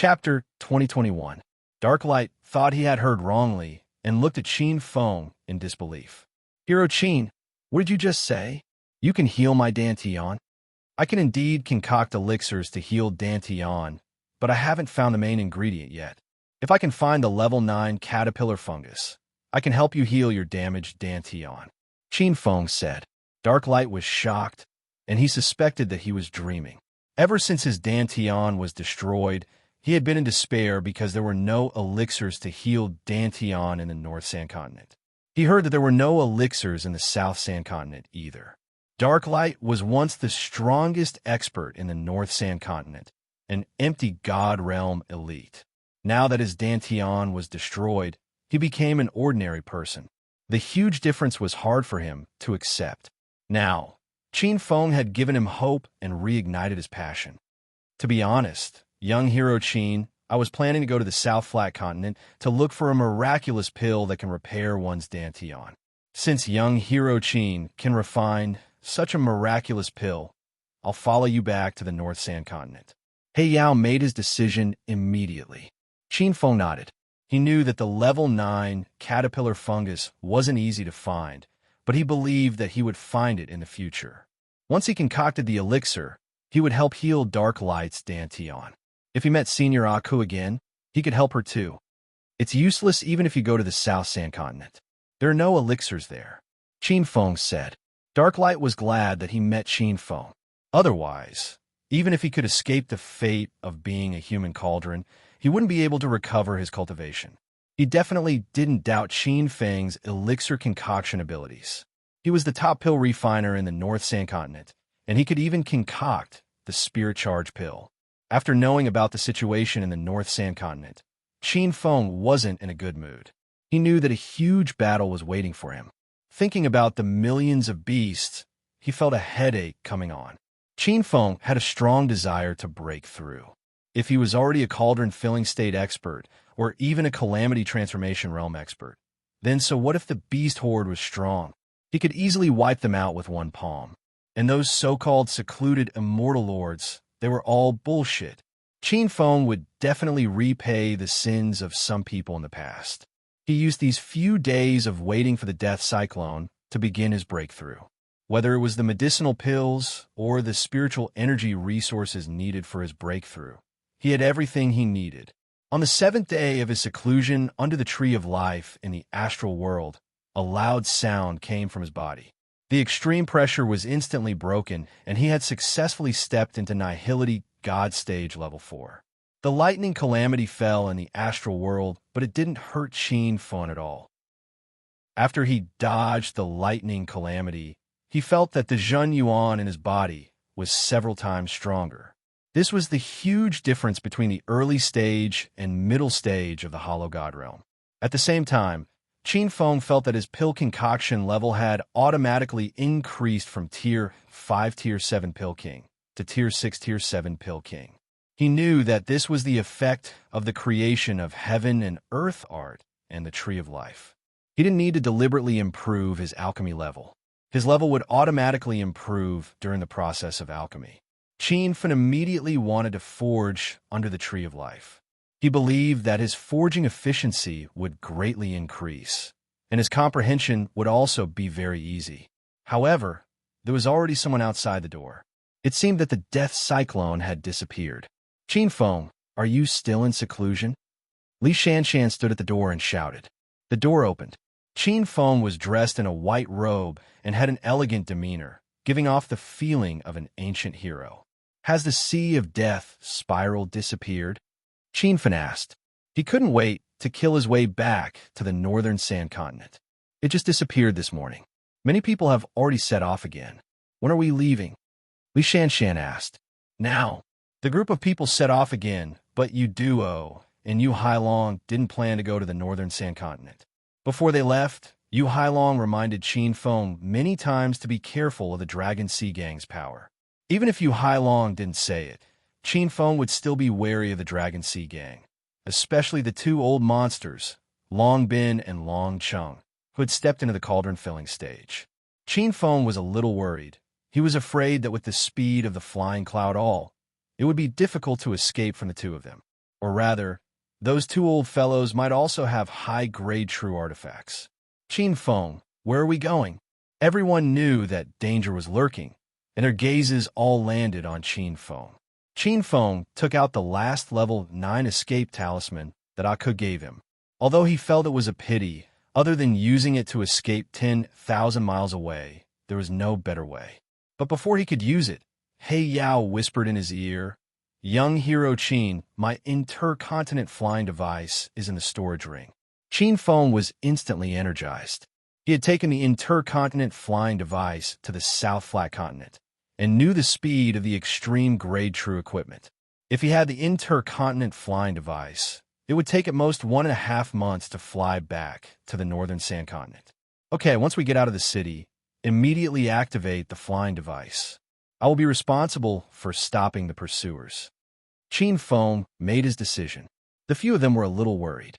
Chapter 2021. Darklight thought he had heard wrongly and looked at Qin Feng in disbelief. Hero Qin, what did you just say? You can heal my Dantian? I can indeed concoct elixirs to heal Dantian, but I haven't found the main ingredient yet. If I can find the level 9 caterpillar fungus, I can help you heal your damaged Dantian. Qin Feng said. Darklight was shocked, and he suspected that he was dreaming. Ever since his Dantian was destroyed, he had been in despair because there were no elixirs to heal Dantian in the North Sand Continent. He heard that there were no elixirs in the South Sand Continent either. Darklight was once the strongest expert in the North Sand Continent, an empty god realm elite. Now that his Dantian was destroyed, he became an ordinary person. The huge difference was hard for him to accept. Now, Qin Feng had given him hope and reignited his passion. To be honest, young hero Qin, I was planning to go to the South Flat Continent to look for a miraculous pill that can repair one's Dantian. Since young hero Qin can refine such a miraculous pill, I'll follow you back to the North Sand Continent. He Yao made his decision immediately. Qin Feng nodded. He knew that the level 9 caterpillar fungus wasn't easy to find, but he believed that he would find it in the future. Once he concocted the elixir, he would help heal Darklight's Dantian. If he met Senior Aku again, he could help her too. It's useless even if you go to the South Sand Continent. There are no elixirs there, Qin Feng said. Darklight was glad that he met Qin Feng. Otherwise, even if he could escape the fate of being a human cauldron, he wouldn't be able to recover his cultivation. He definitely didn't doubt Qin Feng's elixir concoction abilities. He was the top pill refiner in the North Sand Continent, and he could even concoct the Spirit Charge pill. After knowing about the situation in the North Sand Continent, Qin Feng wasn't in a good mood. He knew that a huge battle was waiting for him. Thinking about the millions of beasts, he felt a headache coming on. Qin Feng had a strong desire to break through. If he was already a cauldron filling state expert, or even a calamity transformation realm expert, then so what if the beast horde was strong? He could easily wipe them out with one palm. And those so-called secluded immortal lords, they were all bullshit. Qin Feng would definitely repay the sins of some people in the past. He used these few days of waiting for the death cyclone to begin his breakthrough. Whether it was the medicinal pills or the spiritual energy resources needed for his breakthrough, he had everything he needed. On the 7th day of his seclusion under the Tree of Life in the astral world, a loud sound came from his body. The extreme pressure was instantly broken, and he had successfully stepped into Nihility God Stage Level 4. The lightning calamity fell in the astral world, but it didn't hurt Qin Feng at all. After he dodged the lightning calamity, he felt that the Zhen Yuan in his body was several times stronger. This was the huge difference between the early stage and middle stage of the Hollow God Realm. At the same time, Qin Feng felt that his pill concoction level had automatically increased from Tier 5 Tier 7 Pill King to Tier 6 Tier 7 Pill King. He knew that this was the effect of the creation of heaven and earth art and the Tree of Life. He didn't need to deliberately improve his alchemy level. His level would automatically improve during the process of alchemy. Qin Feng immediately wanted to forge under the Tree of Life. He believed that his forging efficiency would greatly increase, and his comprehension would also be very easy. However, there was already someone outside the door. It seemed that the death cyclone had disappeared. Qin Feng, are you still in seclusion? Li Shanshan stood at the door and shouted. The door opened. Qin Feng was dressed in a white robe and had an elegant demeanor, giving off the feeling of an ancient hero. Has the Sea of Death spiral disappeared? Qin Feng asked. He couldn't wait to kill his way back to the Northern Sand Continent. It just disappeared this morning. Many people have already set off again. When are we leaving? Li Shanshan asked. Now. The group of people set off again, but Yu Duo and Yu Hailong didn't plan to go to the Northern Sand Continent. Before they left, Yu Hailong reminded Qin Feng many times to be careful of the Dragon Sea Gang's power. Even if Yu Hailong didn't say it, Qin Feng would still be wary of the Dragon Sea Gang, especially the two old monsters, Long Bin and Long Chung, who had stepped into the cauldron filling stage. Qin Feng was a little worried. He was afraid that with the speed of the flying cloud all, it would be difficult to escape from the two of them. Or rather, those two old fellows might also have high-grade true artifacts. Qin Feng, where are we going? Everyone knew that danger was lurking, and their gazes all landed on Qin Feng. Qin Feng took out the last level 9 escape talisman that Aku gave him. Although he felt it was a pity, other than using it to escape 10,000 miles away, there was no better way. But before he could use it, He Yao whispered in his ear, "Young hero Qin, my intercontinent flying device is in the storage ring." Qin Feng was instantly energized. He had taken the intercontinent flying device to the South Flat Continent and knew the speed of the extreme grade true equipment. If he had the intercontinent flying device, it would take at most 1.5 months to fly back to the northern sand continent. Okay, once we get out of the city, immediately activate the flying device. I will be responsible for stopping the pursuers. Qin Feng made his decision. The few of them were a little worried.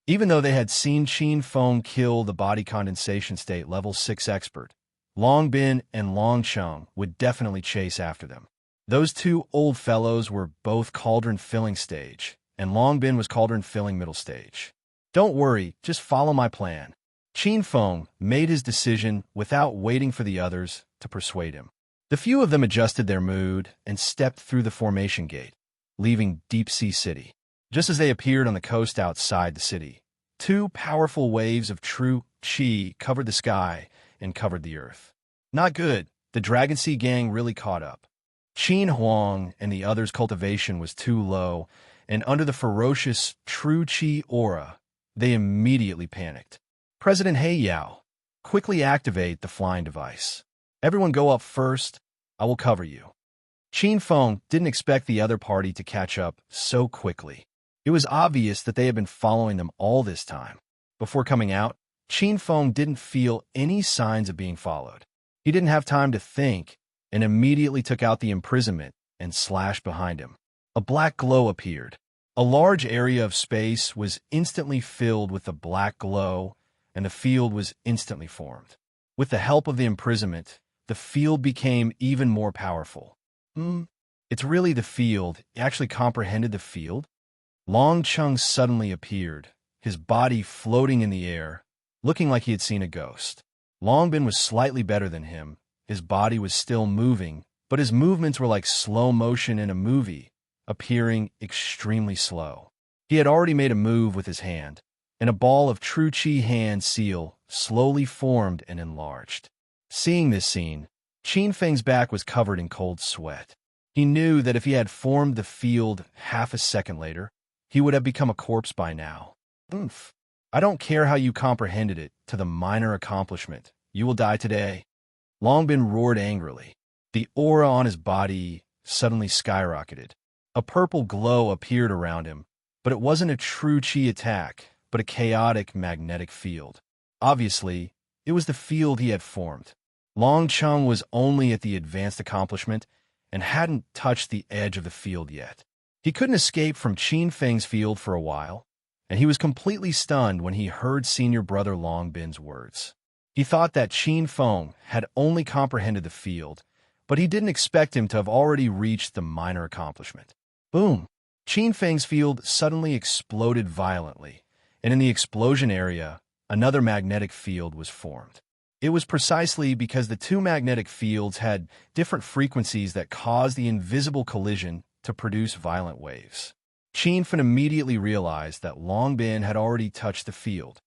Even though they had seen Qin Feng kill the body condensation state level 6 expert, Long Bin and Long Cheng would definitely chase after them. Those two old fellows were both cauldron filling stage, and Long Bin was cauldron filling middle stage. Don't worry, just follow my plan. Qin Feng made his decision without waiting for the others to persuade him. The few of them adjusted their mood and stepped through the formation gate, leaving Deep Sea City. Just as they appeared on the coast outside the city, two powerful waves of true qi covered the sky and covered the earth. Not good. The Dragon Sea gang really caught up. Qin Huang and the others' cultivation was too low, and under the ferocious true qi aura, they immediately panicked. President He Yao, quickly activate the flying device. Everyone go up first. I will cover you. Qin Feng didn't expect the other party to catch up so quickly. It was obvious that they had been following them all this time. Before coming out, Qin Feng didn't feel any signs of being followed. He didn't have time to think and immediately took out the imprisonment and slashed behind him. A black glow appeared. A large area of space was instantly filled with the black glow, and the field was instantly formed. With the help of the imprisonment, the field became even more powerful. It's really the field. He actually comprehended the field. Long Cheng suddenly appeared, his body floating in the air, looking like he had seen a ghost. Long Bin was slightly better than him. His body was still moving, but his movements were like slow motion in a movie, appearing extremely slow. He had already made a move with his hand, and a ball of true qi hand seal slowly formed and enlarged. Seeing this scene, Qin Feng's back was covered in cold sweat. He knew that if he had formed the field half a second later, he would have become a corpse by now. Oomph. I don't care how you comprehended it to the minor accomplishment. You will die today. Long Bin roared angrily. The aura on his body suddenly skyrocketed. A purple glow appeared around him, but it wasn't a true qi attack, but a chaotic magnetic field. Obviously, it was the field he had formed. Long Cheng was only at the advanced accomplishment and hadn't touched the edge of the field yet. He couldn't escape from Qin Feng's field for a while, and he was completely stunned when he heard senior brother Long Bin's words. He thought that Qin Feng had only comprehended the field, but he didn't expect him to have already reached the minor accomplishment. Boom! Qin Feng's field suddenly exploded violently, and in the explosion area, another magnetic field was formed. It was precisely because the two magnetic fields had different frequencies that caused the invisible collision to produce violent waves. Qin Feng immediately realized that Long Bin had already touched the field,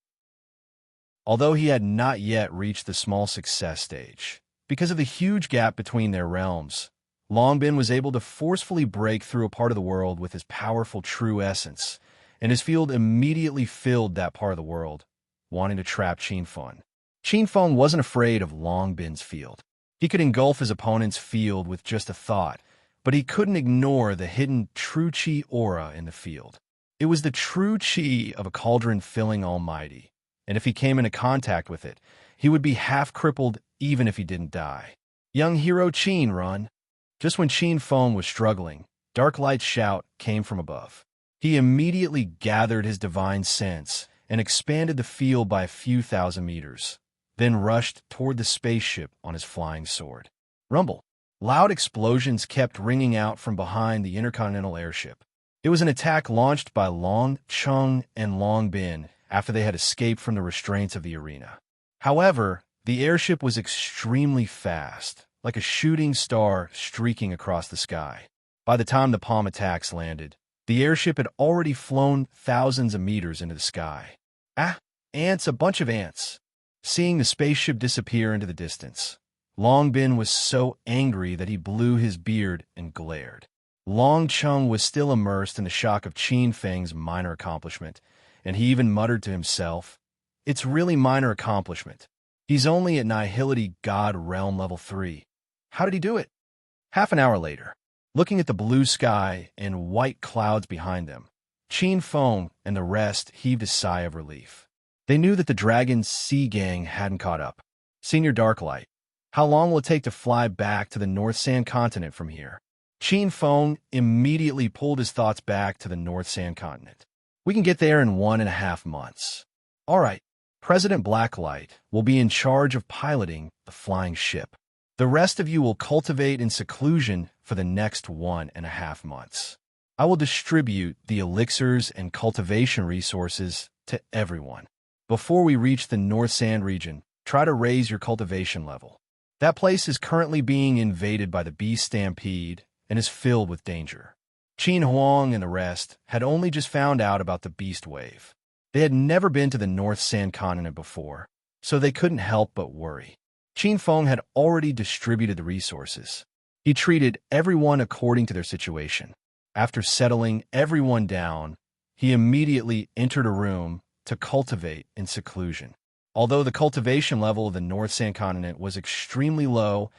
although he had not yet reached the small success stage. Because of the huge gap between their realms, Long Bin was able to forcefully break through a part of the world with his powerful true essence, and his field immediately filled that part of the world, wanting to trap Qin Feng. Qin Feng wasn't afraid of Long Bin's field. He could engulf his opponent's field with just a thought, but he couldn't ignore the hidden true qi aura in the field. It was the true qi of a cauldron-filling almighty, and if he came into contact with it, he would be half-crippled even if he didn't die. Young hero Qin, run! Just when Qin Feng was struggling, Dark Light's shout came from above. He immediately gathered his divine sense and expanded the field by a few thousand meters, then rushed toward the spaceship on his flying sword. Rumble! Loud explosions kept ringing out from behind the intercontinental airship. It was an attack launched by Long Chung and Long Bin after they had escaped from the restraints of the arena. However, the airship was extremely fast, like a shooting star streaking across the sky. By the time the palm attacks landed, the airship had already flown thousands of meters into the sky. Ah, ants, a bunch of ants. Seeing the spaceship disappear into the distance, Long Bin was so angry that he blew his beard and glared. Long Chung was still immersed in the shock of Qin Feng's minor accomplishment, and he even muttered to himself, "It's really minor accomplishment. He's only at Nihility God Realm Level 3. How did he do it?" Half an hour later, looking at the blue sky and white clouds behind them, Qin Feng and the rest heaved a sigh of relief. They knew that the Dragon Sea Gang hadn't caught up. "Senior Darklight, how long will it take to fly back to the North Sand Continent from here?" Qin Feng immediately pulled his thoughts back to the North Sand Continent. "We can get there in 1.5 months. All right, President Blacklight will be in charge of piloting the flying ship. The rest of you will cultivate in seclusion for the next 1.5 months. I will distribute the elixirs and cultivation resources to everyone. Before we reach the North Sand region, try to raise your cultivation level. That place is currently being invaded by the Beast Stampede and is filled with danger." Qin Huang and the rest had only just found out about the Beast Wave. They had never been to the North Sand Continent before, so they couldn't help but worry. Qin Feng had already distributed the resources. He treated everyone according to their situation. After settling everyone down, he immediately entered a room to cultivate in seclusion. Although the cultivation level of the North Sand Continent was extremely low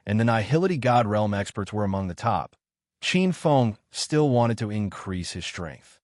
and the Nihility God Realm experts were among the top, Qin Feng still wanted to increase his strength.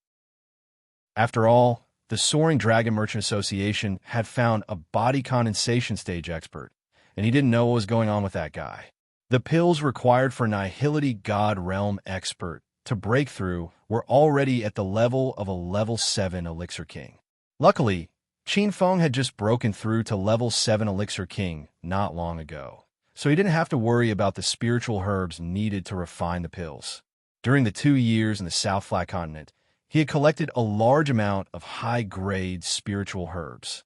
After all, the Soaring Dragon Merchant Association had found a body condensation stage expert, and he didn't know what was going on with that guy. The pills required for Nihility God Realm expert to break through were already at the level of a level 7 Elixir King. Luckily, Qin Feng had just broken through to level 7 Elixir King not long ago, so he didn't have to worry about the spiritual herbs needed to refine the pills. During the 2 years in the South Flat Continent, he had collected a large amount of high-grade spiritual herbs.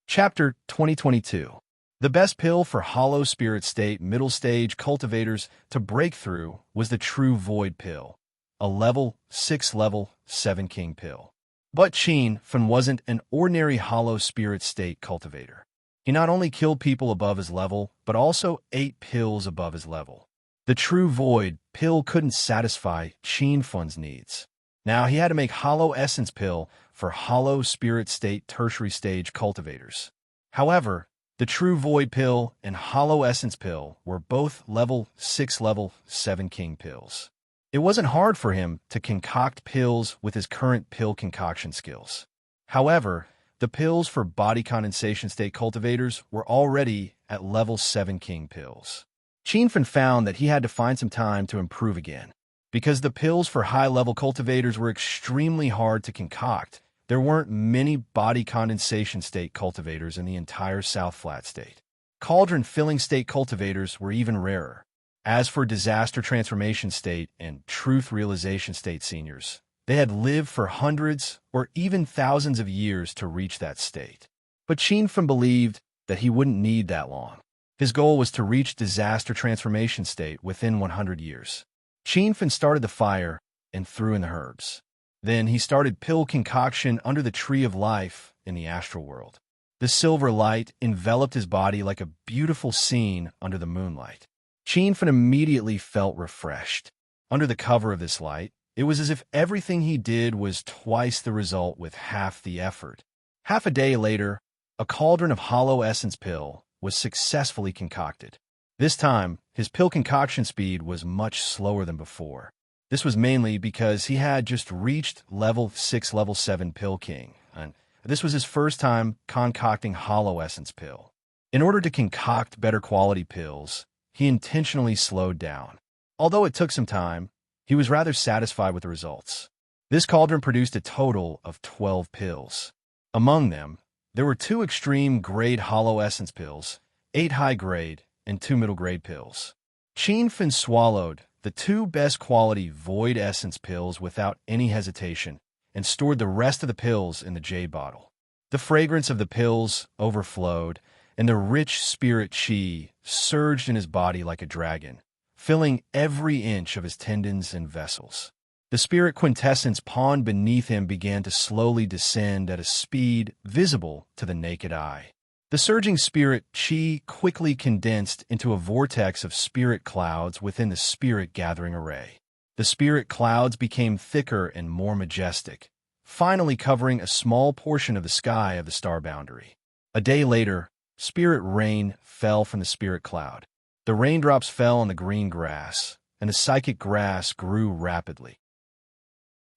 Chapter 2022. The best pill for Hollow Spirit State middle stage cultivators to break through was the True Void pill, a level 7 King pill. But Qin Feng wasn't an ordinary Hollow Spirit State cultivator. He not only killed people above his level, but also ate pills above his level. The True Void pill couldn't satisfy Qin Feng's needs. Now he had to make Hollow Essence pill for Hollow Spirit State tertiary stage cultivators. However, the True Void pill and Hollow Essence pill were both level 7 King pills. It wasn't hard for him to concoct pills with his current pill concoction skills. However, the pills for body condensation state cultivators were already at level 7 King pills. Qin Feng found that he had to find some time to improve again. Because the pills for high-level cultivators were extremely hard to concoct, there weren't many body condensation state cultivators in the entire South Flat State. Cauldron filling state cultivators were even rarer. As for disaster transformation state and truth realization state seniors, they had lived for hundreds or even thousands of years to reach that state. But Qin Feng believed that he wouldn't need that long. His goal was to reach disaster transformation state within 100 years. Qin Feng started the fire and threw in the herbs. Then he started pill concoction under the Tree of Life in the astral world. The silver light enveloped his body like a beautiful scene under the moonlight. Qin Feng immediately felt refreshed. Under the cover of this light, it was as if everything he did was twice the result with half the effort. Half a day later, a cauldron of Hollow Essence pill was successfully concocted. This time, his pill concoction speed was much slower than before. This was mainly because he had just reached level 7 Pill King, and this was his first time concocting Hollow Essence pill. In order to concoct better quality pills, he intentionally slowed down. Although it took some time, he was rather satisfied with the results. This cauldron produced a total of 12 pills. Among them, there were 2 extreme grade Hollow Essence pills, 8 high grade, and 2 middle grade pills. Qin Feng swallowed the 2 best quality Void Essence pills without any hesitation and stored the rest of the pills in the jade bottle. The fragrance of the pills overflowed, and the rich spirit chi surged in his body like a dragon, filling every inch of his tendons and vessels. The spirit quintessence pawned beneath him began to slowly descend at a speed visible to the naked eye. The surging spirit chi quickly condensed into a vortex of spirit clouds within the spirit gathering array. The spirit clouds became thicker and more majestic, finally covering a small portion of the sky of the star boundary. A day later, spirit rain fell from the spirit cloud. The raindrops fell on the green grass, and the psychic grass grew rapidly.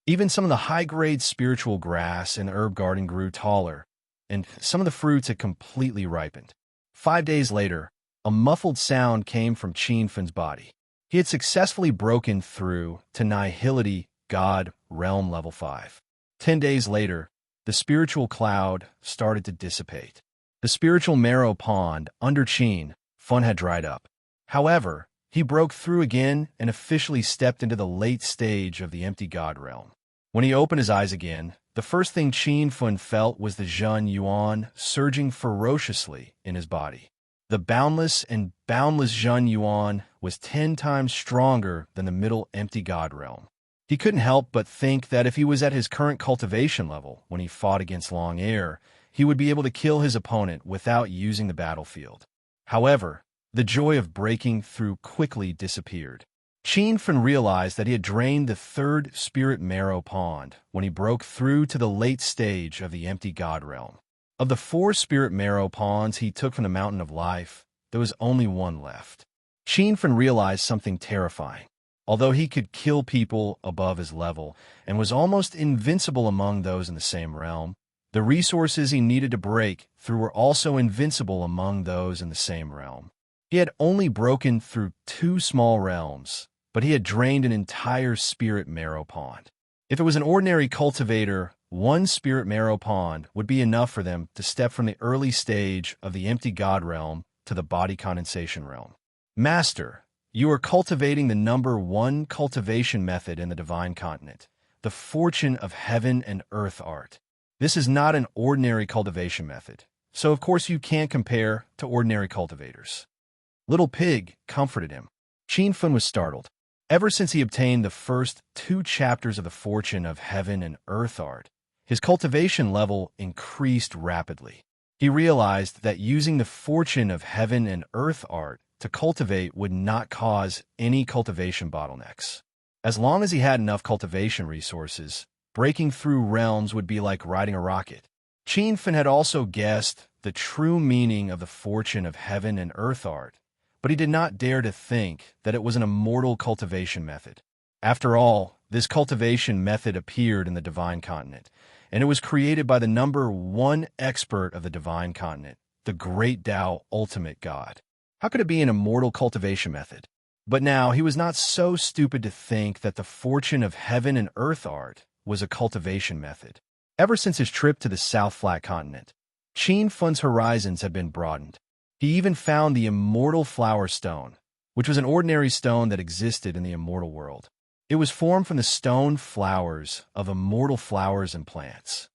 Even some of the high-grade spiritual grass in the herb garden grew taller, and some of the fruits had completely ripened. 5 days later, a muffled sound came from Qinfen's body. He had successfully broken through to Nihility God Realm Level 5. 10 days later, the spiritual cloud started to dissipate. The spiritual marrow pond under Qin-Fen had dried up. However, he broke through again and officially stepped into the late stage of the empty God realm. When he opened his eyes again, the first thing Qin-Fen felt was the Zhen Yuan surging ferociously in his body. The boundless and boundless Zhen Yuan was 10 times stronger than the middle empty God realm. He couldn't help but think that if he was at his current cultivation level when he fought against Long Air, he would be able to kill his opponent without using the battlefield. However, the joy of breaking through quickly disappeared. Qin-Fen realized that he had drained the 3rd spirit marrow pond when he broke through to the late stage of the empty God realm. Of the 4 spirit marrow ponds he took from the Mountain of Life, there was only 1 left. Qin-Fen realized something terrifying. Although he could kill people above his level and was almost invincible among those in the same realm, the resources he needed to break through were also invincible among those in the same realm. He had only broken through 2 small realms, but he had drained an entire spirit marrow pond. If it was an ordinary cultivator, 1 spirit marrow pond would be enough for them to step from the early stage of the empty God realm to the body condensation realm. Master, you are cultivating the number 1 cultivation method in the divine continent, the fortune of heaven and earth art. This is not an ordinary cultivation method, so of course you can't compare to ordinary cultivators. Little Pig comforted him. Qin-Fen was startled. Ever since he obtained the first 2 chapters of the Fortune of Heaven and Earth art, his cultivation level increased rapidly. He realized that using the Fortune of Heaven and Earth art to cultivate would not cause any cultivation bottlenecks. As long as he had enough cultivation resources, breaking through realms would be like riding a rocket. Qin-Fen had also guessed the true meaning of the Fortune of Heaven and Earth art, but he did not dare to think that it was an immortal cultivation method. After all, this cultivation method appeared in the Divine Continent, and it was created by the number 1 expert of the Divine Continent, the Great Tao Ultimate God. How could it be an immortal cultivation method? But now he was not so stupid to think that the Fortune of Heaven and Earth art was a cultivation method. Ever since his trip to the South Flat Continent, Qin-Fen's horizons had been broadened. He even found the Immortal Flower Stone, which was an ordinary stone that existed in the immortal world. It was formed from the stone flowers of immortal flowers and plants.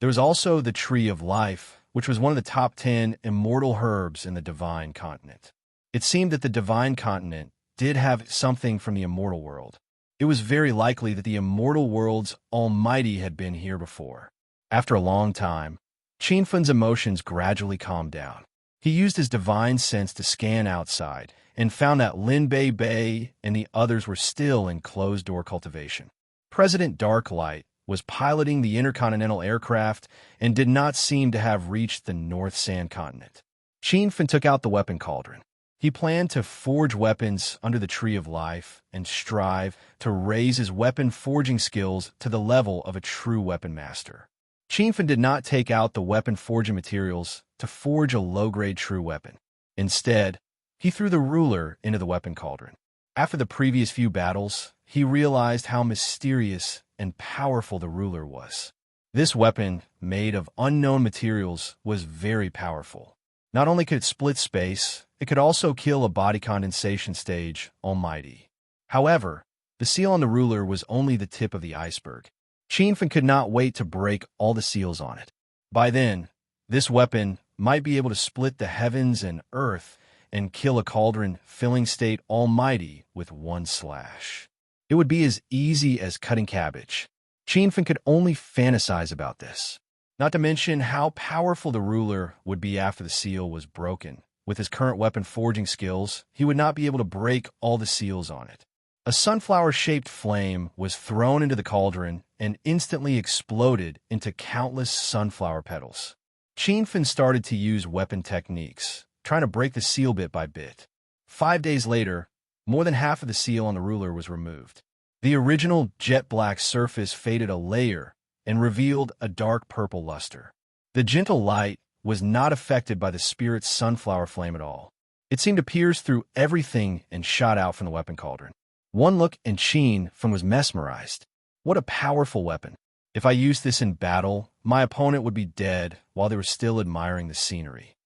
There was also the Tree of Life, which was one of the top 10 immortal herbs in the Divine Continent. It seemed that the Divine Continent did have something from the immortal world. It was very likely that the immortal world's Almighty had been here before. After a long time, Qin-Fen's emotions gradually calmed down. He used his divine sense to scan outside and found that Lin Bei and the others were still in closed-door cultivation. President Darklight was piloting the intercontinental aircraft and did not seem to have reached the North Sand Continent. Qin-Fen took out the weapon cauldron. He planned to forge weapons under the Tree of Life and strive to raise his weapon forging skills to the level of a true weapon master. Qin-Fen did not take out the weapon forging materials to forge a low-grade true weapon. Instead, he threw the ruler into the weapon cauldron. After the previous few battles, he realized how mysterious and powerful the ruler was. This weapon, made of unknown materials, was very powerful. Not only could it split space, it could also kill a body condensation stage almighty. However, the seal on the ruler was only the tip of the iceberg. Qinfen could not wait to break all the seals on it. By then, this weapon might be able to split the heavens and earth and kill a cauldron-filling state almighty with one slash. It would be as easy as cutting cabbage. Qinfen could only fantasize about this. Not to mention how powerful the ruler would be after the seal was broken. With his current weapon forging skills, he would not be able to break all the seals on it. A sunflower-shaped flame was thrown into the cauldron and instantly exploded into countless sunflower petals. Qinfen started to use weapon techniques, trying to break the seal bit by bit. 5 days later, more than half of the seal on the ruler was removed. The original jet-black surface faded a layer and revealed a dark purple luster. The gentle light was not affected by the spirit's sunflower flame at all. It seemed to pierce through everything and shot out from the weapon cauldron. One look and Qinfen was mesmerized. What a powerful weapon. If I used this in battle, my opponent would be dead while they were still admiring the scenery.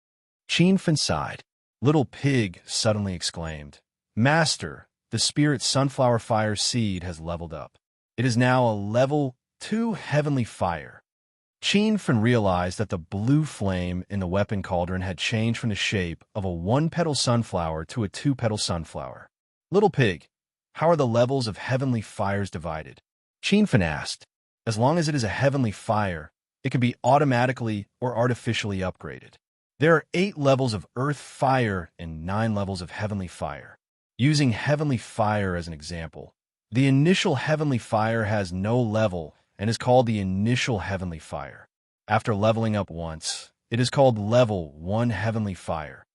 Qinfen sighed. Little Pig suddenly exclaimed, "Master, the spirit sunflower fire seed has leveled up. It is now a level 2 heavenly fire." Qinfen realized that the blue flame in the weapon cauldron had changed from the shape of a 1-petal sunflower to a 2-petal sunflower. Little Pig, how are the levels of heavenly fires divided? Qinfen asked. As long as it is a heavenly fire, it can be automatically or artificially upgraded. There are 8 levels of earth fire and 9 levels of heavenly fire. Using heavenly fire as an example, the initial heavenly fire has no level and is called the initial heavenly fire. After leveling up once, it is called level 1 heavenly fire.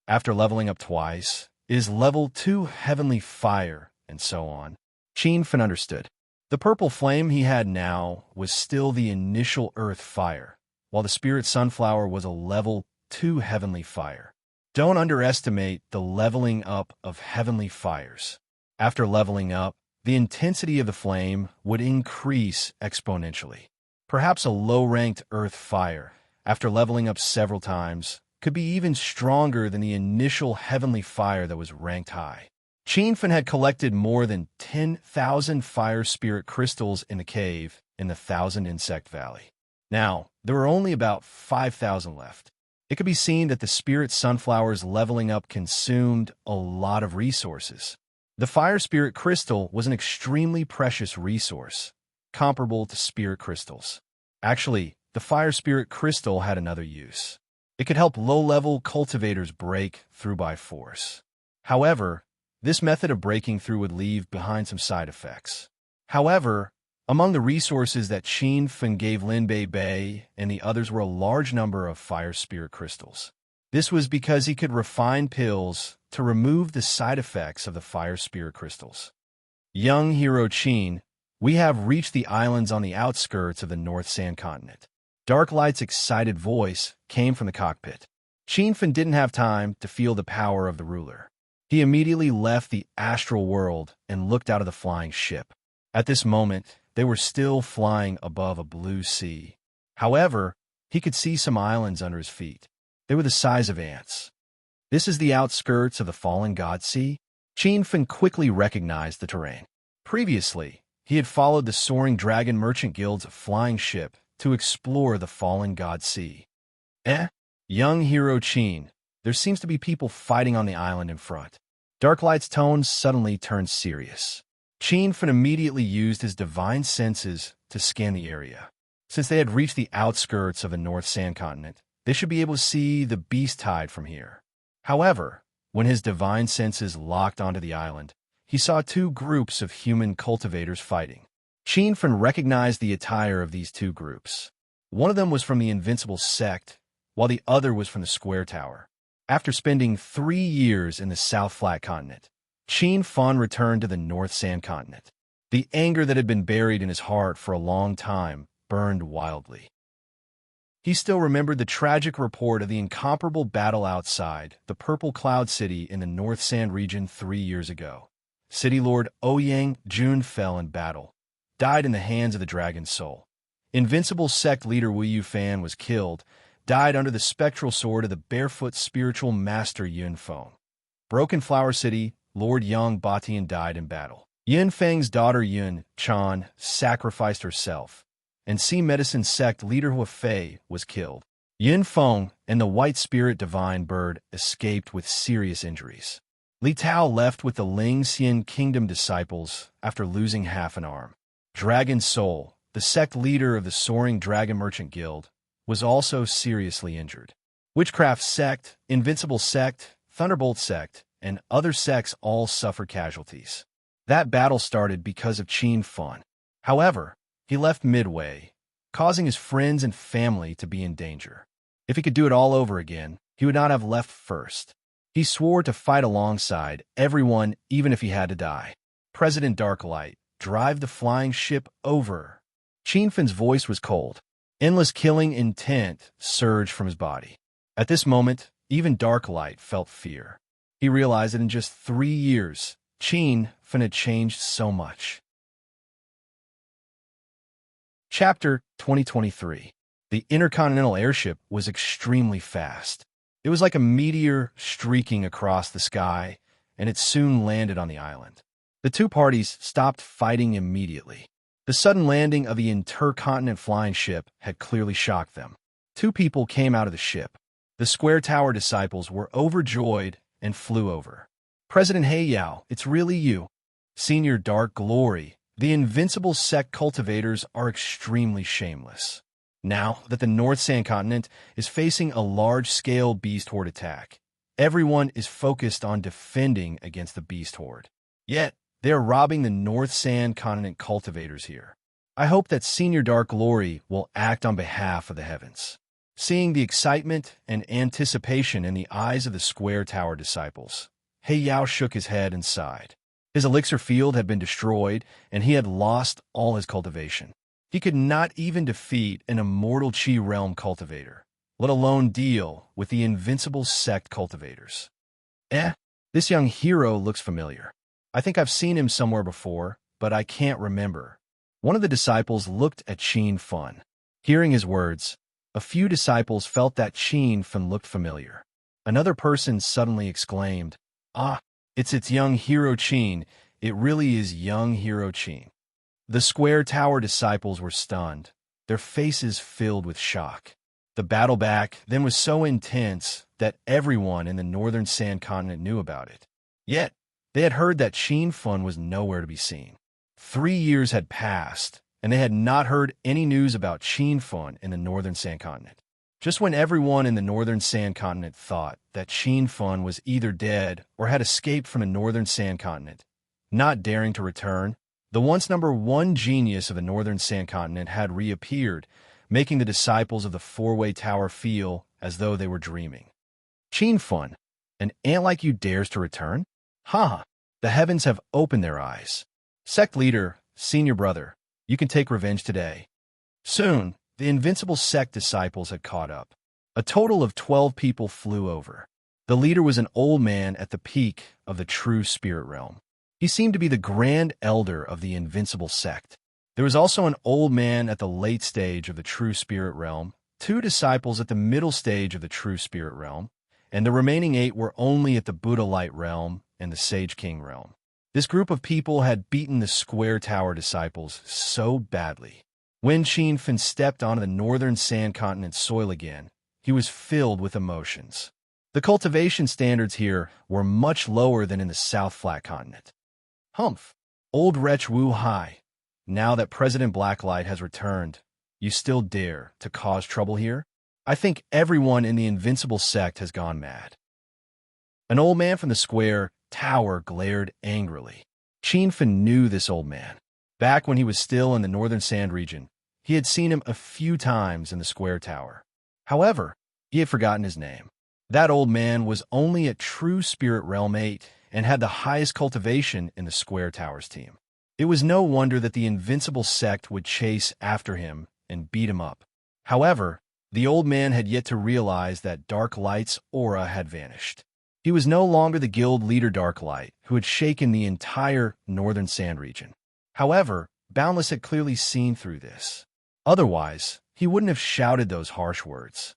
After leveling up twice, it is level 2 heavenly fire, and so on. Qinfen understood. The purple flame he had now was still the initial earth fire, while the spirit sunflower was a level 2 heavenly fire. Don't underestimate the leveling up of heavenly fires. After leveling up, the intensity of the flame would increase exponentially. Perhaps a low-ranked earth fire, after leveling up several times, could be even stronger than the initial heavenly fire that was ranked high. Qinfen had collected more than 10,000 fire spirit crystals in the cave in the Thousand Insect Valley. Now, there were only about 5,000 left. It could be seen that the spirit sunflower's leveling up consumed a lot of resources. The fire spirit crystal was an extremely precious resource, comparable to spirit crystals. Actually, the fire spirit crystal had another use. It could help low-level cultivators break through by force. However, this method of breaking through would leave behind some side effects. However, among the resources that Qinfen gave Linbei Bei and the others were a large number of fire spirit crystals. This was because he could refine pills to remove the side effects of the fire spirit crystals. Young hero Qin, we have reached the islands on the outskirts of the North Sand Continent. Darklight's excited voice came from the cockpit. Qinfen didn't have time to feel the power of the ruler. He immediately left the astral world and looked out of the flying ship. At this moment, they were still flying above a blue sea. However, he could see some islands under his feet. They were the size of ants. This is the outskirts of the Fallen God Sea? Qinfen quickly recognized the terrain. Previously, he had followed the Soaring Dragon Merchant Guild's flying ship to explore the Fallen God Sea. Young hero Qin, there seems to be people fighting on the island in front. Darklight's tone suddenly turned serious. Qinfen immediately used his divine senses to scan the area. Since they had reached the outskirts of the North Sand Continent, they should be able to see the beast tide from here. However, when his divine senses locked onto the island, he saw 2 groups of human cultivators fighting. Qinfen recognized the attire of these 2 groups. One of them was from the Invincible Sect, while the other was from the Square Tower. After spending 3 years in the South Flat Continent, Qinfen returned to the North Sand Continent. The anger that had been buried in his heart for a long time burned wildly. He still remembered the tragic report of the incomparable battle outside the Purple Cloud City in the North Sand region 3 years ago. City Lord Ouyang Jun fell in battle, died in the hands of the Dragon Soul. Invincible sect leader Wu Yufan was killed, died under the spectral sword of the barefoot spiritual master Yun Feng. Broken Flower City, Lord Yang Batian died in battle. Yin Feng's daughter Yun Chan sacrificed herself, and Sea Medicine sect leader Hua Fei was killed. Yin Feng and the White Spirit Divine Bird escaped with serious injuries. Li Tao left with the Ling Xian Kingdom disciples after losing half an arm. Dragon Soul, the sect leader of the Soaring Dragon Merchant Guild, was also seriously injured. Witchcraft Sect, Invincible Sect, Thunderbolt Sect, and other sects all suffered casualties. That battle started because of Qin Fan. However, he left midway, causing his friends and family to be in danger. If he could do it all over again, he would not have left first. He swore to fight alongside everyone, even if he had to die. President Darklight, drive the flying ship over. Qin Fan's voice was cold. Endless killing intent surged from his body. At this moment, even Darklight felt fear. He realized that in just 3 years, Qin Fan had changed so much. Chapter 2023. The intercontinental airship was extremely fast. It was like a meteor streaking across the sky, and it soon landed on the island. The two parties stopped fighting immediately. The sudden landing of the intercontinent flying ship had clearly shocked them. 2 people came out of the ship. The Square Tower disciples were overjoyed and flew over. President He Yao, it's really you. Senior Dark Glory, the Invincible Sect cultivators are extremely shameless. Now that the North Sand Continent is facing a large-scale beast horde attack, everyone is focused on defending against the beast horde. Yet, they are robbing the North Sand Continent cultivators here. I hope that Senior Dark Glory will act on behalf of the heavens. Seeing the excitement and anticipation in the eyes of the Square Tower disciples, He Yao shook his head and sighed. His elixir field had been destroyed, and he had lost all his cultivation. He could not even defeat an immortal Qi realm cultivator, let alone deal with the Invincible Sect cultivators. This young hero looks familiar. I think I've seen him somewhere before, but I can't remember. One of the disciples looked at Qin Fan. Hearing his words, a few disciples felt that Qin Fan looked familiar. Another person suddenly exclaimed, it's young hero Qin. It really is young hero Qin. The Square Tower disciples were stunned, their faces filled with shock. The battle back then was so intense that everyone in the Northern Sand Continent knew about it. Yet, they had heard that Qin Fan was nowhere to be seen. 3 years had passed, and they had not heard any news about Qin Fan in the Northern Sand Continent. Just when everyone in the Northern Sand Continent thought that Qin Fan was either dead or had escaped from the Northern Sand Continent, not daring to return, the once #1 genius of the Northern Sand Continent had reappeared, making the disciples of the Four-Way Tower feel as though they were dreaming. Qin Fan, an ant like you dares to return? The heavens have opened their eyes. Sect leader, senior brother, you can take revenge today. Soon, the Invincible Sect disciples had caught up. A total of 12 people flew over. The leader was an old man at the peak of the true spirit realm. He seemed to be the grand elder of the Invincible Sect. There was also an old man at the late stage of the true spirit realm, 2 disciples at the middle stage of the true spirit realm, and the remaining 8 were only at the Buddha Light realm and the Sage King realm. This group of people had beaten the Square Tower disciples so badly. When Qin Fan stepped onto the Northern Sand Continent soil again, he was filled with emotions. The cultivation standards here were much lower than in the South Flat Continent. Old wretch Wu Hai, now that President Blacklight has returned, you still dare to cause trouble here? I think everyone in the Invincible Sect has gone mad. An old man from the Square Tower glared angrily. Qin Fan knew this old man. Back when he was still in the Northern Sand region, he had seen him a few times in the Square Tower. However, he had forgotten his name. That old man was only at True Spirit Realm 8 and had the highest cultivation in the Square Towers team. It was no wonder that the Invincible Sect would chase after him and beat him up. However, the old man had yet to realize that Dark Light's aura had vanished. He was no longer the guild leader Dark Light, who had shaken the entire Northern Sand region. However, Boundless had clearly seen through this. Otherwise, he wouldn't have shouted those harsh words.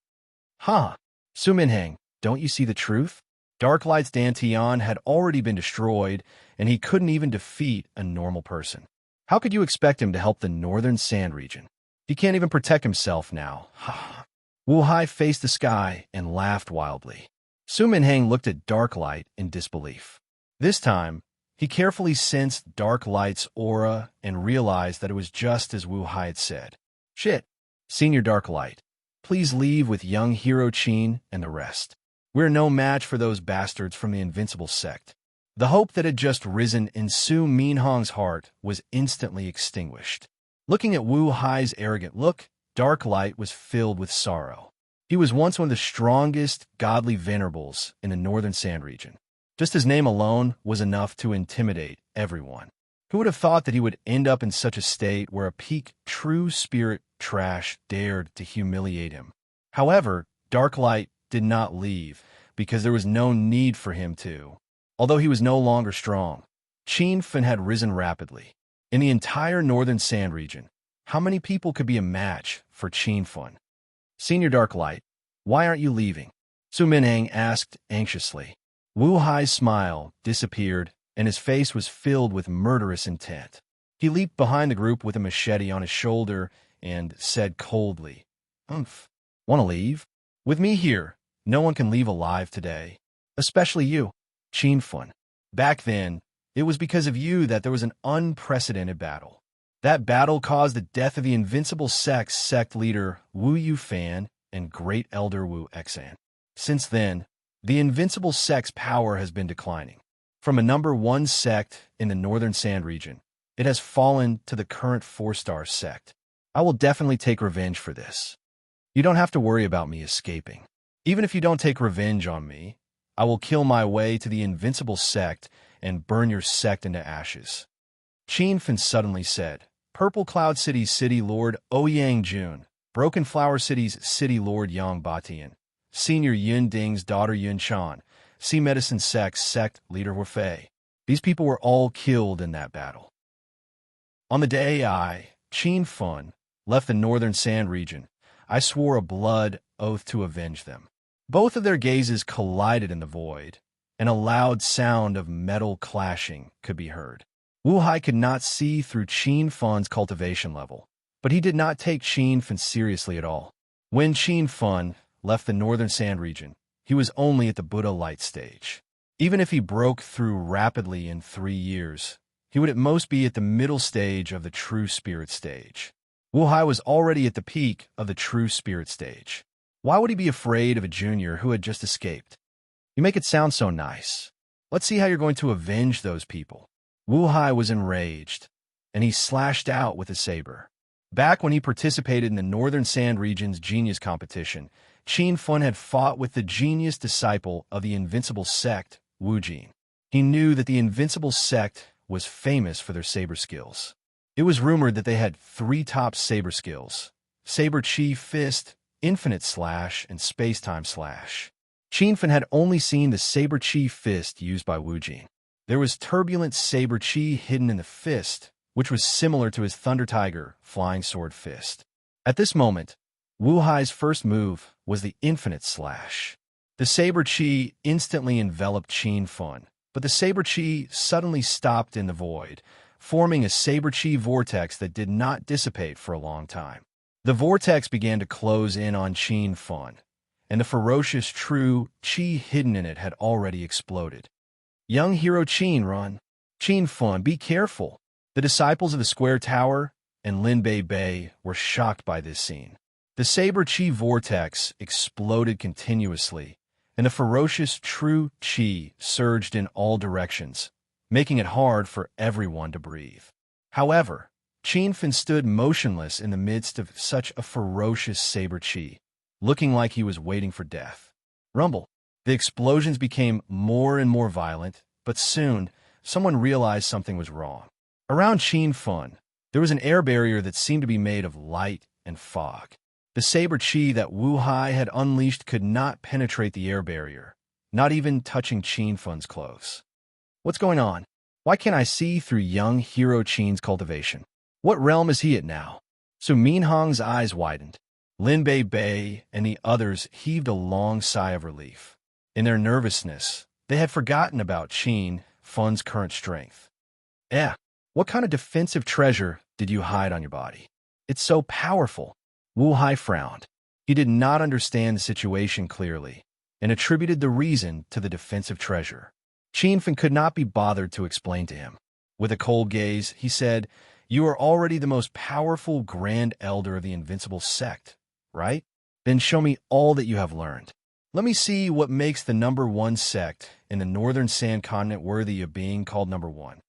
Huh. Su Minheng, don't you see the truth? Darklight's Dantian had already been destroyed, and he couldn't even defeat a normal person. How could you expect him to help the northern sand region? He can't even protect himself now. Wu Hai faced the sky and laughed wildly. Su Minheng looked at Darklight in disbelief. This time, he carefully sensed Darklight's aura and realized that it was just as Wu Hai had said. Shit, Senior Darklight, please leave with young Hero Qin and the rest. We're no match for those bastards from the Invincible sect. The hope that had just risen in Su Minheng's heart was instantly extinguished. Looking at Wu Hai's arrogant look, Darklight was filled with sorrow. He was once one of the strongest godly venerables in the northern sand region. Just his name alone was enough to intimidate everyone. Who would have thought that he would end up in such a state where a peak true spirit trash dared to humiliate him? However, Darklight did not leave because there was no need for him to. Although he was no longer strong, Qin Fen had risen rapidly. In the entire northern sand region, how many people could be a match for Qin Fen? Senior Darklight, why aren't you leaving? Su Minheng asked anxiously. Wu Hai's smile disappeared, and his face was filled with murderous intent. He leaped behind the group with a machete on his shoulder and said coldly, Want to leave? With me here, no one can leave alive today. Especially you, Qin Fen. Back then, it was because of you that there was an unprecedented battle. That battle caused the death of the Invincible sect leader Wu Yufan and Great Elder Wu Xan. Since then, the Invincible sect's power has been declining. From a number 1 sect in the northern sand region, it has fallen to the current 4-star sect. I will definitely take revenge for this. You don't have to worry about me escaping. Even if you don't take revenge on me, I will kill my way to the Invincible sect and burn your sect into ashes. Qin Fen suddenly said, Purple Cloud City's City Lord Ouyang Jun, Broken Flower City's City Lord Yang Batian, Senior Yun Ding's daughter Yun Chan, Sea Medicine Sect's sect leader Wei. These people were all killed in that battle. On the day I, Qin Fen, left the northern sand region, I swore a blood oath to avenge them. Both of their gazes collided in the void, and a loud sound of metal clashing could be heard. Wu Hai could not see through Qin Fen's cultivation level, but he did not take Qin Fen seriously at all. When Qin Fen left the northern sand region, he was only at the Buddha light stage. Even if he broke through rapidly in 3 years, he would at most be at the middle stage of the true spirit stage. Wu Hai was already at the peak of the true spirit stage. Why would he be afraid of a junior who had just escaped? You make it sound so nice. Let's see how you're going to avenge those people. Wu Hai was enraged, and he slashed out with a saber. Back when he participated in the Northern Sand Region's Genius Competition, Qin Fen had fought with the genius disciple of the Invincible Sect, Wu Jin. He knew that the Invincible Sect was famous for their saber skills. It was rumored that they had 3 top saber skills: Saber Chi Fist, Infinite Slash, and Space-Time Slash. Qin Fen had only seen the Saber Chi Fist used by Wu Jin. There was turbulent Saber Chi hidden in the fist, which was similar to his Thunder Tiger Flying Sword Fist. At this moment, Wu Hai's first move was the Infinite Slash. The Saber Chi instantly enveloped Qin Fen, but the Saber Chi suddenly stopped in the void, forming a Saber Chi vortex that did not dissipate for a long time. The vortex began to close in on Qin Fen, and the ferocious true Chi hidden in it had already exploded. Young Hero Qin, run. Qin Fen, be careful. The disciples of the Square Tower and Lin Bei Bei were shocked by this scene. The Saber Chi vortex exploded continuously, and the ferocious true Chi surged in all directions, making it hard for everyone to breathe. However, Qin Fen stood motionless in the midst of such a ferocious Saber Chi, looking like he was waiting for death. Rumble. The explosions became more and more violent, but soon, someone realized something was wrong. Around Qin Fen, there was an air barrier that seemed to be made of light and fog. The Saber Chi that Wu Hai had unleashed could not penetrate the air barrier, not even touching Qin Fen's clothes. What's going on? Why can't I see through young Hero Qin's cultivation? What realm is he at now? Su Minheng's eyes widened. Lin Bei and the others heaved a long sigh of relief. In their nervousness, they had forgotten about Qin Fun's current strength. What kind of defensive treasure did you hide on your body? It's so powerful. Wu Hai frowned. He did not understand the situation clearly and attributed the reason to the defensive treasure. Qin Fan could not be bothered to explain to him. With a cold gaze, he said, "You are already the most powerful Grand Elder of the Invincible Sect, right? Then show me all that you have learned. Let me see what makes the #1 sect in the Northern Sand Continent worthy of being called #1.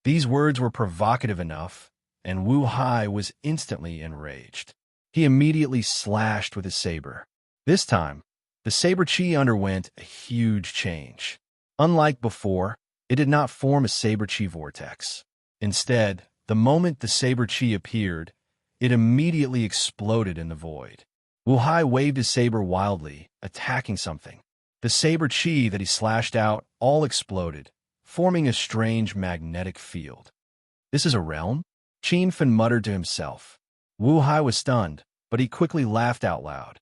These words were provocative enough, and Wu Hai was instantly enraged. He immediately slashed with his saber. This time, the saber chi underwent a huge change. Unlike before, it did not form a saber chi vortex. Instead, the moment the saber chi appeared, it immediately exploded in the void. Wu Hai waved his saber wildly, attacking something. The saber chi that he slashed out all exploded, forming a strange magnetic field. "This is a realm?" Qin Fan muttered to himself. Wu Hai was stunned, but he quickly laughed out loud.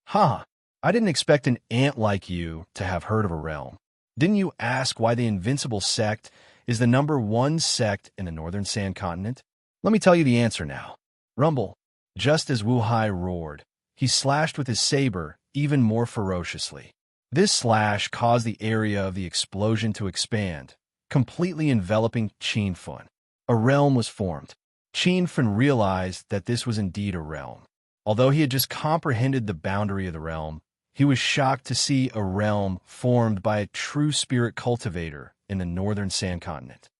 "Ha! I didn't expect an ant like you to have heard of a realm. Didn't you ask why the Invincible Sect is the #1 sect in the Northern Sand Continent? Let me tell you the answer now." Rumble. Just as Wu Hai roared, he slashed with his saber even more ferociously. This slash caused the area of the explosion to expand, completely enveloping Qin Fan. A realm was formed. Qin Fan realized that this was indeed a realm. Although he had just comprehended the boundary of the realm, he was shocked to see a realm formed by a true spirit cultivator in the Northern Sand Continent.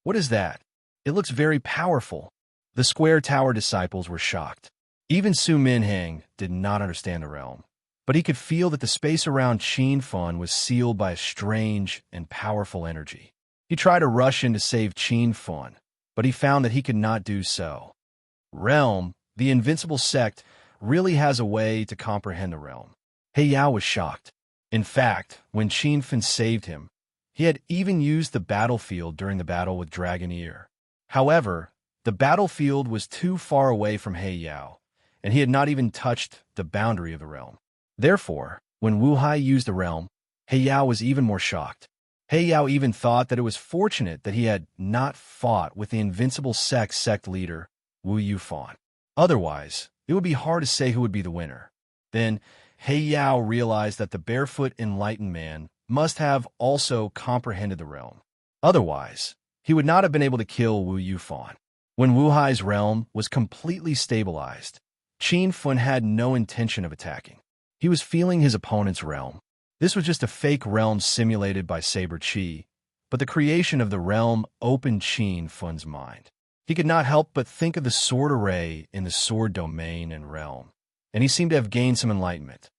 "What is that? It looks very powerful." The Square Tower disciples were shocked. Even Su Minheng did not understand the realm, but he could feel that the space around Qin Fan was sealed by a strange and powerful energy. He tried to rush in to save Qin Fan, but he found that he could not do so. Realm, the Invincible Sect, really has a way to comprehend the realm. He Yao was shocked. In fact, when Qin Fan saved him, he had even used the battlefield during the battle with Dragon Ear. However, the battlefield was too far away from He Yao, and he had not even touched the boundary of the realm. Therefore, when Wu Hai used the realm, He Yao was even more shocked. He Yao even thought that it was fortunate that he had not fought with the Invincible sect leader, Wu Yufan. Otherwise, it would be hard to say who would be the winner. Then, He Yao realized that the barefoot enlightened man must have also comprehended the realm. Otherwise, he would not have been able to kill Wu Yufan. When Wu Hai's realm was completely stabilized, Qin Fan had no intention of attacking. He was feeling his opponent's realm. This was just a fake realm simulated by Saber Chi, but the creation of the realm opened Qin Fan's mind. He could not help but think of the sword array in the sword domain and realm, and he seemed to have gained some enlightenment.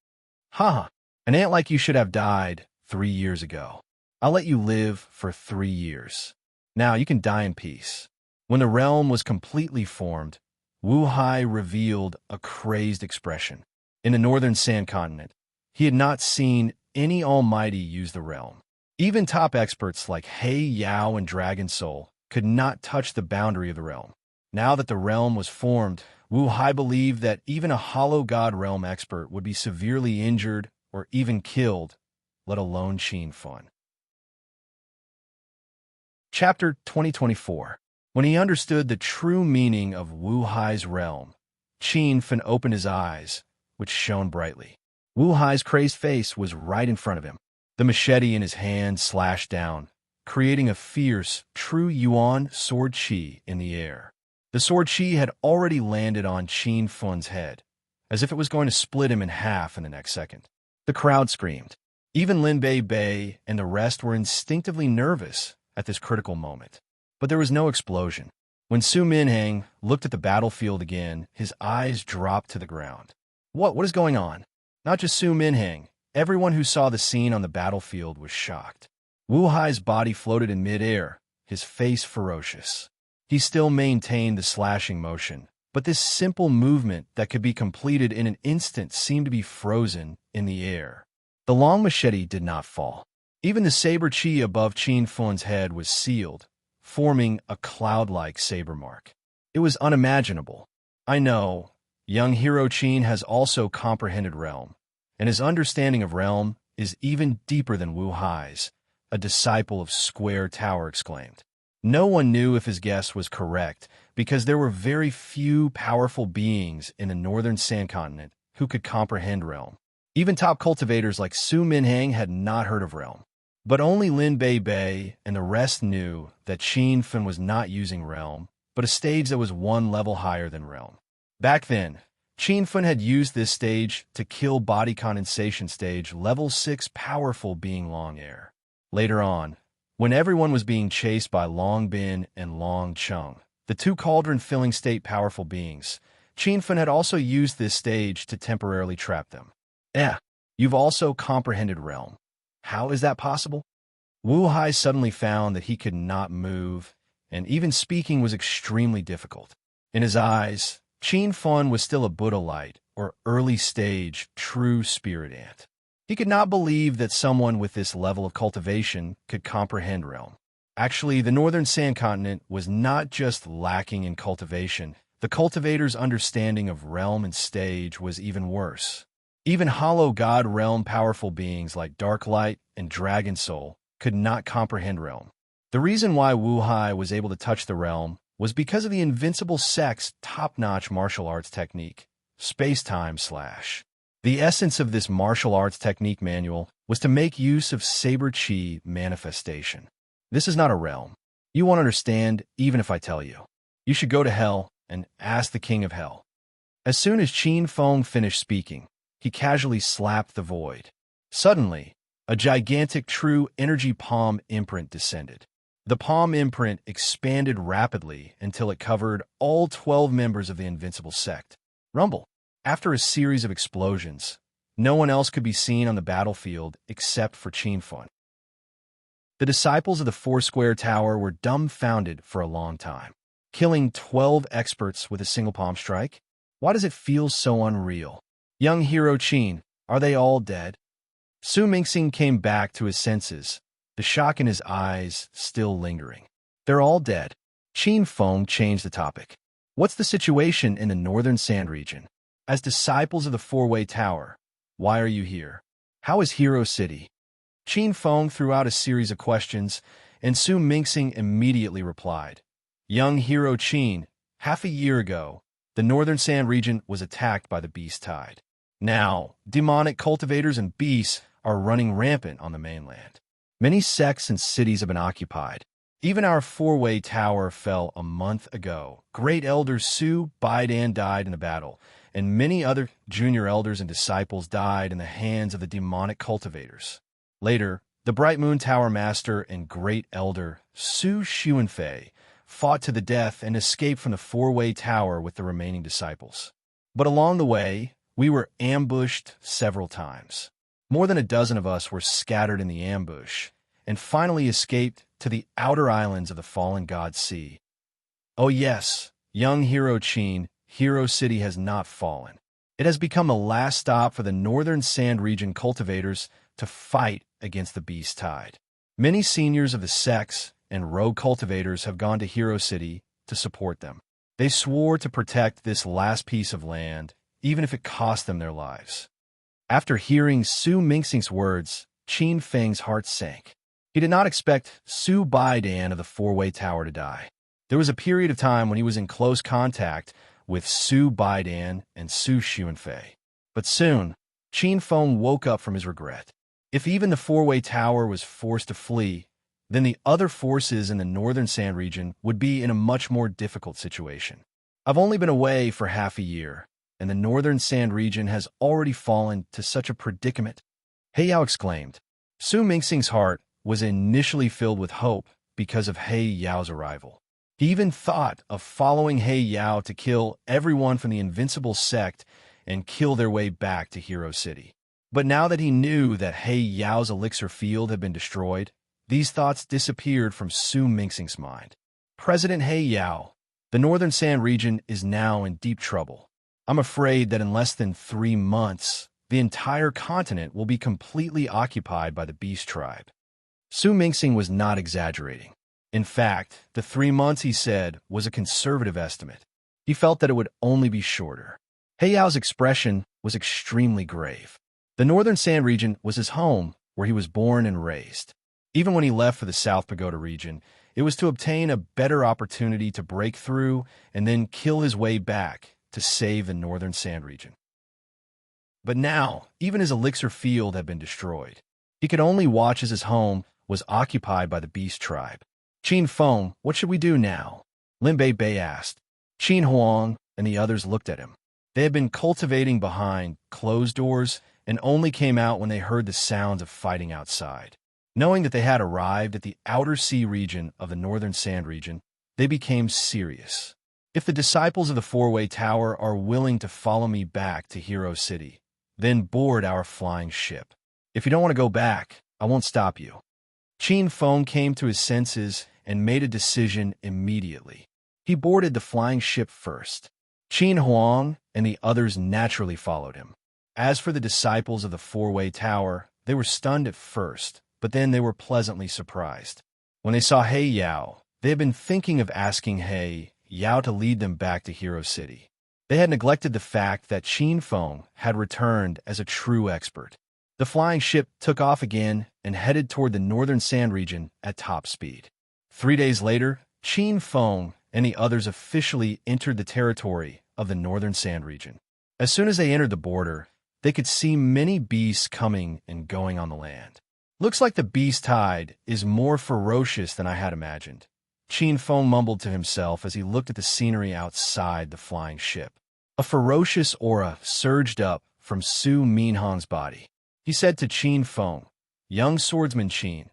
An ant like you should have died 3 years ago. I'll let you live for 3 years. Now you can die in peace." When the realm was completely formed, Wu Hai revealed a crazed expression. In the Northern Sand Continent, he had not seen any almighty use the realm. Even top experts like He Yao and Dragon Soul could not touch the boundary of the realm. Now that the realm was formed, Wu Hai believed that even a Hollow God realm expert would be severely injured or even killed, let alone Qin Fan. Chapter 2024. When he understood the true meaning of Wu Hai's realm, Qin Fan opened his eyes, which shone brightly. Wu Hai's crazed face was right in front of him. The machete in his hand slashed down, creating a fierce, true Yuan sword chi in the air. The sword chi had already landed on Qin Fan's head, as if it was going to split him in half in the next second. The crowd screamed. Even Lin Bei and the rest were instinctively nervous at this critical moment. But there was no explosion. When Su Minheng looked at the battlefield again, his eyes dropped to the ground. What is going on? Not just Su Minheng. Everyone who saw the scene on the battlefield was shocked. Wu Hai's body floated in midair, his face ferocious. He still maintained the slashing motion, but this simple movement that could be completed in an instant seemed to be frozen in the air. The long machete did not fall. Even the saber chi above Qin Fan's head was sealed, forming a cloud-like saber mark. It was unimaginable. I know, young Hero Chin has also comprehended realm, and his understanding of realm is even deeper than Wu Hai's, a disciple of Square Tower exclaimed. No one knew if his guess was correct because there were very few powerful beings in the northern sand continent who could comprehend realm. Even top cultivators like Su Minhang had not heard of realm. But only Lin Bei Bei and the rest knew that Qin Fen was not using realm, but a stage that was one level higher than realm. Back then, Qin Fen had used this stage to kill body condensation stage level 6 powerful being Long Air. Later on, when everyone was being chased by Long Bin and Long Chung, the two cauldron-filling state powerful beings, Qin Fen had also used this stage to temporarily trap them. You've also comprehended realm. How is that possible? Wu Hai suddenly found that he could not move, and even speaking was extremely difficult. In his eyes, Qin Fen was still a Buddha light, or early stage, true spirit ant. He could not believe that someone with this level of cultivation could comprehend realm. Actually, the northern sand continent was not just lacking in cultivation. The cultivator's understanding of realm and stage was even worse. Even hollow god realm powerful beings like Dark Light and Dragon Soul could not comprehend realm. The reason why Wu Hai was able to touch the realm was because of the Invincible Sect's top-notch martial arts technique, Space-Time Slash. The essence of this martial arts technique manual was to make use of Saber Chi manifestation. This is not a realm. You won't understand even if I tell you. You should go to hell and ask the king of hell. As soon as Qin Feng finished speaking, he casually slapped the void. Suddenly, a gigantic true energy palm imprint descended. The palm imprint expanded rapidly until it covered all 12 members of the Invincible Sect. Rumble. After a series of explosions, no one else could be seen on the battlefield except for Qin Fen. The disciples of the Foursquare Tower were dumbfounded for a long time. Killing 12 experts with a single palm strike? Why does it feel so unreal? Young Hero Qin, are they all dead? Su Mingxing came back to his senses, the shock in his eyes still lingering. They're all dead. Qin Feng changed the topic. What's the situation in the northern sand region? As disciples of the Four-Way Tower, why are you here? How is Hero City? Qin Feng threw out a series of questions, and Su Mingxing immediately replied. Young Hero Qin, half a year ago, the northern sand region was attacked by the beast tide. Now, demonic cultivators and beasts are running rampant on the mainland. Many sects and cities have been occupied. Even our Four-Way Tower fell a month ago. Great Elder Su Baidan died in the battle, and many other junior elders and disciples died in the hands of the demonic cultivators. Later, the Bright Moon Tower Master and Great Elder Su Xuanfei fought to the death and escaped from the Four-Way Tower with the remaining disciples. But along the way, we were ambushed several times. More than a dozen of us were scattered in the ambush, and finally escaped to the outer islands of the fallen god sea. Oh yes, young Hero Qin, Hero City has not fallen. It has become the last stop for the northern sand region cultivators to fight against the beast tide. Many seniors of the sects and rogue cultivators have gone to Hero City to support them. They swore to protect this last piece of land, even if it cost them their lives. After hearing Su Mingxing's words, Qin Feng's heart sank. He did not expect Su Baidan of the Four-Way Tower to die. There was a period of time when he was in close contact with Su Baidan and Su Xuanfei. But soon, Qin Feng woke up from his regret. If even the Four-Way Tower was forced to flee, then the other forces in the northern sand region would be in a much more difficult situation. I've only been away for half a year, and the northern sand region has already fallen to such a predicament. He Yao exclaimed. Su Mingxing's heart was initially filled with hope because of He Yao's arrival. He even thought of following He Yao to kill everyone from the Invincible Sect and kill their way back to Hero City. But now that he knew that He Yao's elixir field had been destroyed, these thoughts disappeared from Su Mingxing's mind. President He Yao, the northern sand region is now in deep trouble. I'm afraid that in less than 3 months, the entire continent will be completely occupied by the beast tribe. Su Mingxing was not exaggerating. In fact, the 3 months he said was a conservative estimate. He felt that it would only be shorter. Yao's expression was extremely grave. The northern sand region was his home, where he was born and raised. Even when he left for the South Pagoda region, it was to obtain a better opportunity to break through and then kill his way back to save the northern sand region. But now, even his elixir field had been destroyed. He could only watch as his home was occupied by the beast tribe. Qin Feng, what should we do now? Lin Bei asked. Qin Huang and the others looked at him. They had been cultivating behind closed doors and only came out when they heard the sounds of fighting outside. Knowing that they had arrived at the outer sea region of the northern sand region, they became serious. If the disciples of the four-way tower are willing to follow me back to Hero City, then board our flying ship. If you don't want to go back, I won't stop you. Qin Feng came to his senses and made a decision immediately. He boarded the flying ship first. Qin Huang and the others naturally followed him. As for the disciples of the four-way tower, they were stunned at first, but then they were pleasantly surprised. When they saw Yao, they had been thinking of asking Yao to lead them back to Hero City. They had neglected the fact that Qin Feng had returned as a true expert. The flying ship took off again and headed toward the northern sand region at top speed. 3 days later, Qin Feng and the others officially entered the territory of the northern sand region. As soon as they entered the border, they could see many beasts coming and going on the land. Looks like the beast tide is more ferocious than I had imagined. Qin Feng mumbled to himself as he looked at the scenery outside the flying ship. A ferocious aura surged up from Su Minhang's body. He said to Qin Feng, "Young swordsman Qin,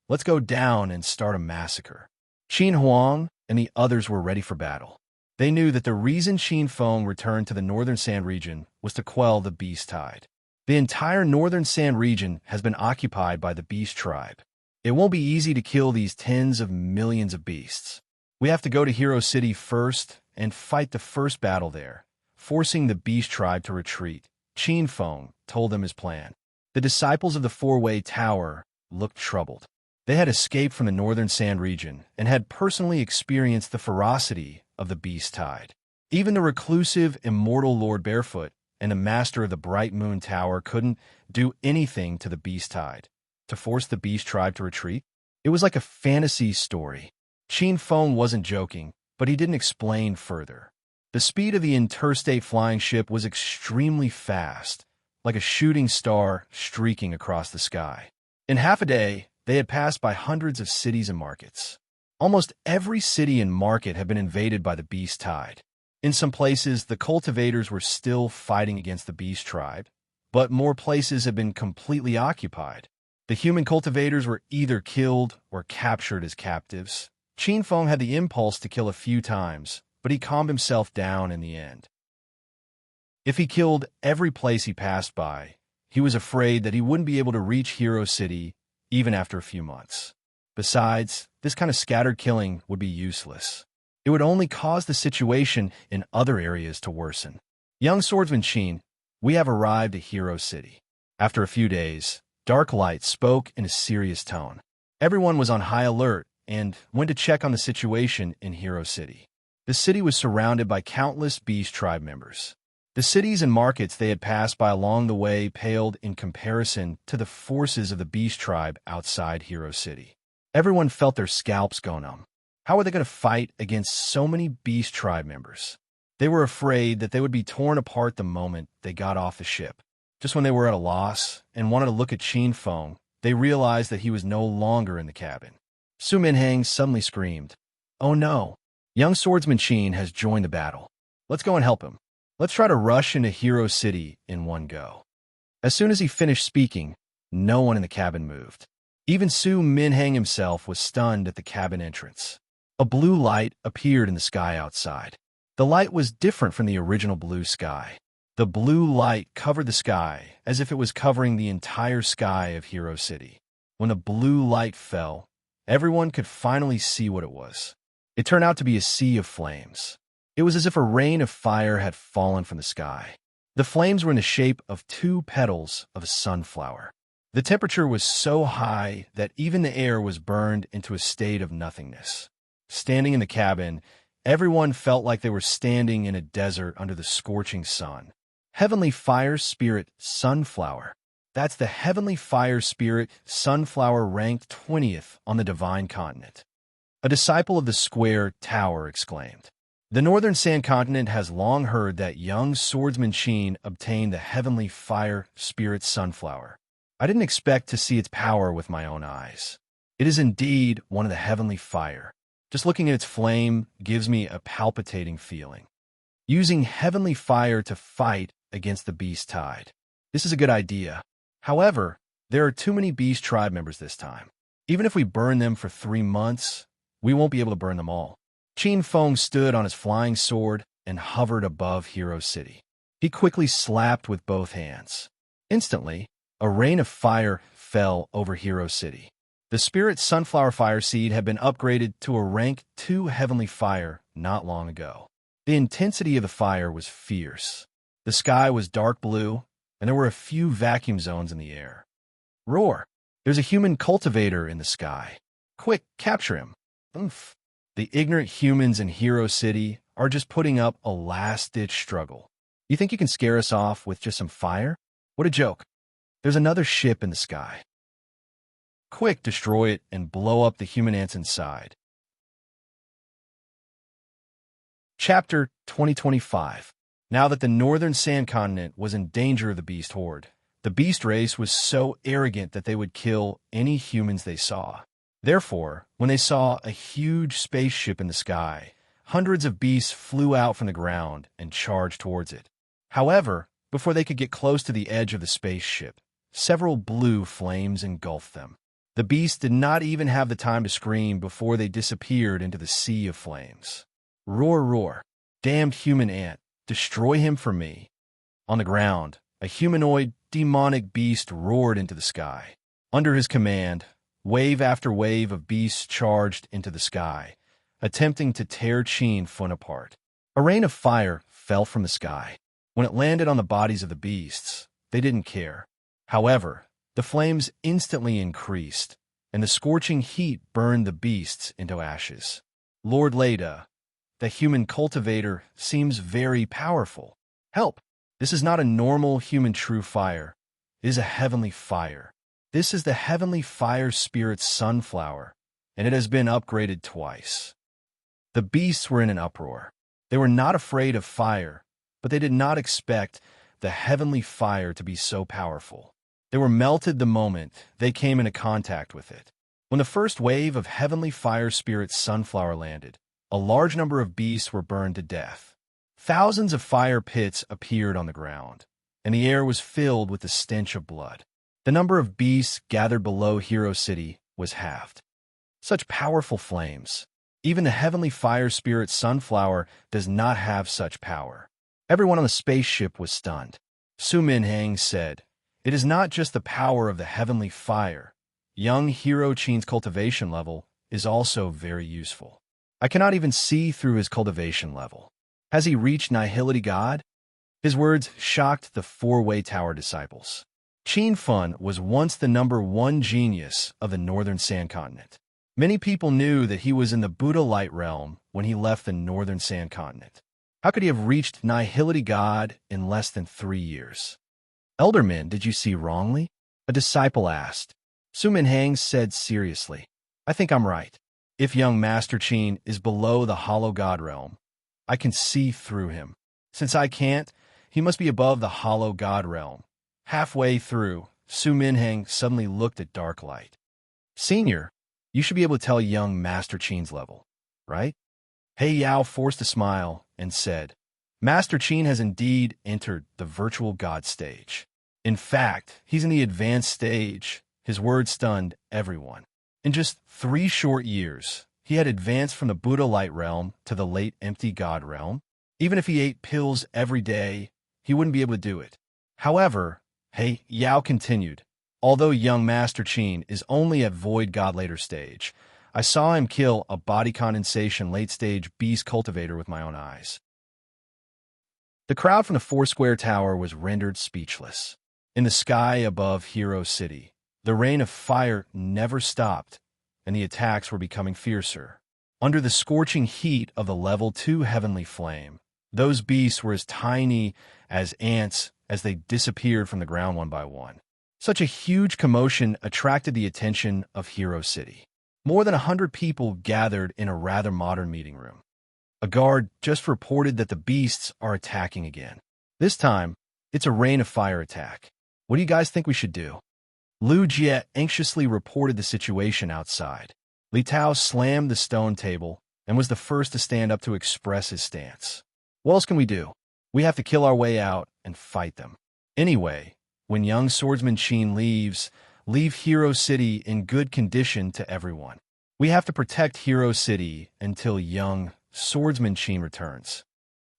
let's go down and start a massacre." Qin Huang and the others were ready for battle. They knew that the reason Qin Feng returned to the northern sand region was to quell the beast tide. The entire northern sand region has been occupied by the beast tribe. It won't be easy to kill these tens of millions of beasts. We have to go to Hero City first and fight the first battle there, forcing the beast tribe to retreat. Qin Feng told them his plan. The disciples of the four-way tower looked troubled. They had escaped from the northern sand region and had personally experienced the ferocity of the beast tide. Even the reclusive, immortal Lord Barefoot and the master of the Bright Moon Tower couldn't do anything to the beast tide. To force the beast tribe to retreat? It was like a fantasy story. Qin Feng wasn't joking, but he didn't explain further. The speed of the interstate flying ship was extremely fast, like a shooting star streaking across the sky. In half a day, they had passed by hundreds of cities and markets. Almost every city and market had been invaded by the beast tide. In some places, the cultivators were still fighting against the beast tribe, but more places had been completely occupied. The human cultivators were either killed or captured as captives. Qin Feng had the impulse to kill a few times, but he calmed himself down in the end. If he killed every place he passed by, he was afraid that he wouldn't be able to reach Hero City even after a few months. Besides, this kind of scattered killing would be useless. It would only cause the situation in other areas to worsen. Young swordsman Qin, we have arrived at Hero City. After a few days, Dark Light spoke in a serious tone. Everyone was on high alert and went to check on the situation in Hero City. The city was surrounded by countless beast tribe members. The cities and markets they had passed by along the way paled in comparison to the forces of the beast tribe outside Hero City. Everyone felt their scalps go numb. How were they going to fight against so many beast tribe members? They were afraid that they would be torn apart the moment they got off the ship. Just when they were at a loss and wanted to look at Qin Feng, they realized that he was no longer in the cabin. Su Minhang suddenly screamed, "Oh no! Young swordsman Qin has joined the battle. Let's go and help him. Let's try to rush into Hero City in one go." As soon as he finished speaking, no one in the cabin moved. Even Su Minhang himself was stunned at the cabin entrance. A blue light appeared in the sky outside. The light was different from the original blue sky. The blue light covered the sky as if it was covering the entire sky of Hero City. When the blue light fell, everyone could finally see what it was. It turned out to be a sea of flames. It was as if a rain of fire had fallen from the sky. The flames were in the shape of 2 petals of a sunflower. The temperature was so high that even the air was burned into a state of nothingness. Standing in the cabin, everyone felt like they were standing in a desert under the scorching sun. Heavenly Fire Spirit Sunflower. That's the Heavenly Fire Spirit Sunflower ranked 20th on the Divine Continent. A disciple of the Square Tower exclaimed. The Northern Sand Continent has long heard that young swordsman Sheen obtained the Heavenly Fire Spirit Sunflower. I didn't expect to see its power with my own eyes. It is indeed one of the Heavenly Fire. Just looking at its flame gives me a palpitating feeling. Using Heavenly Fire to fight against the Beast Tide. This is a good idea. However, there are too many Beast Tribe members this time. Even if we burn them for 3 months, we won't be able to burn them all. Qin Feng stood on his flying sword and hovered above Hero City. He quickly slapped with both hands. Instantly, a rain of fire fell over Hero City. The Spirit Sunflower Fire Seed had been upgraded to a rank 2 Heavenly Fire not long ago. The intensity of the fire was fierce. The sky was dark blue, and there were a few vacuum zones in the air. Roar! There's a human cultivator in the sky. Quick, capture him. Oomph. The ignorant humans in Hero City are just putting up a last-ditch struggle. You think you can scare us off with just some fire? What a joke. There's another ship in the sky. Quick, destroy it and blow up the human ants inside. Chapter 2025. Now that the Northern Sand Continent was in danger of the Beast Horde, the Beast race was so arrogant that they would kill any humans they saw. Therefore, when they saw a huge spaceship in the sky, hundreds of beasts flew out from the ground and charged towards it. However, before they could get close to the edge of the spaceship, several blue flames engulfed them. The beasts did not even have the time to scream before they disappeared into the sea of flames. Roar, roar! Damned human ant! Destroy him for me. On the ground, a humanoid, demonic beast roared into the sky. Under his command, wave after wave of beasts charged into the sky, attempting to tear Qin Feng apart. A rain of fire fell from the sky. When it landed on the bodies of the beasts, they didn't care. However, the flames instantly increased, and the scorching heat burned the beasts into ashes. Lord Leda, the human cultivator, seems very powerful. Help! This is not a normal human true fire. It is a heavenly fire. This is the Heavenly Fire Spirit Sunflower, and it has been upgraded twice. The beasts were in an uproar. They were not afraid of fire, but they did not expect the Heavenly Fire to be so powerful. They were melted the moment they came into contact with it. When the first wave of Heavenly Fire Spirit Sunflower landed, a large number of beasts were burned to death. Thousands of fire pits appeared on the ground, and the air was filled with the stench of blood. The number of beasts gathered below Hero City was halved. Such powerful flames. Even the Heavenly Fire Spirit Sunflower does not have such power. Everyone on the spaceship was stunned. Su Minhang said, "It is not just the power of the Heavenly Fire. Young Hero Qin's cultivation level is also very useful. I cannot even see through his cultivation level. Has he reached Nihility God?" His words shocked the four-way tower disciples. Qin Feng was once the #1 genius of the Northern Sand Continent. Many people knew that he was in the Buddha Light Realm when he left the Northern Sand Continent. How could he have reached Nihility God in less than 3 years? "Elderman, did you see wrongly?" a disciple asked. Su Minhang said seriously, "I think I'm right. If young Master Qin is below the Hollow God Realm, I can see through him. Since I can't, he must be above the Hollow God Realm." Halfway through, Su Minhang suddenly looked at Dark Light. "Senior, you should be able to tell young Master Qin's level, right?" He Yao forced a smile and said, "Master Qin has indeed entered the virtual God stage. In fact, he's in the advanced stage." His words stunned everyone. In just 3 short years, he had advanced from the Buddha Light Realm to the late Empty God Realm. Even if he ate pills every day, he wouldn't be able to do it. However, He Yao continued, "Although young Master Qin is only at Void God later stage, I saw him kill a body condensation late-stage beast cultivator with my own eyes." The crowd from the Foursquare Tower was rendered speechless. In the sky above Hero City, the rain of fire never stopped, and the attacks were becoming fiercer. Under the scorching heat of the Level 2 heavenly flame, those beasts were as tiny as ants as they disappeared from the ground one by one. Such a huge commotion attracted the attention of Hero City. More than 100 people gathered in a rather modern meeting room. A guard just reported that the beasts are attacking again. This time, it's a rain of fire attack. What do you guys think we should do? Lu Jie anxiously reported the situation outside. Li Tao slammed the stone table and was the first to stand up to express his stance. What else can we do? We have to kill our way out and fight them. Anyway, when young swordsman Qin leave Hero City in good condition to everyone. We have to protect Hero City until young swordsman Qin returns.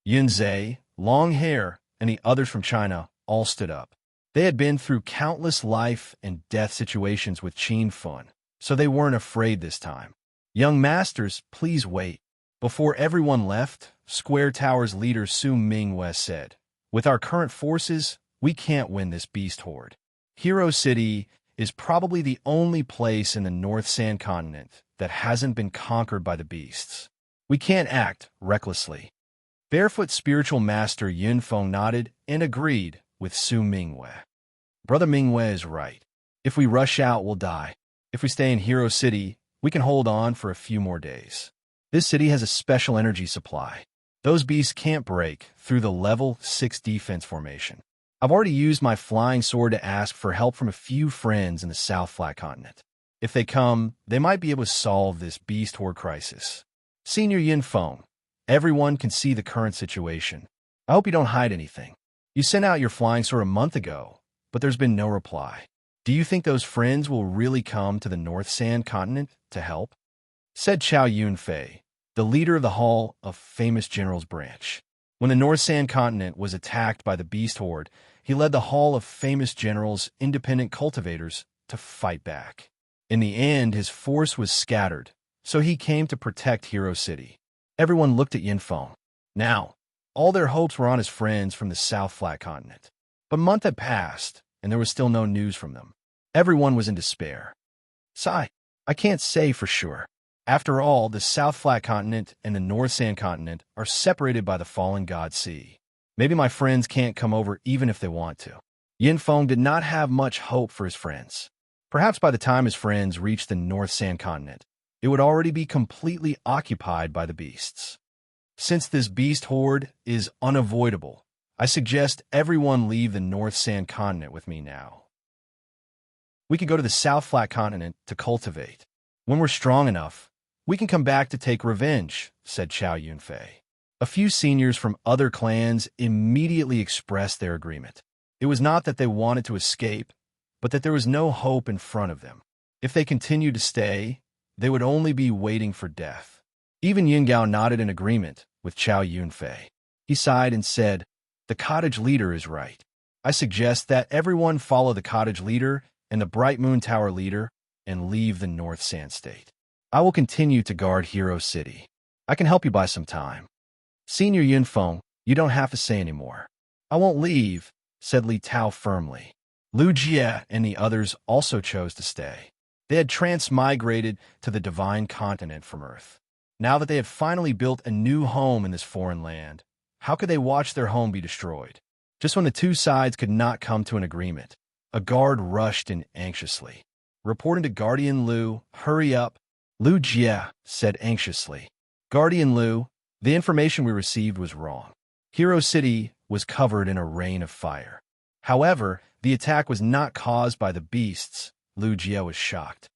Yunzhe, long hair, and the others from China all stood up. They had been through countless life and death situations with Qin Fun, so they weren't afraid this time. Young masters, please wait. Before everyone left, Square Tower's leader Su Mingwei said, with our current forces, we can't win this beast horde. Hero City is probably the only place in the North Sand continent that hasn't been conquered by the beasts. We can't act recklessly. Barefoot spiritual master Yunfeng nodded and agreed with Su Mingwei. Brother Mingwei is right. If we rush out, we'll die. If we stay in Hero City, we can hold on for a few more days. This city has a special energy supply. Those beasts can't break through the level 6 defense formation. I've already used my flying sword to ask for help from a few friends in the South Flat Continent. If they come, they might be able to solve this beast horde crisis. Senior Yunfeng, everyone can see the current situation. I hope you don't hide anything. You sent out your flying sword a month ago, but there's been no reply. Do you think those friends will really come to the North Sand Continent to help? Said Chao Yunfei, the leader of the Hall of Famous Generals branch. When the North Sand Continent was attacked by the beast horde, he led the Hall of Famous Generals independent cultivators to fight back. In the end, his force was scattered, so he came to protect Hero City. Everyone looked at Yunfeng. Now, all their hopes were on his friends from the South Flat Continent. But a month had passed, and there was still no news from them. Everyone was in despair. Sigh, I can't say for sure. After all, the South Flat Continent and the North Sand Continent are separated by the fallen god sea. Maybe my friends can't come over even if they want to. Yunfeng did not have much hope for his friends. Perhaps by the time his friends reached the North Sand Continent, it would already be completely occupied by the beasts. Since this beast horde is unavoidable, I suggest everyone leave the North Sand Continent with me now. We could go to the South Flat Continent to cultivate. When we're strong enough, we can come back to take revenge, said Chao Yunfei. A few seniors from other clans immediately expressed their agreement. It was not that they wanted to escape, but that there was no hope in front of them. If they continued to stay, they would only be waiting for death. Even Yingao nodded in agreement with Chao Yunfei. He sighed and said, the cottage leader is right. I suggest that everyone follow the cottage leader and the Bright Moon Tower leader and leave the North Sand State. I will continue to guard Hero City. I can help you buy some time. Senior Yunfeng, you don't have to say any more. I won't leave, said Li Tao firmly. Lu Jie and the others also chose to stay. They had transmigrated to the Divine Continent from Earth. Now that they had finally built a new home in this foreign land, how could they watch their home be destroyed? Just when the two sides could not come to an agreement, a guard rushed in anxiously. Reporting to Guardian Lu, hurry up, Lu Jie said anxiously. Guardian Lu, the information we received was wrong. Hero City was covered in a rain of fire. However, the attack was not caused by the beasts. Lu Jie was shocked.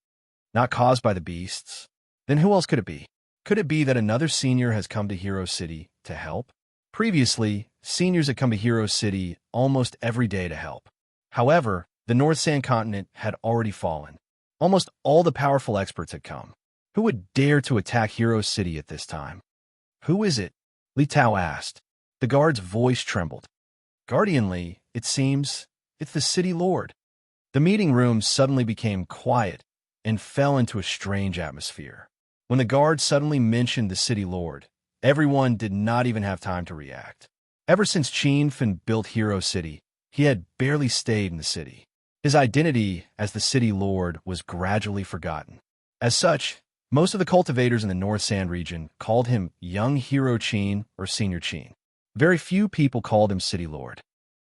Not caused by the beasts? Then who else could it be? Could it be that another senior has come to Hero City to help? Previously, seniors had come to Hero City almost every day to help. However, the North Sand Continent had already fallen. Almost all the powerful experts had come. Who would dare to attack Hero City at this time? Who is it? Li Tao asked. The guard's voice trembled. Guardianly, it seems, it's the city lord. The meeting room suddenly became quiet and fell into a strange atmosphere. When the guard suddenly mentioned the city lord, everyone did not even have time to react. Ever since Qin Fan built Hero City, he had barely stayed in the city. His identity as the city lord was gradually forgotten. As such, most of the cultivators in the North Sand region called him Young Hero Qin or Senior Qin. Very few people called him City Lord.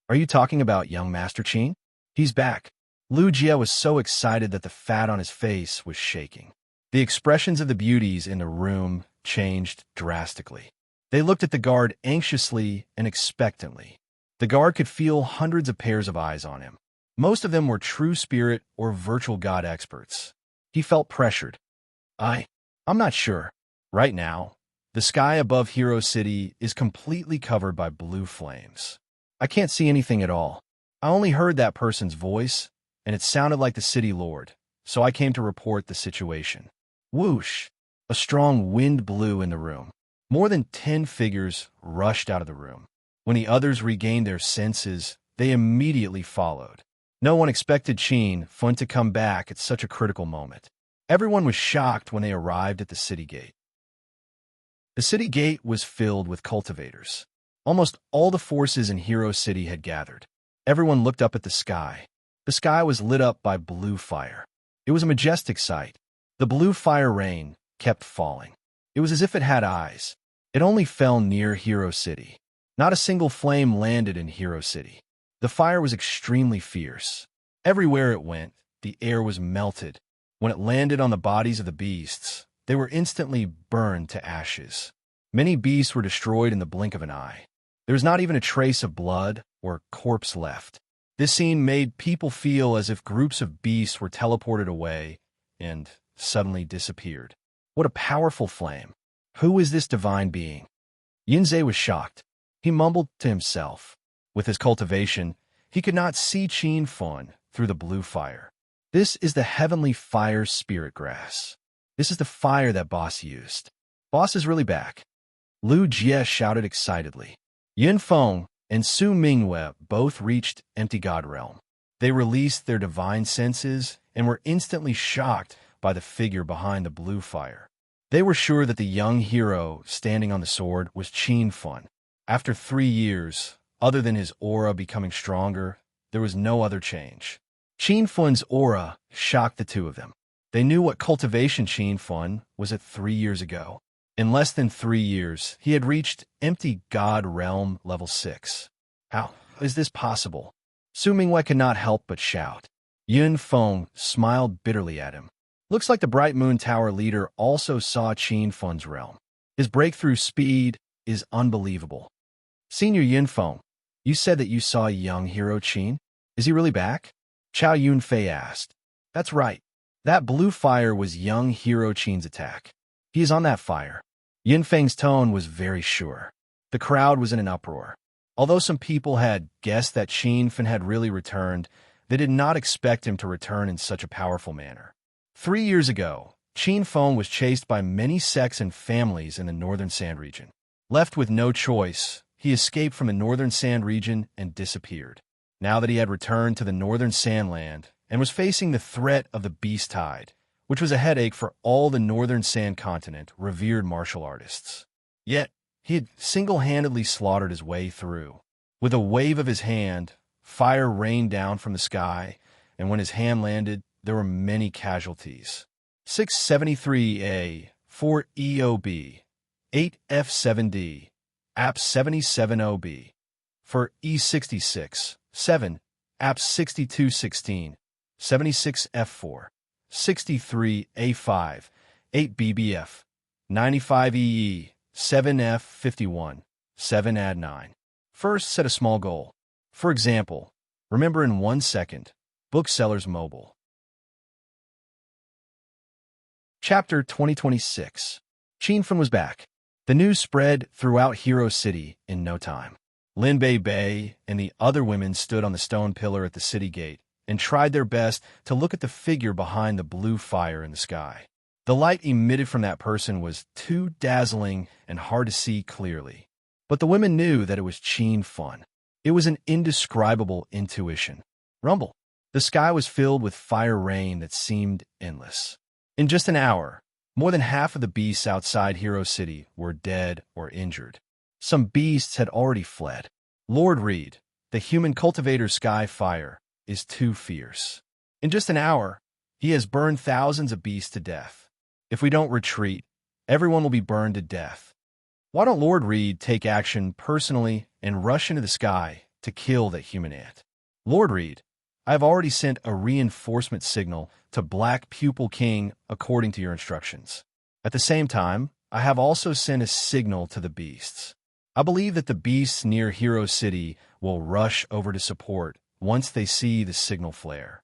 Are you talking about young Master Qin? He's back. Lu Jie was so excited that the fat on his face was shaking. The expressions of the beauties in the room changed drastically. They looked at the guard anxiously and expectantly. The guard could feel hundreds of pairs of eyes on him. Most of them were true spirit or virtual god experts. He felt pressured. I'm not sure. Right now, the sky above Hero City is completely covered by blue flames. I can't see anything at all. I only heard that person's voice, and it sounded like the city lord, so I came to report the situation. Whoosh! A strong wind blew in the room. More than 10 figures rushed out of the room. When the others regained their senses, they immediately followed. No one expected Qin Fun to come back at such a critical moment. Everyone was shocked when they arrived at the city gate. The city gate was filled with cultivators. Almost all the forces in Hero City had gathered. Everyone looked up at the sky. The sky was lit up by blue fire. It was a majestic sight. The blue fire rain kept falling. It was as if it had eyes. It only fell near Hero City. Not a single flame landed in Hero City. The fire was extremely fierce. Everywhere it went, the air was melted. When it landed on the bodies of the beasts, they were instantly burned to ashes. Many beasts were destroyed in the blink of an eye. There was not even a trace of blood or corpse left. This scene made people feel as if groups of beasts were teleported away and suddenly disappeared. What a powerful flame. Who is this divine being? Yunzhe was shocked. He mumbled to himself. With his cultivation, he could not see Qin Fun through the blue fire. This is the heavenly fire spirit grass. This is the fire that Boss used. Boss is really back. Lu Jie shouted excitedly. Yin Feng and Su Mingwei both reached Empty God Realm. They released their divine senses and were instantly shocked by the figure behind the blue fire. They were sure that the young hero standing on the sword was Qin Fun. After 3 years, other than his aura becoming stronger, there was no other change. Qin Fun's aura shocked the two of them. They knew what cultivation Qin Fun was at 3 years ago. In less than 3 years, he had reached Empty God Realm level 6. How is this possible? Su Mingwei could not help but shout. Yun Feng smiled bitterly at him. Looks like the Bright Moon Tower leader also saw Qin Fun's realm. His breakthrough speed is unbelievable. Senior Yin Feng, you said that you saw young hero Qin. Is he really back? Chao Yunfei asked. That's right. That blue fire was young hero Qin's attack. He is on that fire. Yin Feng's tone was very sure. The crowd was in an uproar. Although some people had guessed that Qin Feng had really returned, they did not expect him to return in such a powerful manner. 3 years ago, Qin Feng was chased by many sects and families in the Northern Sand region. Left with no choice, he escaped from the Northern Sand region and disappeared. Now that he had returned to the Northern Sandland and was facing the threat of the Beast Tide, which was a headache for all the Northern Sand continent revered martial artists. Yet, he had single-handedly slaughtered his way through. With a wave of his hand, fire rained down from the sky, and when his hand landed, there were many casualties. 673A, 4 EOB, 8 F7D, AP 77OB. For E66, 7, AP 6216, 76 F4, 63 A5, 8 BBF, 95 EE, 7 F51, 7 AD9. First, set a small goal. For example, remember in 1 second, Booksellers Mobile. Chapter 2026. Qin Feng was back. The news spread throughout Hero City in no time. Lin Bei and the other women stood on the stone pillar at the city gate and tried their best to look at the figure behind the blue fire in the sky. The light emitted from that person was too dazzling and hard to see clearly. But the women knew that it was Qin Feng. It was an indescribable intuition. Rumble. The sky was filled with fire rain that seemed endless. In just an hour, more than half of the beasts outside Hero City were dead or injured. Some beasts had already fled. Lord Reed, the human cultivator's sky fire, is too fierce. In just an hour, he has burned thousands of beasts to death. If we don't retreat, everyone will be burned to death. Why don't Lord Reed take action personally and rush into the sky to kill that human ant? Lord Reed, I have already sent a reinforcement signal to Black Pupil King according to your instructions. At the same time, I have also sent a signal to the beasts. I believe that the beasts near Hero City will rush over to support once they see the signal flare.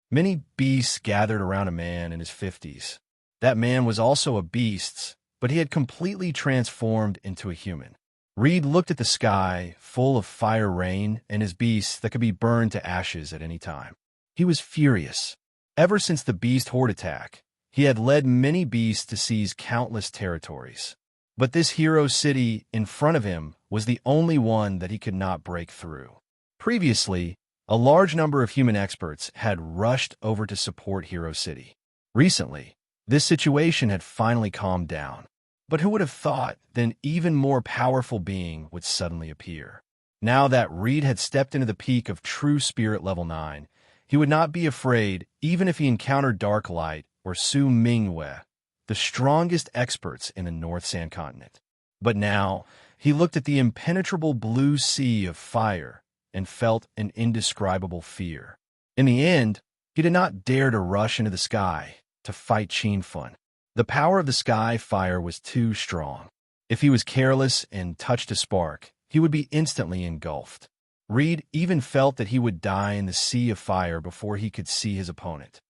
Many beasts gathered around a man in his 50s. That man was also a beast, but he had completely transformed into a human. Reed looked at the sky, full of fire rain and his beasts that could be burned to ashes at any time. He was furious. Ever since the beast horde attack, he had led many beasts to seize countless territories. But this hero city in front of him was the only one that he could not break through. Previously, a large number of human experts had rushed over to support Hero City. Recently, this situation had finally calmed down. But who would have thought that an even more powerful being would suddenly appear? Now that Reed had stepped into the peak of True Spirit Level 9, he would not be afraid even if he encountered Dark Light or Su Mingwei, the strongest experts in the North Sand Continent. But now, he looked at the impenetrable blue sea of fire and felt an indescribable fear. In the end, he did not dare to rush into the sky to fight Qin Fun. The power of the sky fire was too strong. If he was careless and touched a spark, he would be instantly engulfed. Reed even felt that he would die in the sea of fire before he could see his opponent.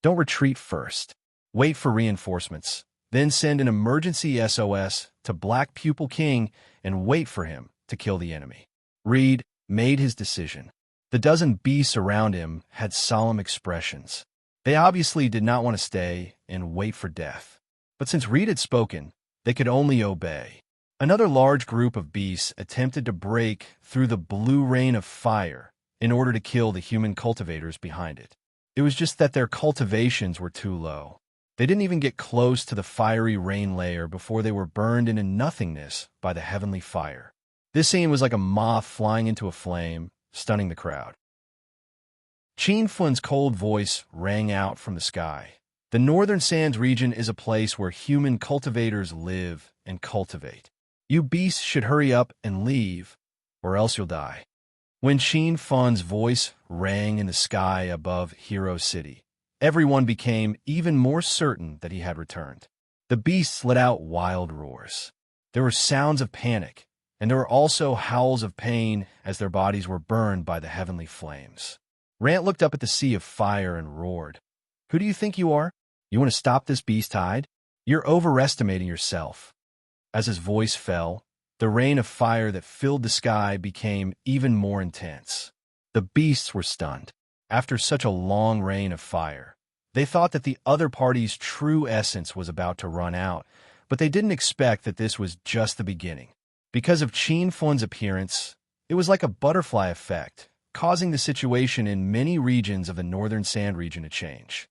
Don't retreat first. Wait for reinforcements. Then send an emergency SOS to Black Pupil King and wait for him to kill the enemy. Reed made his decision. The dozen beasts around him had solemn expressions. They obviously did not want to stay and wait for death. But since Reed had spoken, they could only obey. Another large group of beasts attempted to break through the blue rain of fire in order to kill the human cultivators behind it. It was just that their cultivations were too low. They didn't even get close to the fiery rain layer before they were burned into nothingness by the heavenly fire. This scene was like a moth flying into a flame, stunning the crowd. Qin Fun's cold voice rang out from the sky. The Northern Sands region is a place where human cultivators live and cultivate. You beasts should hurry up and leave, or else you'll die. When Qin Fun's voice rang in the sky above Hero City, everyone became even more certain that he had returned. The beasts let out wild roars. There were sounds of panic, and there were also howls of pain as their bodies were burned by the heavenly flames. Rant looked up at the sea of fire and roared. Who do you think you are? You want to stop this beast tide? You're overestimating yourself. As his voice fell, the rain of fire that filled the sky became even more intense. The beasts were stunned. After such a long rain of fire, they thought that the other party's true essence was about to run out, but they didn't expect that this was just the beginning. Because of Qin Fun's appearance, it was like a butterfly effect, causing the situation in many regions of the Northern Sand region to change.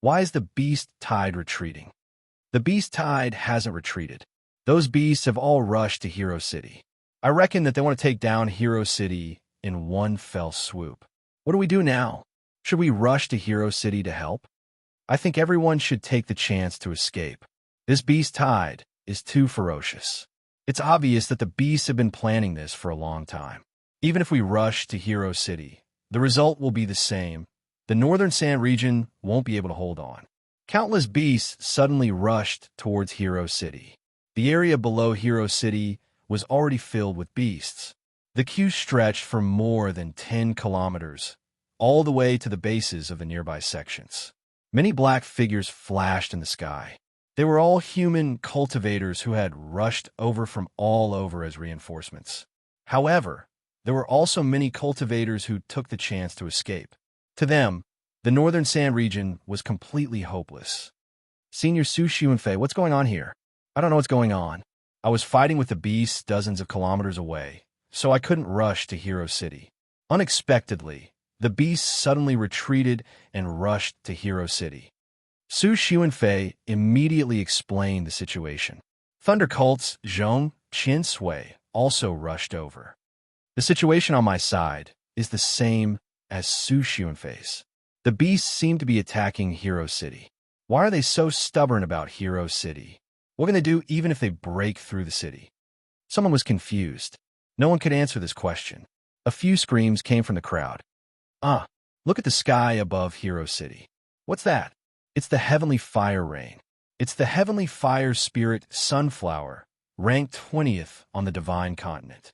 Why is the beast tide retreating? The beast tide hasn't retreated. Those beasts have all rushed to Hero City. I reckon that they want to take down Hero City in one fell swoop. What do we do now? Should we rush to Hero City to help? I think everyone should take the chance to escape. This beast tide is too ferocious. It's obvious that the beasts have been planning this for a long time. Even if we rush to Hero City, the result will be the same. The Northern Sand region won't be able to hold on. Countless beasts suddenly rushed towards Hero City. The area below Hero City was already filled with beasts. The queue stretched for more than 10 kilometers, all the way to the bases of the nearby sections. Many black figures flashed in the sky. They were all human cultivators who had rushed over from all over as reinforcements. However, there were also many cultivators who took the chance to escape. To them, the Northern Sand region was completely hopeless. Senior Su Xuanfei, what's going on here? I don't know what's going on. I was fighting with the beasts dozens of kilometers away, so I couldn't rush to Hero City. Unexpectedly, the beasts suddenly retreated and rushed to Hero City. Su Xuanfei immediately explained the situation. Thunder Cult's Zhong Qinsui also rushed over. The situation on my side is the same as Su Xuanfei's. The beasts seem to be attacking Hero City. Why are they so stubborn about Hero City? What can they do even if they break through the city? Someone was confused. No one could answer this question. A few screams came from the crowd. Ah, look at the sky above Hero City. What's that? It's the heavenly fire rain. It's the heavenly fire spirit Sunflower, ranked 20th on the divine continent.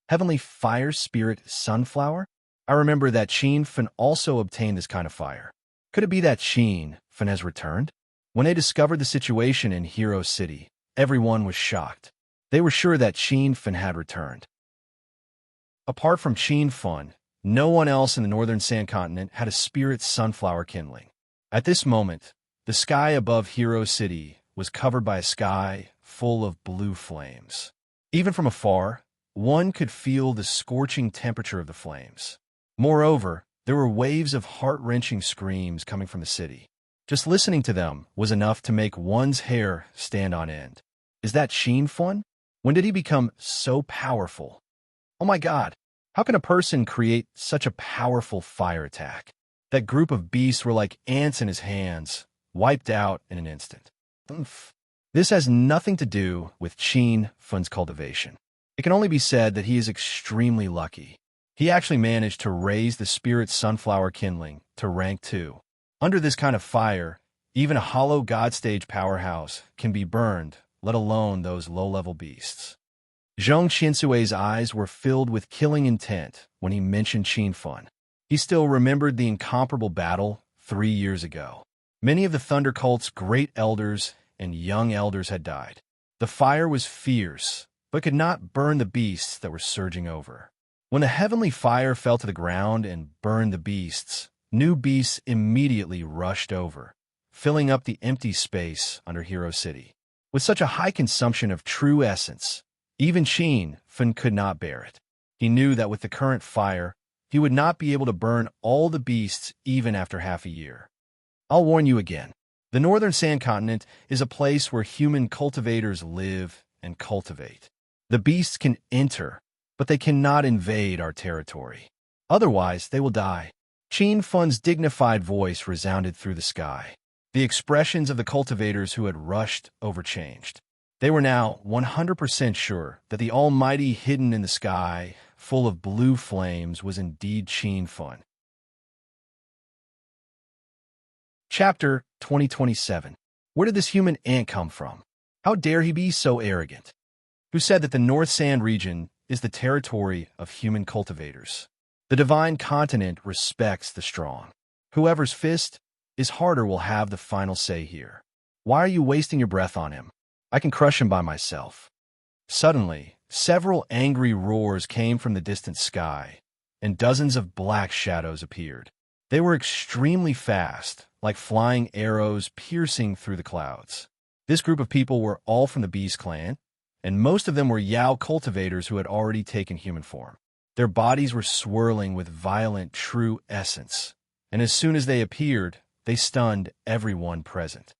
Heavenly fire spirit Sunflower? I remember that Qin Fen also obtained this kind of fire. Could it be that Qin Fen has returned? When they discovered the situation in Hero City, everyone was shocked. They were sure that Qin Fen had returned. Apart from Qin Fen, no one else in the northern sand continent had a spirit sunflower kindling. At this moment, the sky above Hero City was covered by a sky full of blue flames. Even from afar, one could feel the scorching temperature of the flames. Moreover, there were waves of heart-wrenching screams coming from the city. Just listening to them was enough to make one's hair stand on end. Is that Qin Fen? When did he become so powerful? Oh my God, how can a person create such a powerful fire attack? That group of beasts were like ants in his hands, wiped out in an instant. This has nothing to do with Qin Fen's cultivation. It can only be said that he is extremely lucky. He actually managed to raise the spirit sunflower kindling to rank 2. Under this kind of fire, even a hollow god stage powerhouse can be burned, let alone those low-level beasts. Zhong Qiansui's eyes were filled with killing intent when he mentioned Qin Fen. He still remembered the incomparable battle 3 years ago. Many of the Thunder Cult's great elders and young elders had died. The fire was fierce, but could not burn the beasts that were surging over. When the heavenly fire fell to the ground and burned the beasts, new beasts immediately rushed over, filling up the empty space under Hero City. With such a high consumption of true essence, even Qin Fen could not bear it. He knew that with the current fire, he would not be able to burn all the beasts even after half a year. I'll warn you again. The northern sand continent is a place where human cultivators live and cultivate. The beasts can enter, but they cannot invade our territory. Otherwise, they will die. Qin Fen's dignified voice resounded through the sky. The expressions of the cultivators who had rushed over changed. They were now 100% sure that the almighty hidden in the sky, full of blue flames, was indeed Qin Fen. Chapter 2027. Where did this human ant come from? How dare he be so arrogant? Who said that the North Sand region is the territory of human cultivators? The divine continent respects the strong. Whoever's fist is harder will have the final say here. Why are you wasting your breath on him? I can crush him by myself. Suddenly, several angry roars came from the distant sky, and dozens of black shadows appeared. They were extremely fast, like flying arrows piercing through the clouds. This group of people were all from the Beast clan, and most of them were Yao cultivators who had already taken human form. Their bodies were swirling with violent true essence, and as soon as they appeared, they stunned everyone present.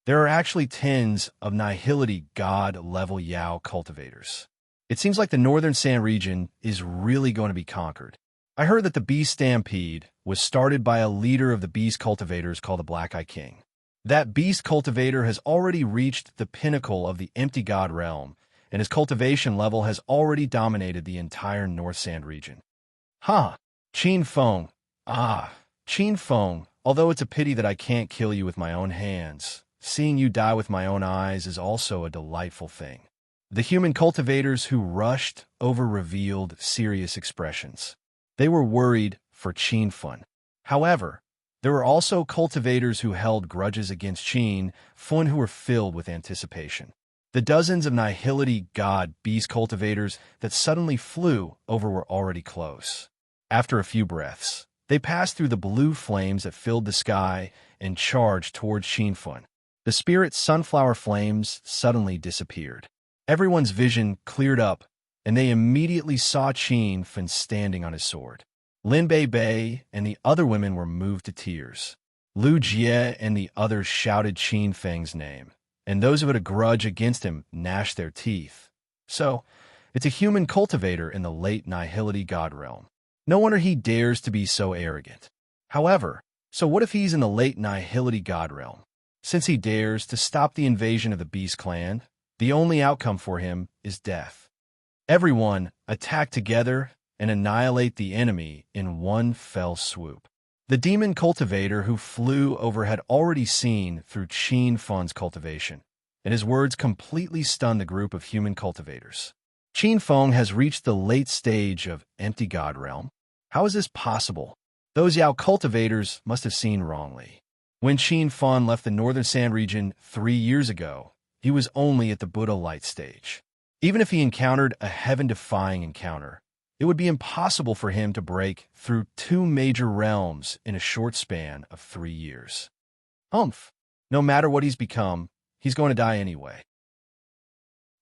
There are actually tens of Nihility God-level Yao cultivators. It seems like the northern sand region is really going to be conquered. I heard that the Beast Stampede was started by a leader of the Beast cultivators called the Black Eye King. That Beast cultivator has already reached the pinnacle of the empty God realm, and his cultivation level has already dominated the entire North Sand region. Ha! Qin Fen. Ah, Qin Fen, although it's a pity that I can't kill you with my own hands, seeing you die with my own eyes is also a delightful thing. The human cultivators who rushed over revealed serious expressions. They were worried for Qin Fen. However, there were also cultivators who held grudges against Qin Fen who were filled with anticipation. The dozens of Nihility God Beast cultivators that suddenly flew over were already close. After a few breaths, they passed through the blue flames that filled the sky and charged towards Qin Fen. The spirit sunflower flames suddenly disappeared. Everyone's vision cleared up, and they immediately saw Qin Fen standing on his sword. Lin Bei and the other women were moved to tears. Lu Jie and the others shouted Qin Feng's name, and those who had a grudge against him gnashed their teeth. So, it's a human cultivator in the late Nihility God realm. No wonder he dares to be so arrogant. However, so what if he's in the late Nihility God realm? Since he dares to stop the invasion of the Beast Clan, the only outcome for him is death. Everyone attack together and annihilate the enemy in one fell swoop. The demon cultivator who flew over had already seen through Qin Feng's cultivation, and his words completely stunned the group of human cultivators. Qin Feng has reached the late stage of empty god realm. How is this possible? Those Yao cultivators must have seen wrongly. When Qin Feng left the Northern Sand region 3 years ago, he was only at the Buddha light stage. Even if he encountered a heaven-defying encounter, it would be impossible for him to break through 2 major realms in a short span of 3 years. No matter what he's become, he's going to die anyway.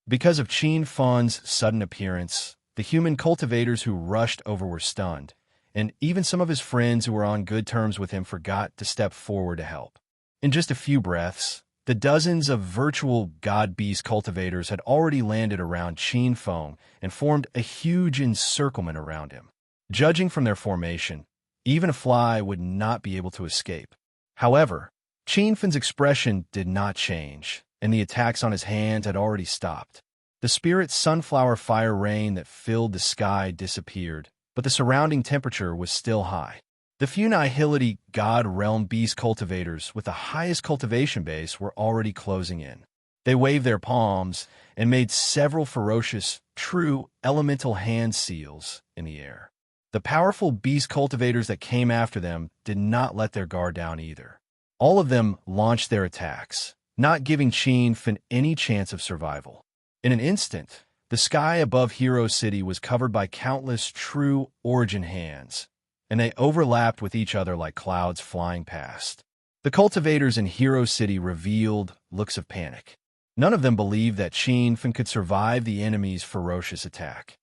Because of Qin Feng's sudden appearance, the human cultivators who rushed over were stunned, and even some of his friends who were on good terms with him forgot to step forward to help. In just a few breaths, the dozens of virtual god-beast cultivators had already landed around Qin Feng and formed a huge encirclement around him. Judging from their formation, even a fly would not be able to escape. However, Qin Feng's expression did not change, and the attacks on his hands had already stopped. The spirit sunflower fire rain that filled the sky disappeared, but the surrounding temperature was still high. The few Nihility God Realm Beast cultivators with the highest cultivation base were already closing in. They waved their palms and made several ferocious, true elemental hand seals in the air. The powerful beast cultivators that came after them did not let their guard down either. All of them launched their attacks, not giving Qin Feng any chance of survival. In an instant, the sky above Hero City was covered by countless true origin hands, and they overlapped with each other like clouds flying past. The cultivators in Hero City revealed looks of panic. None of them believed that Qin Feng could survive the enemy's ferocious attack.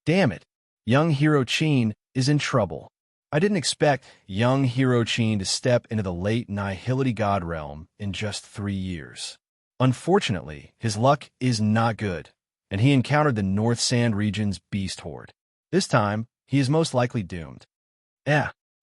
Damn it, young Hero Qin is in trouble. I didn't expect young Hero Qin to step into the late Nihility God realm in just 3 years. Unfortunately, his luck is not good, and he encountered the North Sand region's beast horde. This time, he is most likely doomed.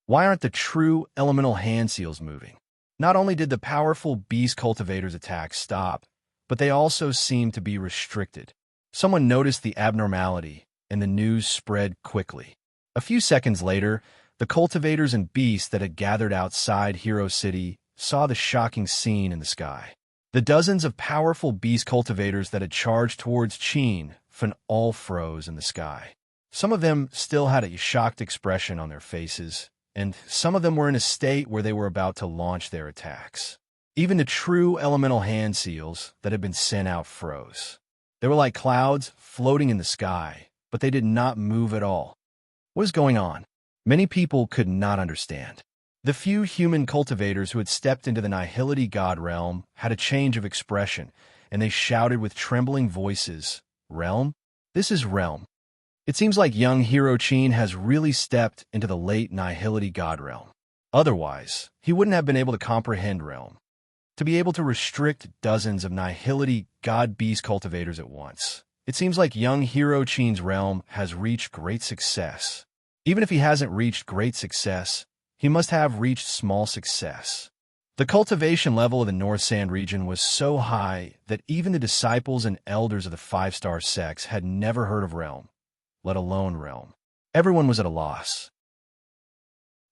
Why aren't the true elemental hand seals moving? Not only did the powerful beast cultivators' attacks stop, but they also seemed to be restricted. Someone noticed the abnormality, and the news spread quickly. A few seconds later, the cultivators and beasts that had gathered outside Hero City saw the shocking scene in the sky. The dozens of powerful beast cultivators that had charged towards Qin Feng all froze in the sky. Some of them still had a shocked expression on their faces, and some of them were in a state where they were about to launch their attacks. Even the true elemental hand seals that had been sent out froze. They were like clouds floating in the sky, but they did not move at all. What is going on? Many people could not understand. The few human cultivators who had stepped into the Nihility God realm had a change of expression, and they shouted with trembling voices, "Realm? This is Realm." It seems like young Hero Qin has really stepped into the late Nihility God realm. Otherwise, he wouldn't have been able to comprehend Realm. To be able to restrict dozens of Nihility God-beast cultivators at once. It seems like young Hero Qin's realm has reached great success. Even if he hasn't reached great success, he must have reached small success. The cultivation level of the North Sand region was so high that even the disciples and elders of the 5-star sects had never heard of Realm, let alone Realm. Everyone was at a loss.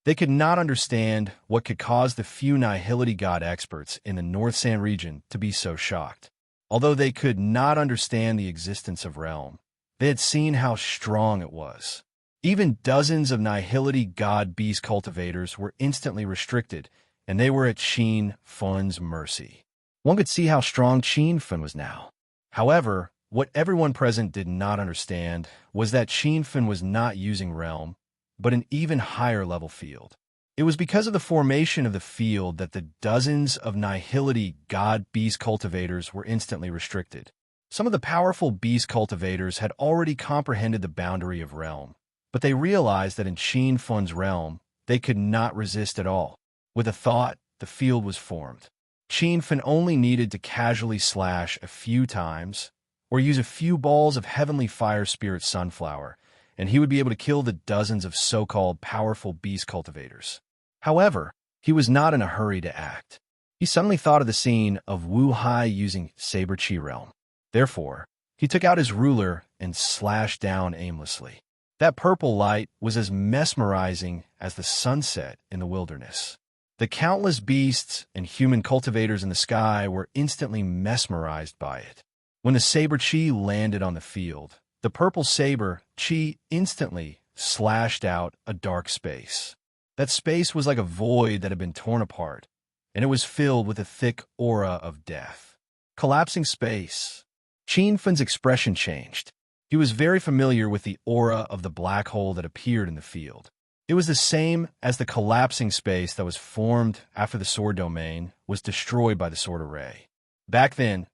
They could not understand what could cause the few Nihility God experts in the North Sand region to be so shocked. Although they could not understand the existence of Realm, they had seen how strong it was. Even dozens of Nihility God beast cultivators were instantly restricted, and they were at Qin Feng's mercy. One could see how strong Qin Feng was now. However, what everyone present did not understand was that Qin Feng was not using Realm, but an even higher level field. It was because of the formation of the field that the dozens of Nihility God-beast cultivators were instantly restricted. Some of the powerful beast cultivators had already comprehended the boundary of Realm, but they realized that in Qin Feng's realm, they could not resist at all. With a thought, the field was formed. Qin Feng only needed to casually slash a few times, or use a few balls of heavenly fire spirit sunflower, and he would be able to kill the dozens of so-called powerful beast cultivators. However, he was not in a hurry to act. He suddenly thought of the scene of Wu Hai using Saber Chi Realm. Therefore, he took out his ruler and slashed down aimlessly. That purple light was as mesmerizing as the sunset in the wilderness. The countless beasts and human cultivators in the sky were instantly mesmerized by it. When the saber chi landed on the field, the purple saber chi instantly slashed out a dark space. That space was like a void that had been torn apart, and it was filled with a thick aura of death. Collapsing space. Qin Fen's expression changed. He was very familiar with the aura of the black hole that appeared in the field. It was the same as the collapsing space that was formed after the sword domain was destroyed by the sword array. Back then,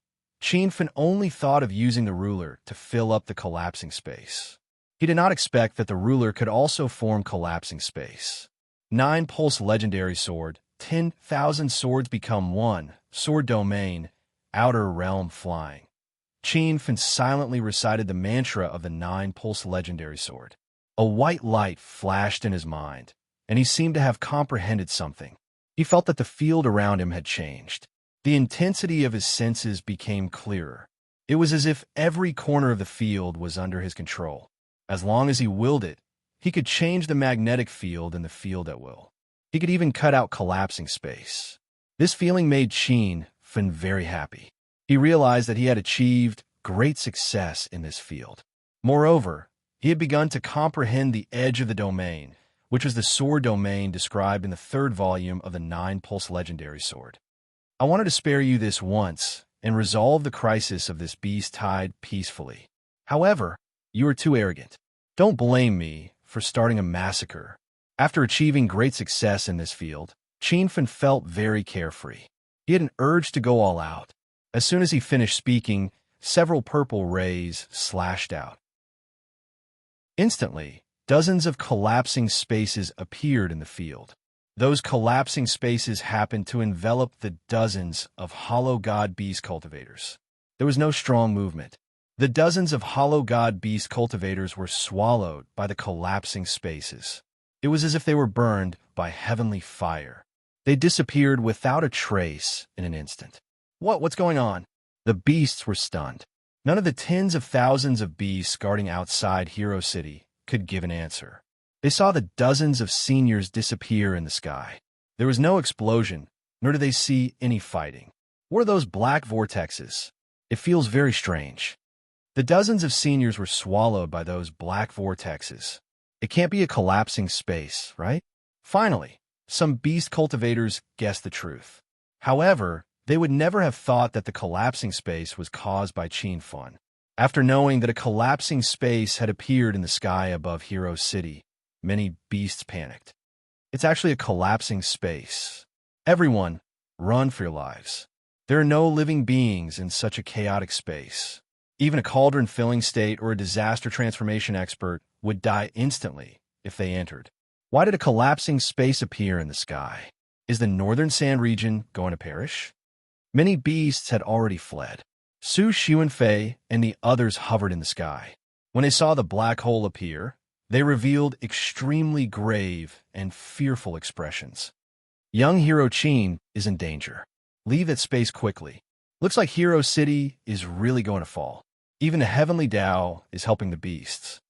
Qin Fen only thought of using the ruler to fill up the collapsing space. He did not expect that the ruler could also form collapsing space. 9 Pulse Legendary Sword, 10,000 swords become 1, sword domain, outer realm flying. Qin Fen silently recited the mantra of the 9 Pulse Legendary Sword. A white light flashed in his mind, and he seemed to have comprehended something. He felt that the field around him had changed. The intensity of his senses became clearer. It was as if every corner of the field was under his control. As long as he willed it, he could change the magnetic field in the field at will. He could even cut out collapsing space. This feeling made Qin Fen very happy. He realized that he had achieved great success in this field. Moreover, he had begun to comprehend the edge of the domain, which was the sword domain described in the 3rd volume of the 9 Pulse Legendary Sword. I wanted to spare you this once and resolve the crisis of this beast tide peacefully. However, you are too arrogant. Don't blame me for starting a massacre. After achieving great success in this field, Qin Fen felt very carefree. He had an urge to go all out. As soon as he finished speaking, several purple rays slashed out. Instantly, dozens of collapsing spaces appeared in the field. Those collapsing spaces happened to envelop the dozens of hollow god beast cultivators. There was no strong movement. The dozens of hollow god beast cultivators were swallowed by the collapsing spaces. It was as if they were burned by heavenly fire. They disappeared without a trace in an instant. What's going on? The beasts were stunned. None of the tens of thousands of beasts guarding outside Hero City could give an answer. They saw the dozens of seniors disappear in the sky. There was no explosion, nor did they see any fighting. What are those black vortexes? It feels very strange. The dozens of seniors were swallowed by those black vortexes. It can't be a collapsing space, right? Finally, some beast cultivators guessed the truth. However, they would never have thought that the collapsing space was caused by Qin Fen. After knowing that a collapsing space had appeared in the sky above Hero City, many beasts panicked. It's actually a collapsing space. Everyone, run for your lives. There are no living beings in such a chaotic space. Even a cauldron filling state or a disaster transformation expert would die instantly if they entered. Why did a collapsing space appear in the sky? Is the northern sand region going to perish? Many beasts had already fled. Su Xuanfei and the others hovered in the sky. When they saw the black hole appear, they revealed extremely grave and fearful expressions. Young Hero Qin is in danger. Leave that space quickly. Looks like Hero City is really going to fall. Even the Heavenly Tao is helping the beasts.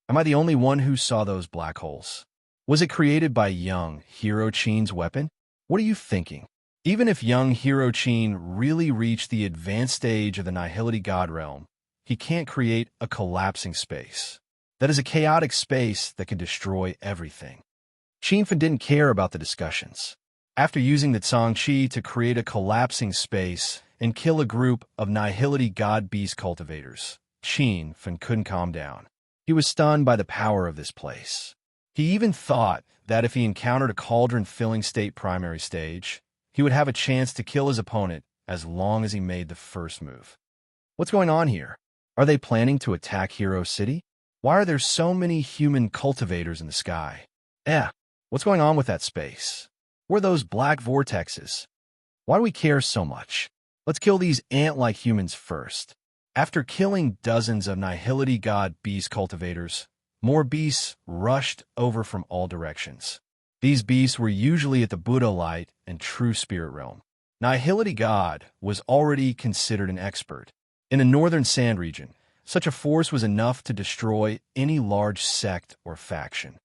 Am I the only one who saw those black holes? Was it created by young Hero Qin's weapon? What are you thinking? Even if young Hero Qin really reached the advanced stage of the Nihility God Realm, he can't create a collapsing space. That is a chaotic space that can destroy everything. Qin Fen didn't care about the discussions. After using the Tsang Qi to create a collapsing space and kill a group of Nihility God Beast cultivators, Qin Fen couldn't calm down. He was stunned by the power of this place. He even thought that if he encountered a cauldron filling state primary stage, he would have a chance to kill his opponent as long as he made the first move. What's going on here? Are they planning to attack Hero City? Why are there so many human cultivators in the sky? What's going on with that space? What are those black vortexes? Why do we care so much? Let's kill these ant-like humans first. After killing dozens of Nihility God Beast cultivators, more beasts rushed over from all directions. These beasts were usually at the Buddha Light and True Spirit Realm. Nihility God was already considered an expert. In the northern sand region, such a force was enough to destroy any large sect or faction.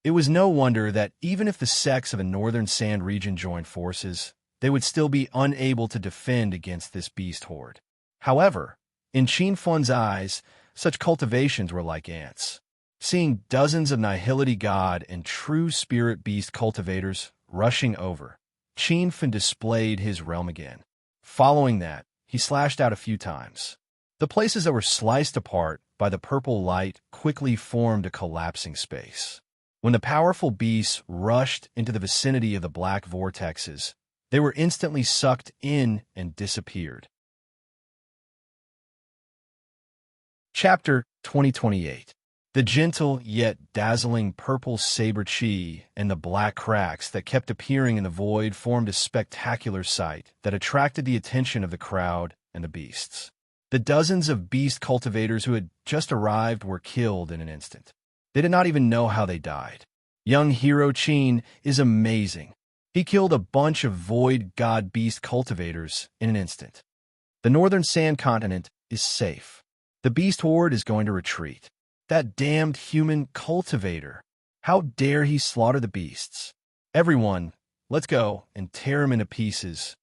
It was no wonder that even if the sects of the northern sand region joined forces, they would still be unable to defend against this beast horde. However, in Qin Fun's eyes, such cultivations were like ants. Seeing dozens of Nihility God and true spirit beast cultivators rushing over, Qin Fun displayed his realm again. Following that, he slashed out a few times. The places that were sliced apart by the purple light quickly formed a collapsing space. When the powerful beasts rushed into the vicinity of the black vortexes, they were instantly sucked in and disappeared. Chapter 2028. The gentle yet dazzling purple saber chi and the black cracks that kept appearing in the void formed a spectacular sight that attracted the attention of the crowd and the beasts. The dozens of beast cultivators who had just arrived were killed in an instant. They did not even know how they died. Young hero Qin is amazing. He killed a bunch of void god beast cultivators in an instant. The northern sand continent is safe. The beast horde is going to retreat. That damned human cultivator. How dare he slaughter the beasts? Everyone, let's go and tear him into pieces.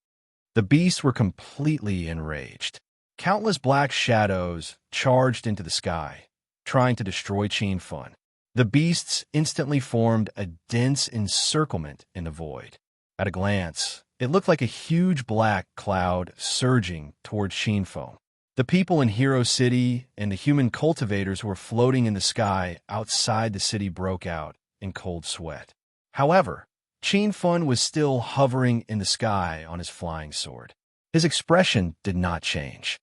The beasts were completely enraged. Countless black shadows charged into the sky, trying to destroy Qin Fun. The beasts instantly formed a dense encirclement in the void. At a glance, it looked like a huge black cloud surging towards Qin Fun. The people in Hero City and the human cultivators who were floating in the sky outside the city broke out in cold sweat. However, Qin Fun was still hovering in the sky on his flying sword. His expression did not change.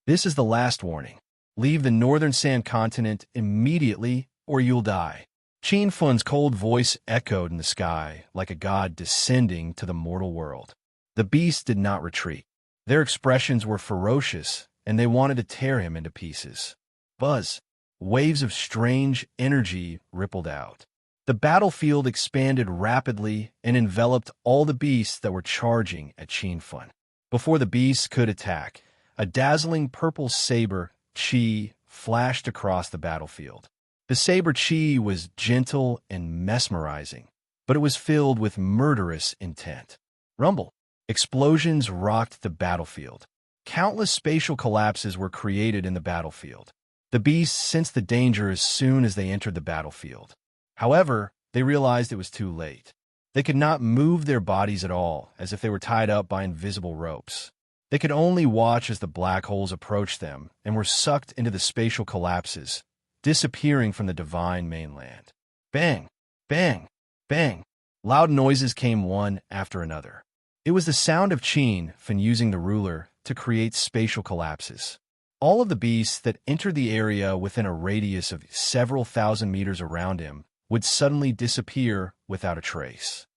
This is the last warning. Leave the northern sand continent immediately or you'll die. Qin Fun's cold voice echoed in the sky like a god descending to the mortal world. The beasts did not retreat. Their expressions were ferocious, and they wanted to tear him into pieces. Buzz. Waves of strange energy rippled out. The battlefield expanded rapidly and enveloped all the beasts that were charging at Qin Fun. Before the beasts could attack, a dazzling purple saber chi flashed across the battlefield. The saber chi was gentle and mesmerizing, but it was filled with murderous intent. Rumble. Explosions rocked the battlefield. Countless spatial collapses were created in the battlefield. The beasts sensed the danger as soon as they entered the battlefield. However, they realized it was too late. They could not move their bodies at all, as if they were tied up by invisible ropes. They could only watch as the black holes approached them and were sucked into the spatial collapses, disappearing from the divine mainland. Bang! Bang! Bang! Loud noises came one after another. It was the sound of Qin Fun using the ruler to create spatial collapses. All of the beasts that entered the area within a radius of several thousand meters around him would suddenly disappear without a trace.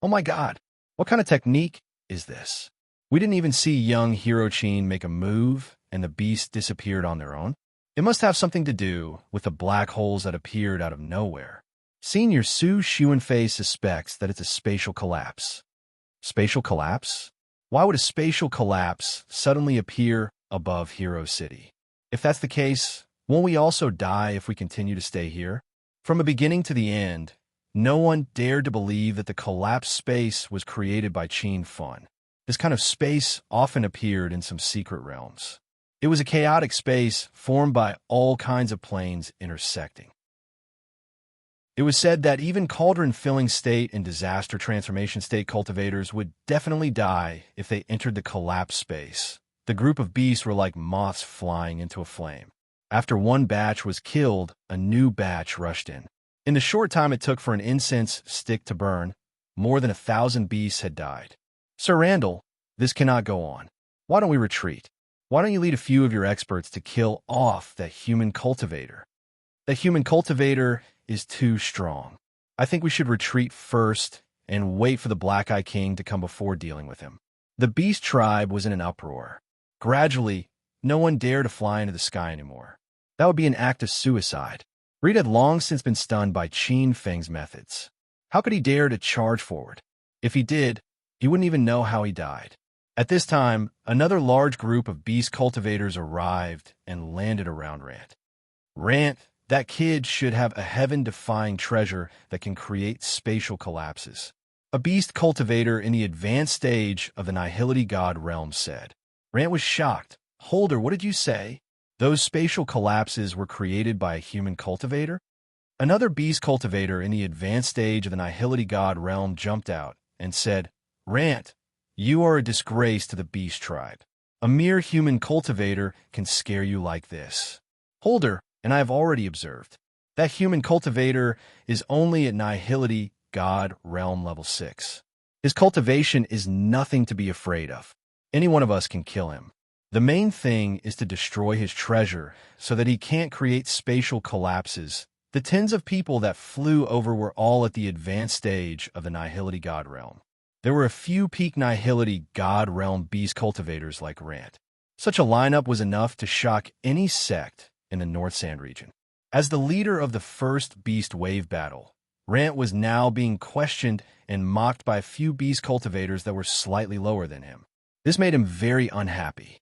Oh my god, what kind of technique is this? We didn't even see young hero Qin make a move and the beasts disappeared on their own. It must have something to do with the black holes that appeared out of nowhere. Senior Su Xuanfei suspects that it's a spatial collapse. Spatial collapse? Why would a spatial collapse suddenly appear above Hero City? If that's the case, won't we also die if we continue to stay here? From the beginning to the end, no one dared to believe that the collapsed space was created by Qin Fun. This kind of space often appeared in some secret realms. It was a chaotic space formed by all kinds of planes intersecting. It was said that even cauldron-filling state and disaster transformation state cultivators would definitely die if they entered the collapsed space. The group of beasts were like moths flying into a flame. After one batch was killed, a new batch rushed in. In the short time it took for an incense stick to burn, more than 1,000 beasts had died. Sir Randall, this cannot go on. Why don't we retreat? Why don't you lead a few of your experts to kill off that human cultivator? That human cultivator is too strong. I think we should retreat first and wait for the Black Eye King to come before dealing with him. The beast tribe was in an uproar. Gradually, no one dared to fly into the sky anymore. That would be an act of suicide. Reed had long since been stunned by Qin Feng's methods. How could he dare to charge forward? If he did, You wouldn't even know how he died. At this time, another large group of beast cultivators arrived and landed around Rant. Rant, that kid should have a heaven-defying treasure that can create spatial collapses. A beast cultivator in the advanced stage of the Nihility God realm said. Rant was shocked. Holder, what did you say? Those spatial collapses were created by a human cultivator? Another beast cultivator in the advanced stage of the Nihility God realm jumped out and said, Rant, you are a disgrace to the beast tribe. A mere human cultivator can scare you like this. Holder, and I have already observed, that human cultivator is only at Nihility God realm level 6. His cultivation is nothing to be afraid of. Any one of us can kill him. The main thing is to destroy his treasure so that he can't create spatial collapses. The tens of people that flew over were all at the advanced stage of the Nihility God realm. There were a few peak Nihility God realm beast cultivators like Rant. Such a lineup was enough to shock any sect in the North Sand region. As the leader of the first beast wave battle, Rant was now being questioned and mocked by a few beast cultivators that were slightly lower than him. This made him very unhappy.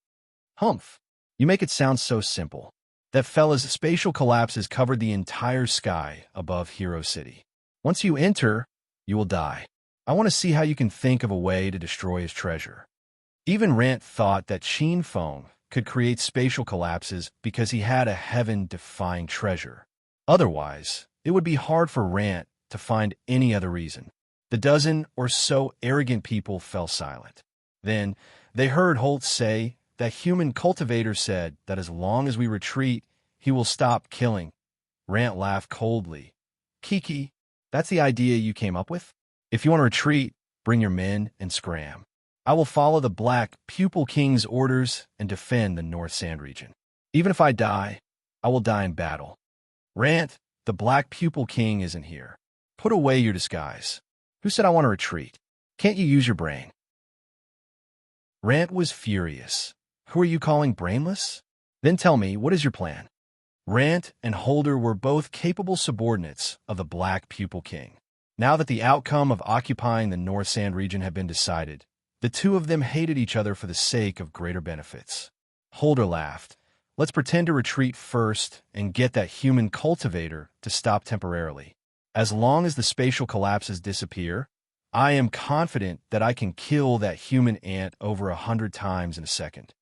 Humph, you make it sound so simple. That fella's spatial collapses covered the entire sky above Hero City. Once you enter, you will die. I want to see how you can think of a way to destroy his treasure. Even Rant thought that Qin Feng could create spatial collapses because he had a heaven-defying treasure. Otherwise, it would be hard for Rant to find any other reason. The dozen or so arrogant people fell silent. Then, they heard Holt say that human cultivator said that as long as we retreat, he will stop killing. Rant laughed coldly. Kiki, that's the idea you came up with? If you want to retreat, bring your men and scram. I will follow the Black Pupil King's orders and defend the North Sand region. Even if I die, I will die in battle. Rant, the Black Pupil King isn't here. Put away your disguise. Who said I want to retreat? Can't you use your brain? Rant was furious. Who are you calling brainless? Then tell me, what is your plan? Rant and Holder were both capable subordinates of the Black Pupil King. Now that the outcome of occupying the North Sand region had been decided, the two of them hated each other for the sake of greater benefits. Holder laughed. Let's pretend to retreat first and get that human cultivator to stop temporarily. As long as the spatial collapses disappear, I am confident that I can kill that human ant over 100 times in a second.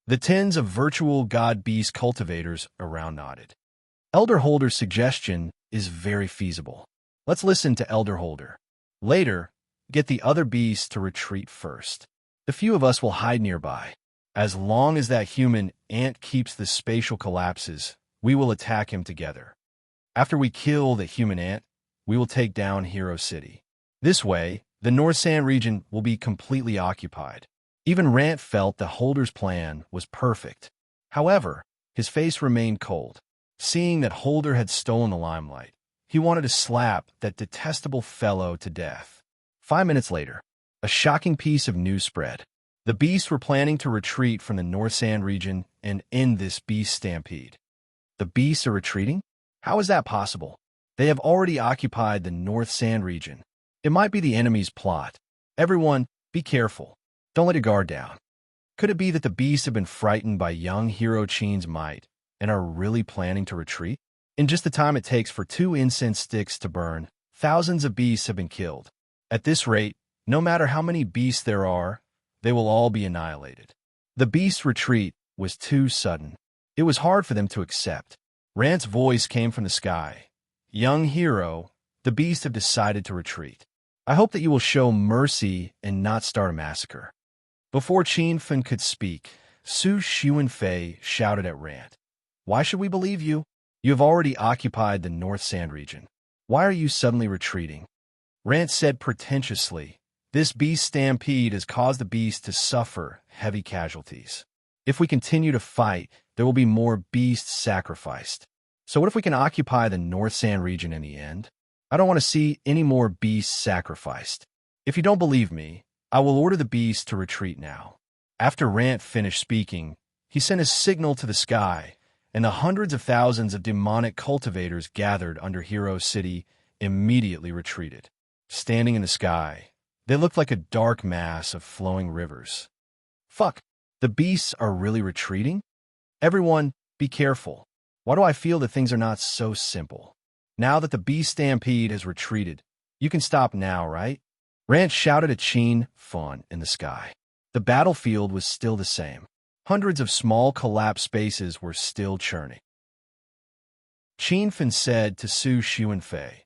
The tens of virtual god-beast cultivators around nodded. Elder Holder's suggestion is very feasible. Let's listen to Elder Holder. Later, get the other beasts to retreat first. The few of us will hide nearby. As long as that human ant keeps the spatial collapses, we will attack him together. After we kill the human ant, we will take down Hero City. This way, the North Sand region will be completely occupied. Even Rant felt the Holder's plan was perfect. However, his face remained cold. Seeing that Holder had stolen the limelight, he wanted to slap that detestable fellow to death. 5 minutes later, a shocking piece of news spread. The beasts were planning to retreat from the North Sand region and end this beast stampede. The beasts are retreating? How is that possible? They have already occupied the North Sand region. It might be the enemy's plot. Everyone, be careful. Don't let your guard down. Could it be that the beasts have been frightened by young Hero Qin's might and are really planning to retreat? In just the time it takes for 2 incense sticks to burn, thousands of beasts have been killed. At this rate, no matter how many beasts there are, they will all be annihilated. The beast's retreat was too sudden. It was hard for them to accept. Rant's voice came from the sky. Young hero, the beasts have decided to retreat. I hope that you will show mercy and not start a massacre. Before Qin Fen could speak, Su Xuanfei shouted at Rant. Why should we believe you? You have already occupied the North Sand region. Why are you suddenly retreating? Rant said pretentiously, this beast stampede has caused the beast to suffer heavy casualties. If we continue to fight, there will be more beasts sacrificed. So what if we can occupy the North Sand region in the end? I don't want to see any more beasts sacrificed. If you don't believe me, I will order the beasts to retreat now. After Rant finished speaking, he sent a signal to the sky, and the hundreds of thousands of demonic cultivators gathered under Hero City immediately retreated. Standing in the sky, They looked like a dark mass of flowing rivers. Fuck, the beasts are really retreating? Everyone, be careful. Why do I feel that things are not so simple? Now that the beast stampede has retreated, you can stop now, right? Rant shouted at Sheen Fawn in the sky. The battlefield was still the same. Hundreds of small collapsed spaces were still churning. Qin Fan said to Su Xuanfei,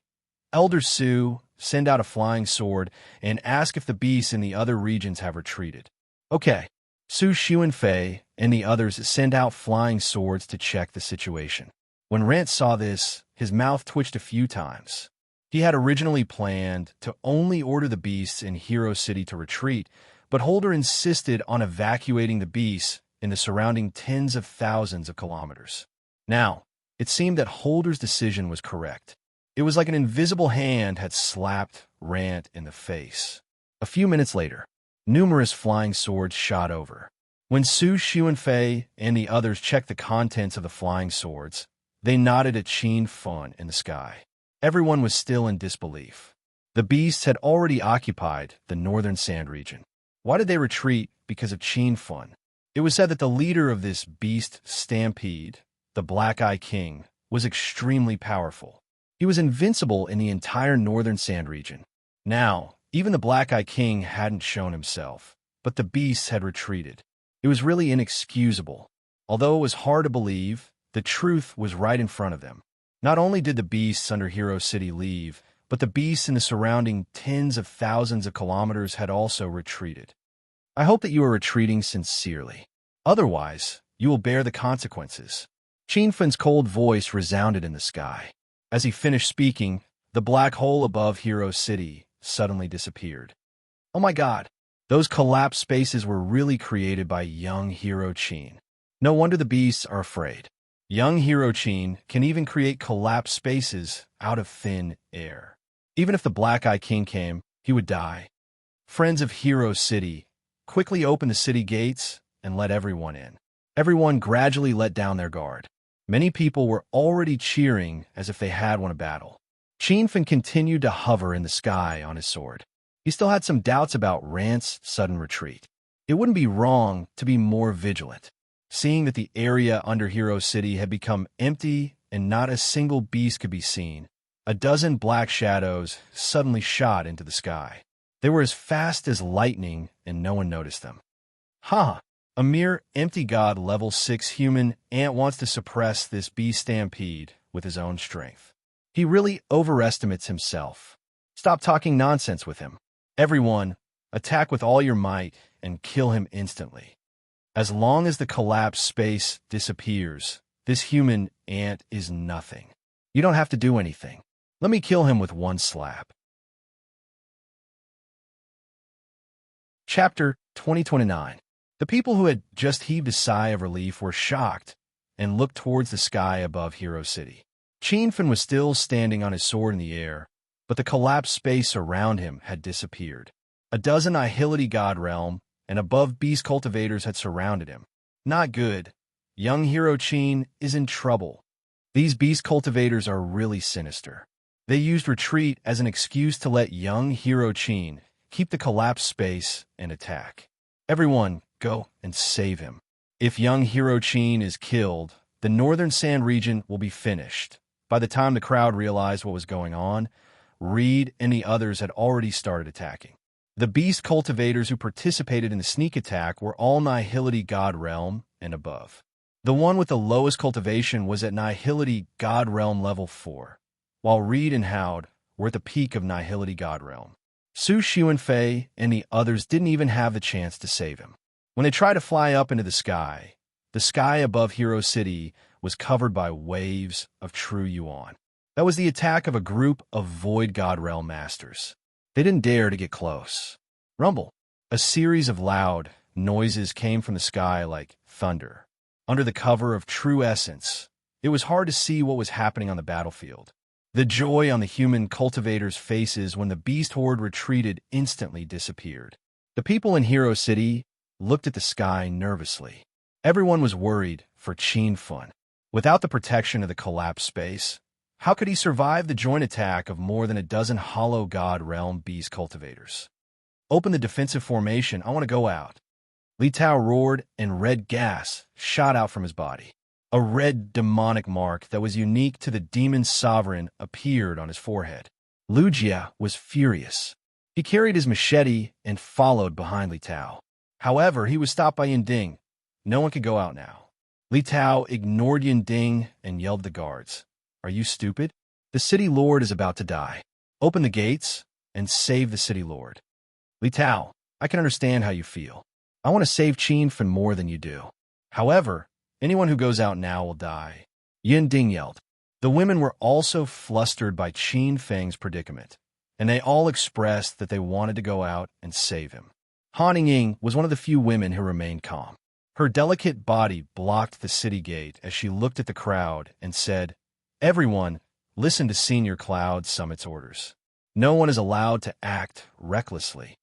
Elder Su, send out a flying sword and ask if the beasts in the other regions have retreated. Okay. Su Xuanfei and the others send out flying swords to check the situation. When Rant saw this, his mouth twitched a few times. He had originally planned to only order the beasts in Hero City to retreat, but Holder insisted on evacuating the beasts in the surrounding tens of thousands of kilometers. Now, it seemed that Holder's decision was correct. It was like an invisible hand had slapped Rant in the face. A few minutes later, numerous flying swords shot over. When Su Xuanfei and the others checked the contents of the flying swords, they nodded at Qin Fan in the sky. Everyone was still in disbelief. The beasts had already occupied the northern sand region. Why did they retreat because of Qin Fan? It was said that the leader of this beast stampede, the Black Eye King, was extremely powerful. He was invincible in the entire northern sand region. Now, even the Black Eye King hadn't shown himself, but the beasts had retreated. It was really inexcusable. Although it was hard to believe, the truth was right in front of them. Not only did the beasts under Hero City leave, but the beasts in the surrounding tens of thousands of kilometers had also retreated. I hope that you are retreating sincerely. Otherwise, you will bear the consequences. Qin Fan's cold voice resounded in the sky. As he finished speaking, the black hole above Hero City suddenly disappeared. Oh my god, those collapsed spaces were really created by young Hero Qin. No wonder the beasts are afraid. Young Hero Qin can even create collapsed spaces out of thin air. Even if the Black Eye King came, he would die. Friends of Hero City, quickly open the city gates and let everyone in. Everyone gradually let down their guard. Many people were already cheering as if they had won a battle. Qin Fan continued to hover in the sky on his sword. He still had some doubts about Rant's sudden retreat. It wouldn't be wrong to be more vigilant. Seeing that the area under Hero City had become empty and not a single beast could be seen, a dozen black shadows suddenly shot into the sky. They were as fast as lightning, and no one noticed them. Ha! A mere empty god level 6 human ant wants to suppress this beast stampede with his own strength. He really overestimates himself. Stop talking nonsense with him. Everyone, attack with all your might and kill him instantly. As long as the collapsed space disappears, this human ant is nothing. You don't have to do anything. Let me kill him with one slap. Chapter 2029. The people who had just heaved a sigh of relief were shocked and looked towards the sky above Hero City. Qin Fan was still standing on his sword in the air, but the collapsed space around him had disappeared. A dozen Ahility God Realm and above beast cultivators had surrounded him. Not good. Young Hero Qin is in trouble. These beast cultivators are really sinister. They used retreat as an excuse to let young Hero Qin keep the collapsed space and attack. Everyone, go and save him. If young Hero Qin is killed, the northern sand region will be finished. By the time the crowd realized what was going on, Reed and the others had already started attacking. The beast cultivators who participated in the sneak attack were all Nihility God Realm and above. The one with the lowest cultivation was at Nihility God Realm level 4, while Reed and Howd were at the peak of Nihility God Realm. Su Xuanfei and the others didn't even have the chance to save him. When they tried to fly up into the sky above Hero City was covered by waves of true Yuan. That was the attack of a group of Void God Realm Masters. They didn't dare to get close. Rumble. A series of loud noises came from the sky like thunder. Under the cover of true essence, it was hard to see what was happening on the battlefield. The joy on the human cultivators' faces when the beast horde retreated instantly disappeared. The people in Hero City looked at the sky nervously. Everyone was worried for Qin Fan. Without the protection of the collapsed space, how could he survive the joint attack of more than a dozen Hollow God Realm beast cultivators? Open the defensive formation. I want to go out. Li Tao roared, and red gas shot out from his body. A red demonic mark that was unique to the demon sovereign appeared on his forehead. Lu Jia was furious. He carried his machete and followed behind Li Tao. However, he was stopped by Yin Ding. No one could go out now. Li Tao ignored Yin Ding and yelled at the guards. Are you stupid? The city lord is about to die. Open the gates and save the city lord. Li Tao, I can understand how you feel. I want to save Qin Fen more than you do. However, anyone who goes out now will die. Yin Ding yelled. The women were also flustered by Qin Feng's predicament, and they all expressed that they wanted to go out and save him. Han Ying was one of the few women who remained calm. Her delicate body blocked the city gate as she looked at the crowd and said, Everyone, listen to Senior Cloud Summit's orders. No one is allowed to act recklessly.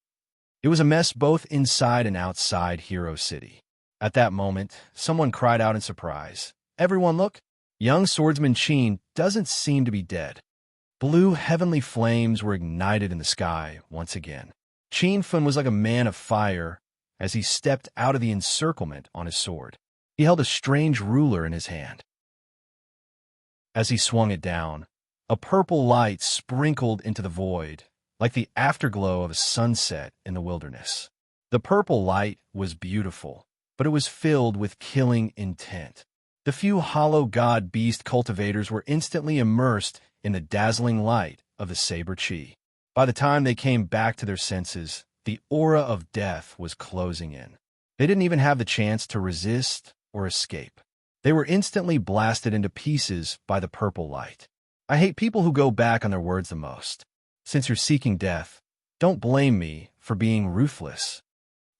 It was a mess both inside and outside Hero City. At that moment, someone cried out in surprise. Everyone look! Young swordsman Qin doesn't seem to be dead. Blue heavenly flames were ignited in the sky once again. Qin Fen was like a man of fire as he stepped out of the encirclement on his sword. He held a strange ruler in his hand. As he swung it down, a purple light sprinkled into the void, like the afterglow of a sunset in the wilderness. The purple light was beautiful, but it was filled with killing intent. The few hollow god beast cultivators were instantly immersed in the dazzling light of the saber chi. By the time they came back to their senses, the aura of death was closing in. They didn't even have the chance to resist or escape. They were instantly blasted into pieces by the purple light. I hate people who go back on their words the most. Since you're seeking death, don't blame me for being ruthless.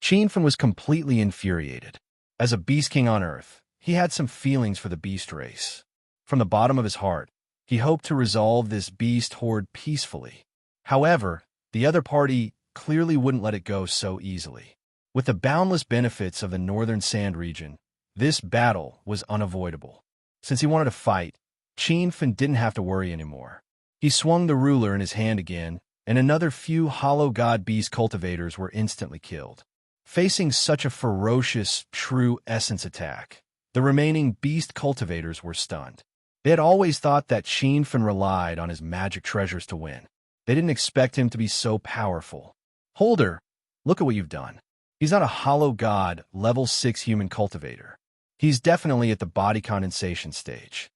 Qin Fen was completely infuriated. As a beast king on Earth, he had some feelings for the beast race. From the bottom of his heart, he hoped to resolve this beast horde peacefully. However, the other party clearly wouldn't let it go so easily. With the boundless benefits of the Northern Sand region, this battle was unavoidable. Since he wanted to fight, Qin Fen didn't have to worry anymore. He swung the ruler in his hand again, and another few hollow god beast cultivators were instantly killed. Facing such a ferocious, true essence attack, the remaining beast cultivators were stunned. They had always thought that Qin Fen relied on his magic treasures to win. They didn't expect him to be so powerful. Holder, look at what you've done. He's not a hollow god, level 6 human cultivator. He's definitely at the body condensation stage.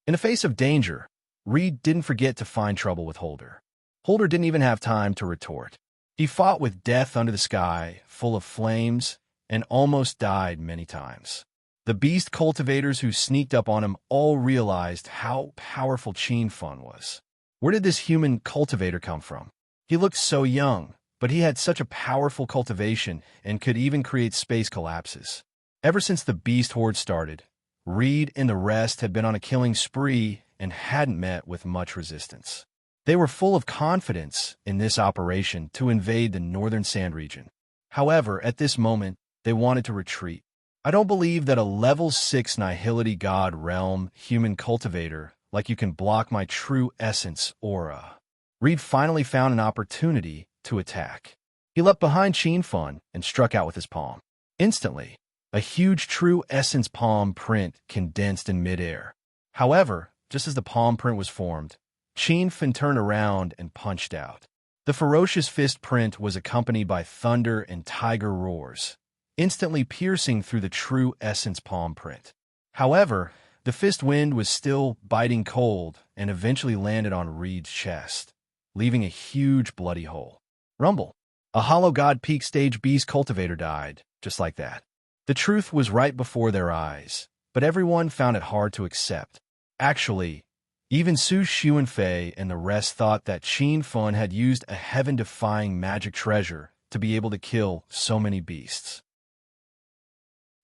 In the face of danger, Reed didn't forget to find trouble with Holder. Holder didn't even have time to retort. He fought with death under the sky, full of flames, and almost died many times. The beast cultivators who sneaked up on him all realized how powerful Qin Fen was. Where did this human cultivator come from? He looked so young, but he had such a powerful cultivation and could even create space collapses. Ever since the beast horde started, Reed and the rest had been on a killing spree and hadn't met with much resistance. They were full of confidence in this operation to invade the Northern Sand region. However, at this moment, they wanted to retreat. I don't believe that a level 6 Nihility God realm human cultivator like you can block my true essence aura. Reed finally found an opportunity to attack. He leapt behind Qin Fen and struck out with his palm. Instantly, a huge true essence palm print condensed in midair. However, just as the palm print was formed, Qin Fen turned around and punched out. The ferocious fist print was accompanied by thunder and tiger roars, instantly piercing through the true essence palm print. However, the fist wind was still biting cold and eventually landed on Reed's chest, leaving a huge bloody hole. Rumble. A hollow god peak stage beast cultivator died, just like that. The truth was right before their eyes, but everyone found it hard to accept. Actually, even Su Xuanfei and the rest thought that Qin Fen had used a heaven-defying magic treasure to be able to kill so many beasts.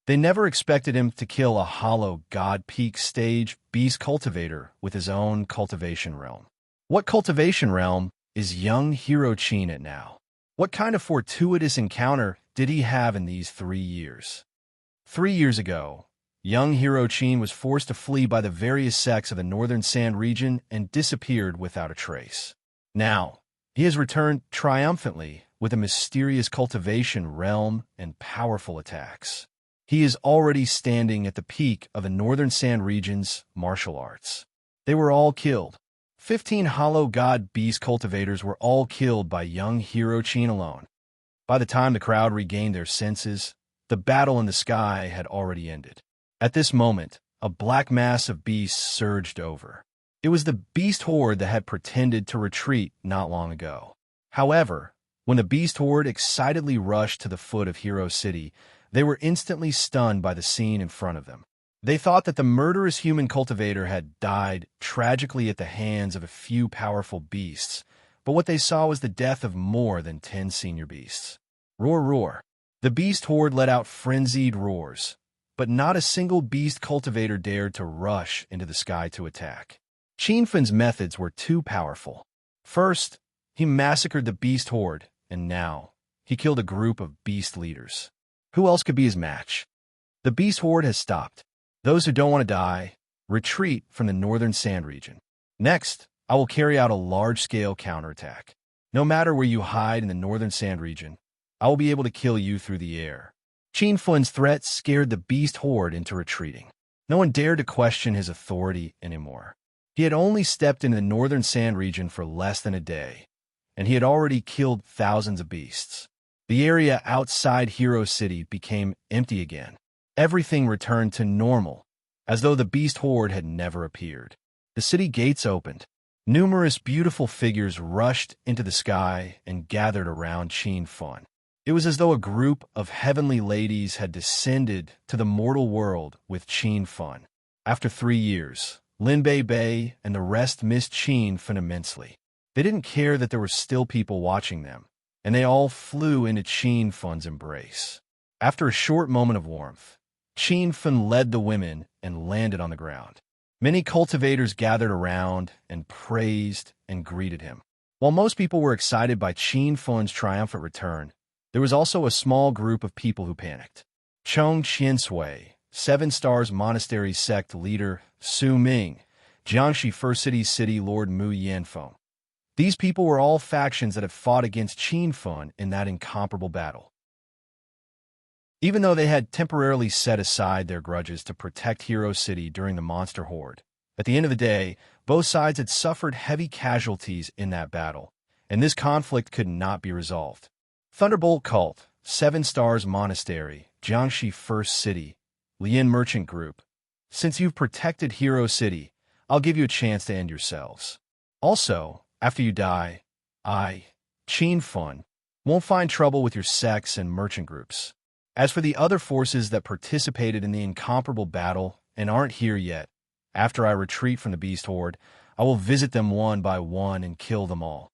They never expected him to kill a hollow god peak stage beast cultivator with his own cultivation realm. What cultivation realm is young hero Qin at now? What kind of fortuitous encounter did he have in these 3 years? 3 years ago, young hero Qin was forced to flee by the various sects of the Northern Sand region and disappeared without a trace. Now, he has returned triumphantly with a mysterious cultivation realm and powerful attacks. He is already standing at the peak of the Northern Sand region's martial arts. They were all killed. 15 hollow god beast cultivators were all killed by young hero Qin alone. By the time the crowd regained their senses, the battle in the sky had already ended. At this moment, a black mass of beasts surged over. It was the beast horde that had pretended to retreat not long ago. However, when the beast horde excitedly rushed to the foot of Hero City, they were instantly stunned by the scene in front of them. They thought that the murderous human cultivator had died tragically at the hands of a few powerful beasts, but what they saw was the death of more than 10 senior beasts. Roar, roar. The beast horde let out frenzied roars, but not a single beast cultivator dared to rush into the sky to attack. Qin Fan's methods were too powerful. First, he massacred the beast horde, and now, he killed a group of beast leaders. Who else could be his match? The beast horde has stopped. Those who don't want to die, retreat from the Northern Sand region. Next, I will carry out a large-scale counterattack. No matter where you hide in the Northern Sand region, I will be able to kill you through the air. Qin Fan's threat scared the beast horde into retreating. No one dared to question his authority anymore. He had only stepped into the Northern Sand region for less than a day, and he had already killed thousands of beasts. The area outside Hero City became empty again. Everything returned to normal, as though the beast horde had never appeared. The city gates opened. Numerous beautiful figures rushed into the sky and gathered around Qin Fan. It was as though a group of heavenly ladies had descended to the mortal world with Qin Fan. After 3 years, Lin Bei and the rest missed Qin Fan immensely. They didn't care that there were still people watching them, and they all flew into Qin Fan's embrace. After a short moment of warmth, Qin Fan led the women and landed on the ground. Many cultivators gathered around and praised and greeted him. While most people were excited by Qin Fan's triumphant return, there was also a small group of people who panicked. Chong Qiansui, 7 Stars Monastery sect leader Su Ming, Jiangxi First City Lord Mu Yanfeng. These people were all factions that had fought against Qin Fan in that incomparable battle. Even though they had temporarily set aside their grudges to protect Hero City during the monster horde, at the end of the day, both sides had suffered heavy casualties in that battle, and this conflict could not be resolved. Thunderbolt Cult, 7 Stars Monastery, Jiangxi First City, Lian Merchant Group. Since you've protected Hero City, I'll give you a chance to end yourselves. Also, after you die, I, Qin Fan, won't find trouble with your sects and merchant groups. As for the other forces that participated in the incomparable battle and aren't here yet, after I retreat from the beast horde, I will visit them one by one and kill them all.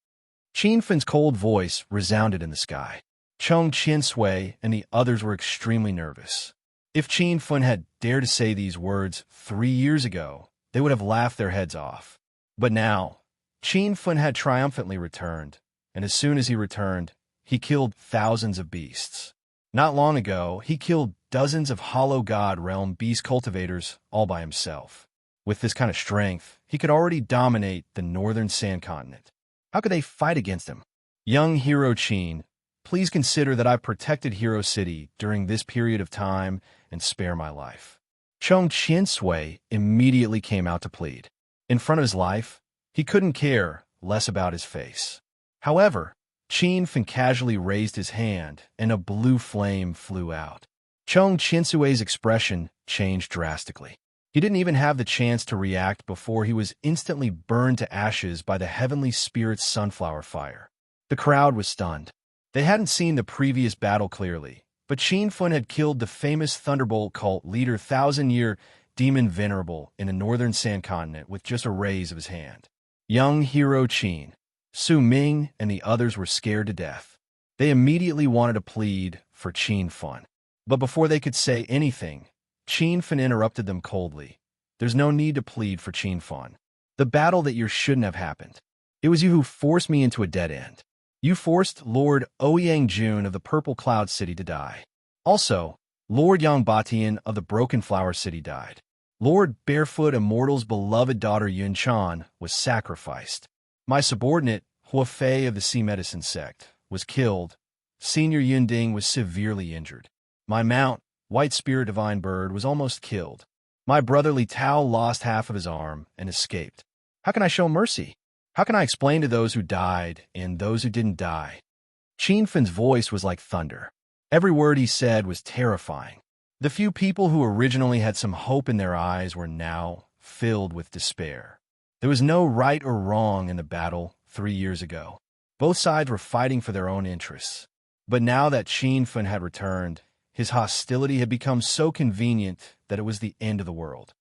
Qin Fan's cold voice resounded in the sky. Chong Qiansui and the others were extremely nervous. If Qin Fan had dared to say these words 3 years ago, they would have laughed their heads off. But now, Qin Fan had triumphantly returned, and as soon as he returned, he killed thousands of beasts. Not long ago, he killed dozens of hollow god realm beast cultivators all by himself. With this kind of strength, he could already dominate the Northern Sand continent. How could they fight against him? Young hero Qin, please consider that I've protected Hero City during this period of time and spare my life. Chong Qiansui immediately came out to plead. In front of his life, he couldn't care less about his face. However, Qin Fan casually raised his hand, and a blue flame flew out. Chong Qiansui's expression changed drastically. He didn't even have the chance to react before he was instantly burned to ashes by the heavenly spirit's sunflower fire. The crowd was stunned. They hadn't seen the previous battle clearly, but Qin Fan had killed the famous Thunderbolt cult leader 1,000-year demon venerable in the Northern Sand continent with just a raise of his hand. Young hero Qin, Su Ming, and the others were scared to death. They immediately wanted to plead for Qin Fan. But before they could say anything, Qin Fan interrupted them coldly. There's no need to plead for Qin Fan. The battle that year shouldn't have happened. It was you who forced me into a dead end. You forced Lord Ouyang Jun of the Purple Cloud City to die. Also, Lord Yang Batian of the Broken Flower City died. Lord Barefoot Immortal's beloved daughter Yun Chan was sacrificed. My subordinate, Hua Fei of the Sea Medicine sect, was killed. Senior Yinding was severely injured. My mount, White Spirit Divine Bird, was almost killed. My brother Li Tao lost half of his arm and escaped. How can I show mercy? How can I explain to those who died and those who didn't die? Qin Fen's voice was like thunder. Every word he said was terrifying. The few people who originally had some hope in their eyes were now filled with despair. There was no right or wrong in the battle 3 years ago. Both sides were fighting for their own interests. But now that Qin Fen had returned, his hostility had become so convenient that it was the end of the world.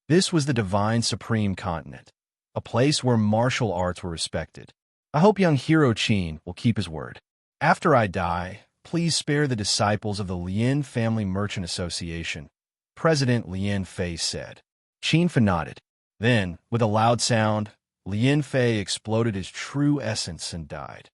This was the Divine Supreme Continent, a place where martial arts were respected. I hope young hero Qin will keep his word. After I die, please spare the disciples of the Lin Family Merchant Association, President Lin Fei said. Qin Fen nodded. Then, with a loud sound, Lin Fei exploded his true essence and died.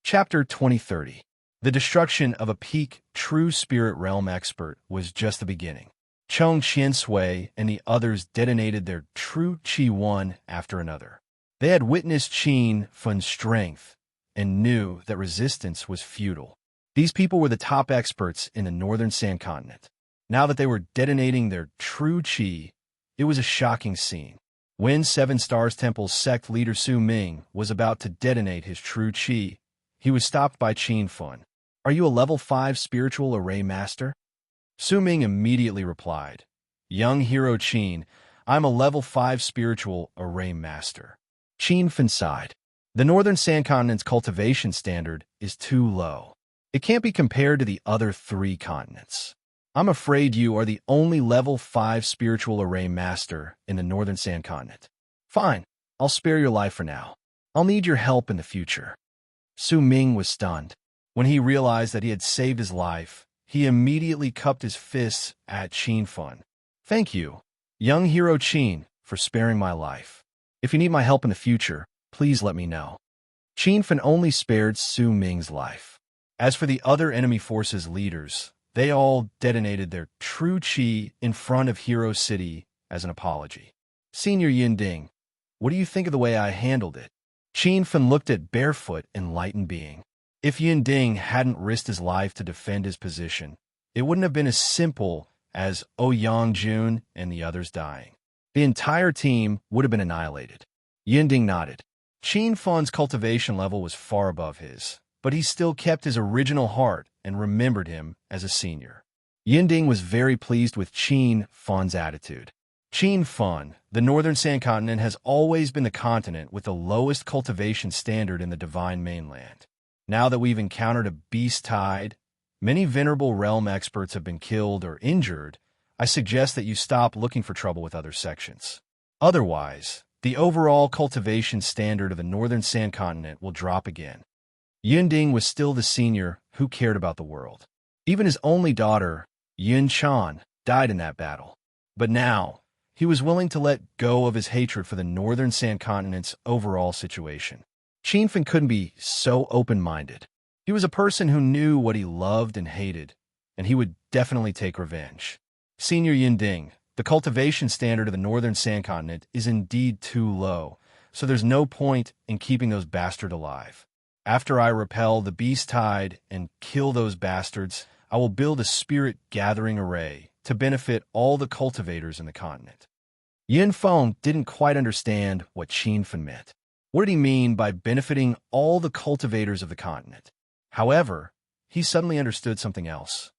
Chapter 2030. The destruction of a peak true spirit realm expert was just the beginning. Chong Qiansui and the others detonated their true Qi one after another. They had witnessed Qin Fen's strength and knew that resistance was futile. These people were the top experts in the Northern Sand Continent. Now that they were detonating their true Qi, it was a shocking scene. When Seven Stars Temple's sect leader Su Ming was about to detonate his true Qi, he was stopped by Qin Fen. Are you a level 5 spiritual array master? Su Ming immediately replied, Young hero Qin, I'm a level 5 spiritual array master. Qin Fen sighed. The Northern Sand Continent's cultivation standard is too low. It can't be compared to the other 3 continents. I'm afraid you are the only level 5 spiritual array master in the Northern Sand Continent. Fine, I'll spare your life for now. I'll need your help in the future. Su Ming was stunned. When he realized that he had saved his life, he immediately cupped his fists at Qin Fen. Thank you, young hero Qin, for sparing my life. If you need my help in the future, please let me know. Qin Fen only spared Su Ming's life. As for the other enemy forces' leaders, they all detonated their true Qi in front of Hero City as an apology. Senior Yinding, what do you think of the way I handled it? Qin Fen looked at Barefoot, enlightened being. If Yinding hadn't risked his life to defend his position, it wouldn't have been as simple as Ouyang Jun and the others dying. The entire team would have been annihilated. Yinding nodded. Qin Fen's cultivation level was far above his, but he still kept his original heart and remembered him as a senior. Yinding was very pleased with Qin Fen's attitude. Qin Fen, the Northern Sand Continent, has always been the continent with the lowest cultivation standard in the Divine Mainland. Now that we've encountered a beast tide, many venerable realm experts have been killed or injured, I suggest that you stop looking for trouble with other sections. Otherwise, the overall cultivation standard of the Northern Sand Continent will drop again. Yinding was still the senior who cared about the world. Even his only daughter, Yin Chan, died in that battle. But now, he was willing to let go of his hatred for the Northern Sand Continent's overall situation. Qin Fen couldn't be so open-minded. He was a person who knew what he loved and hated, and he would definitely take revenge. Senior Yinding, the cultivation standard of the Northern Sand Continent is indeed too low, so there's no point in keeping those bastards alive. After I repel the beast tide and kill those bastards, I will build a spirit gathering array to benefit all the cultivators in the continent. Yin Feng didn't quite understand what Qin Fen meant. What did he mean by benefiting all the cultivators of the continent? However, he suddenly understood something else.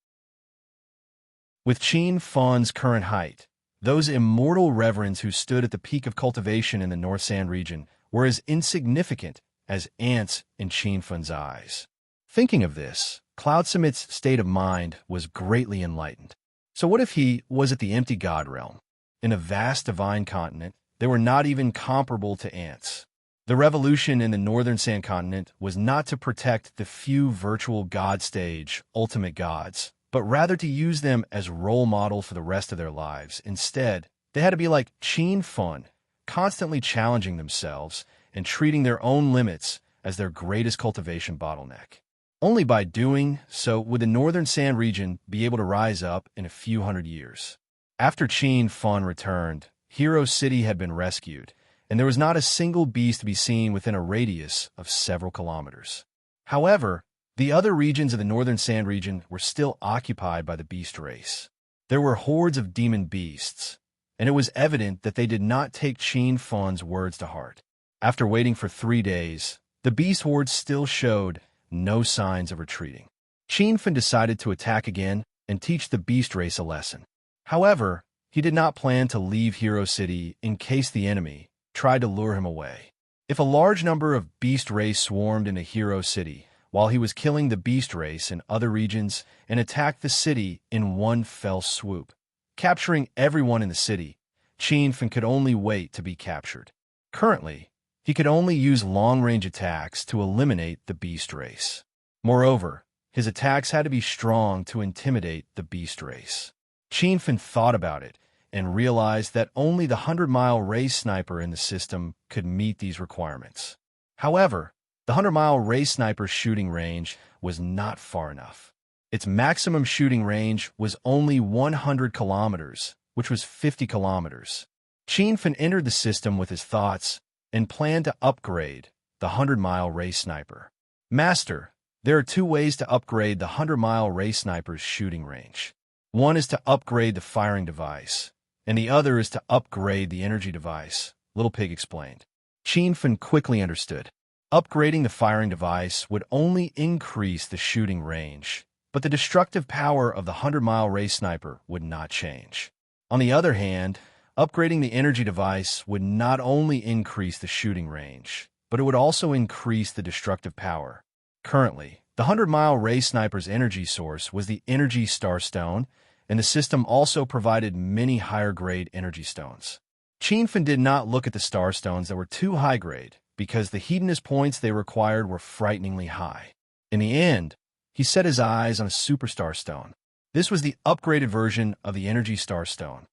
With Qin Fen's current height, those immortal reverends who stood at the peak of cultivation in the North Sand region were as insignificant as ants in Qin Fen's eyes. Thinking of this, Cloud Summit's state of mind was greatly enlightened. So what if he was at the empty God realm? In a vast divine continent, they were not even comparable to ants. The revolution in the Northern Sand Continent was not to protect the few virtual God stage ultimate gods, but rather to use them as role models for the rest of their lives. Instead, they had to be like Qin Fen, constantly challenging themselves and treating their own limits as their greatest cultivation bottleneck. Only by doing so would the Northern Sand region be able to rise up in a few hundred years. After Qin Fen returned, Hero City had been rescued, and there was not a single beast to be seen within a radius of several kilometers. However, the other regions of the northern sand region were still occupied by the beast race. There were hordes of demon beasts, and it was evident that they did not take Qin Fan's words to heart. After waiting for 3 days, the beast horde still showed no signs of retreating. Qin Fan decided to attack again and teach the beast race a lesson. However, he did not plan to leave Hero City in case the enemy tried to lure him away. If a large number of beast race swarmed into Hero City while he was killing the beast race in other regions and attacked the city in one fell swoop, capturing everyone in the city, Qin Fan could only wait to be captured. Currently, he could only use long-range attacks to eliminate the beast race. Moreover, his attacks had to be strong to intimidate the beast race. Qin Fan thought about it and realized that only the 100-mile race sniper in the system could meet these requirements. However, the 100-mile race sniper's shooting range was not far enough. Its maximum shooting range was only 100 kilometers, which was 50 kilometers. Qin Fan entered the system with his thoughts and planned to upgrade the 100-mile race sniper. Master, there are 2 ways to upgrade the 100-mile race sniper's shooting range. One is to upgrade the firing device, and the other is to upgrade the energy device, Little Pig explained. Qin Fan quickly understood. Upgrading the firing device would only increase the shooting range, but the destructive power of the 100-mile race sniper would not change. On the other hand, upgrading the energy device would not only increase the shooting range, but it would also increase the destructive power. Currently, the 100-mile race sniper's energy source was the Energy Star Stone, and the system also provided many higher-grade energy stones. Qin Fan did not look at the star stones that were too high-grade because the hedonist points they required were frighteningly high. In the end, he set his eyes on a superstar stone. This was the upgraded version of the Energy Star Stone.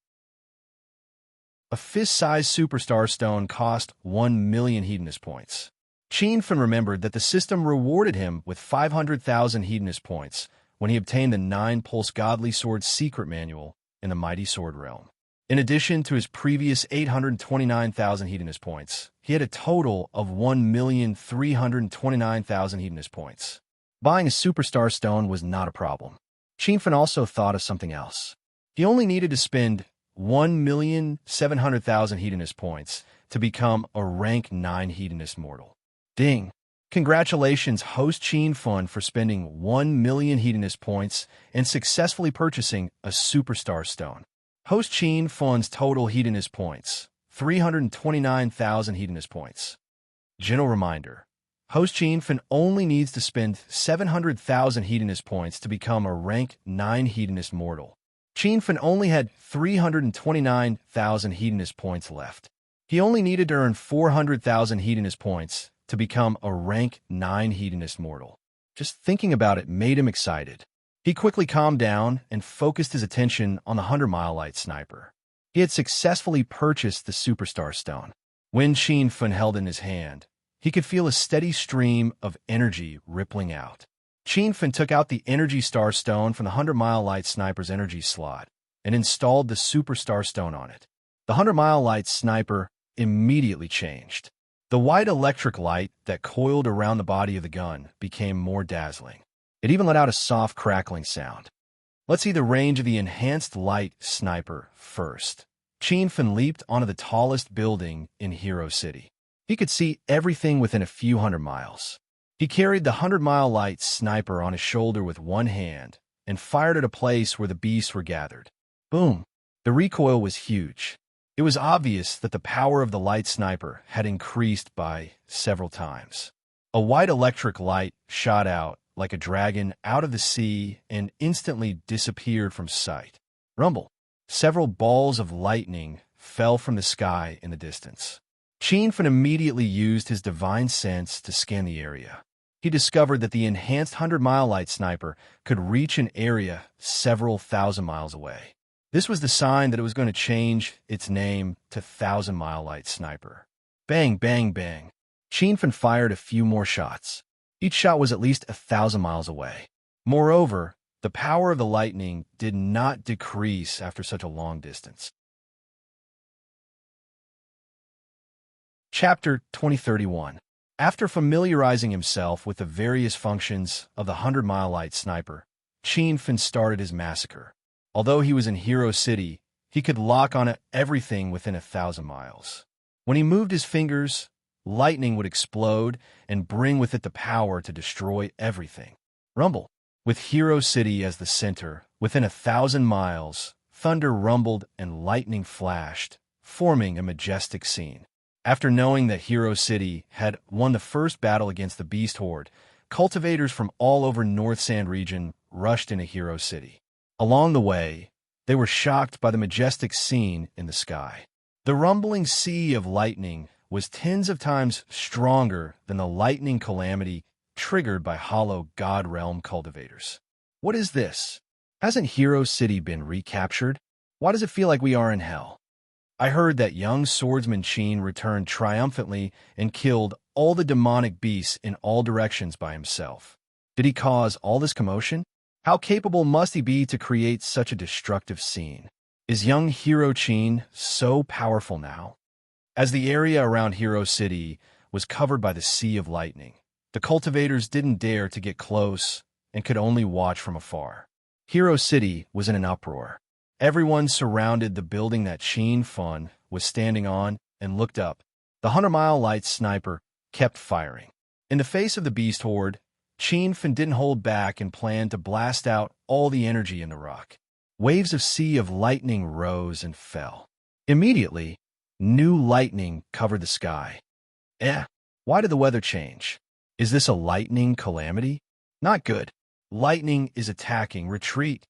A fist-sized superstar stone cost 1 million hedonist points. Qin Fan remembered that the system rewarded him with 500,000 hedonist points when he obtained the 9-pulse Godly Sword secret manual in the Mighty Sword Realm. In addition to his previous 829,000 hedonist points, he had a total of 1,329,000 hedonist points. Buying a superstar stone was not a problem. Qin Fan also thought of something else. He only needed to spend 1,700,000 hedonist points to become a rank 9 hedonist mortal. Ding! Congratulations, host Qin Fan, for spending 1 million hedonist points and successfully purchasing a superstar stone. Host Qin Fan's total hedonist points, 329,000 hedonist points. Gentle reminder, host Qin Fan only needs to spend 700,000 hedonist points to become a rank 9 hedonist mortal. Qin Fan only had 329,000 hedonist points left. He only needed to earn 400,000 hedonist points to become a rank 9 hedonist mortal. Just thinking about it made him excited. He quickly calmed down and focused his attention on the 100-mile light sniper. He had successfully purchased the superstar stone. When Qin Fan held in his hand, he could feel a steady stream of energy rippling out. Qin Fan took out the Energy Star Stone from the 100-mile light sniper's energy slot and installed the superstar stone on it. The 100-mile light sniper immediately changed. The white electric light that coiled around the body of the gun became more dazzling. It even let out a soft crackling sound. Let's see the range of the enhanced light sniper first. Qin Fan leaped onto the tallest building in Hero City. He could see everything within a few hundred miles. He carried the 100-mile light sniper on his shoulder with one hand and fired at a place where the beasts were gathered. Boom! The recoil was huge. It was obvious that the power of the light sniper had increased by several times. A white electric light shot out like a dragon out of the sea and instantly disappeared from sight. Rumble! Several balls of lightning fell from the sky in the distance. Qin Fan immediately used his divine sense to scan the area. He discovered that the enhanced 100-mile light sniper could reach an area several thousand miles away. This was the sign that it was going to change its name to 1,000-mile light sniper. Bang, bang, bang. Qin Fan fired a few more shots. Each shot was at least 1,000 miles away. Moreover, the power of the lightning did not decrease after such a long distance. Chapter 2031. After familiarizing himself with the various functions of the 100-mile light sniper, Fin started his massacre. Although he was in Hero City, he could lock on everything within 1,000 miles. When he moved his fingers, lightning would explode and bring with it the power to destroy everything. Rumble. With Hero City as the center, within 1,000 miles, thunder rumbled and lightning flashed, forming a majestic scene. After knowing that Hero City had won the first battle against the Beast Horde, cultivators from all over North Sand region rushed into Hero City. Along the way, they were shocked by the majestic scene in the sky. The rumbling sea of lightning was tens of times stronger than the lightning calamity triggered by hollow God Realm cultivators. What is this? Hasn't Hero City been recaptured? Why does it feel like we are in hell? I heard that young swordsman Sheen returned triumphantly and killed all the demonic beasts in all directions by himself. Did he cause all this commotion? How capable must he be to create such a destructive scene? Is young Hero Sheen so powerful now? As the area around Hero City was covered by the sea of lightning, the cultivators didn't dare to get close and could only watch from afar. Hero City was in an uproar. Everyone surrounded the building that Fin was standing on and looked up. The 100-mile light sniper kept firing. In the face of the Beast Horde, Fin didn't hold back and planned to blast out all the energy in the rock. Waves of sea of lightning rose and fell. Immediately, new lightning covered the sky. Why did the weather change? Is this a lightning calamity? Not good. Lightning is attacking. Retreat.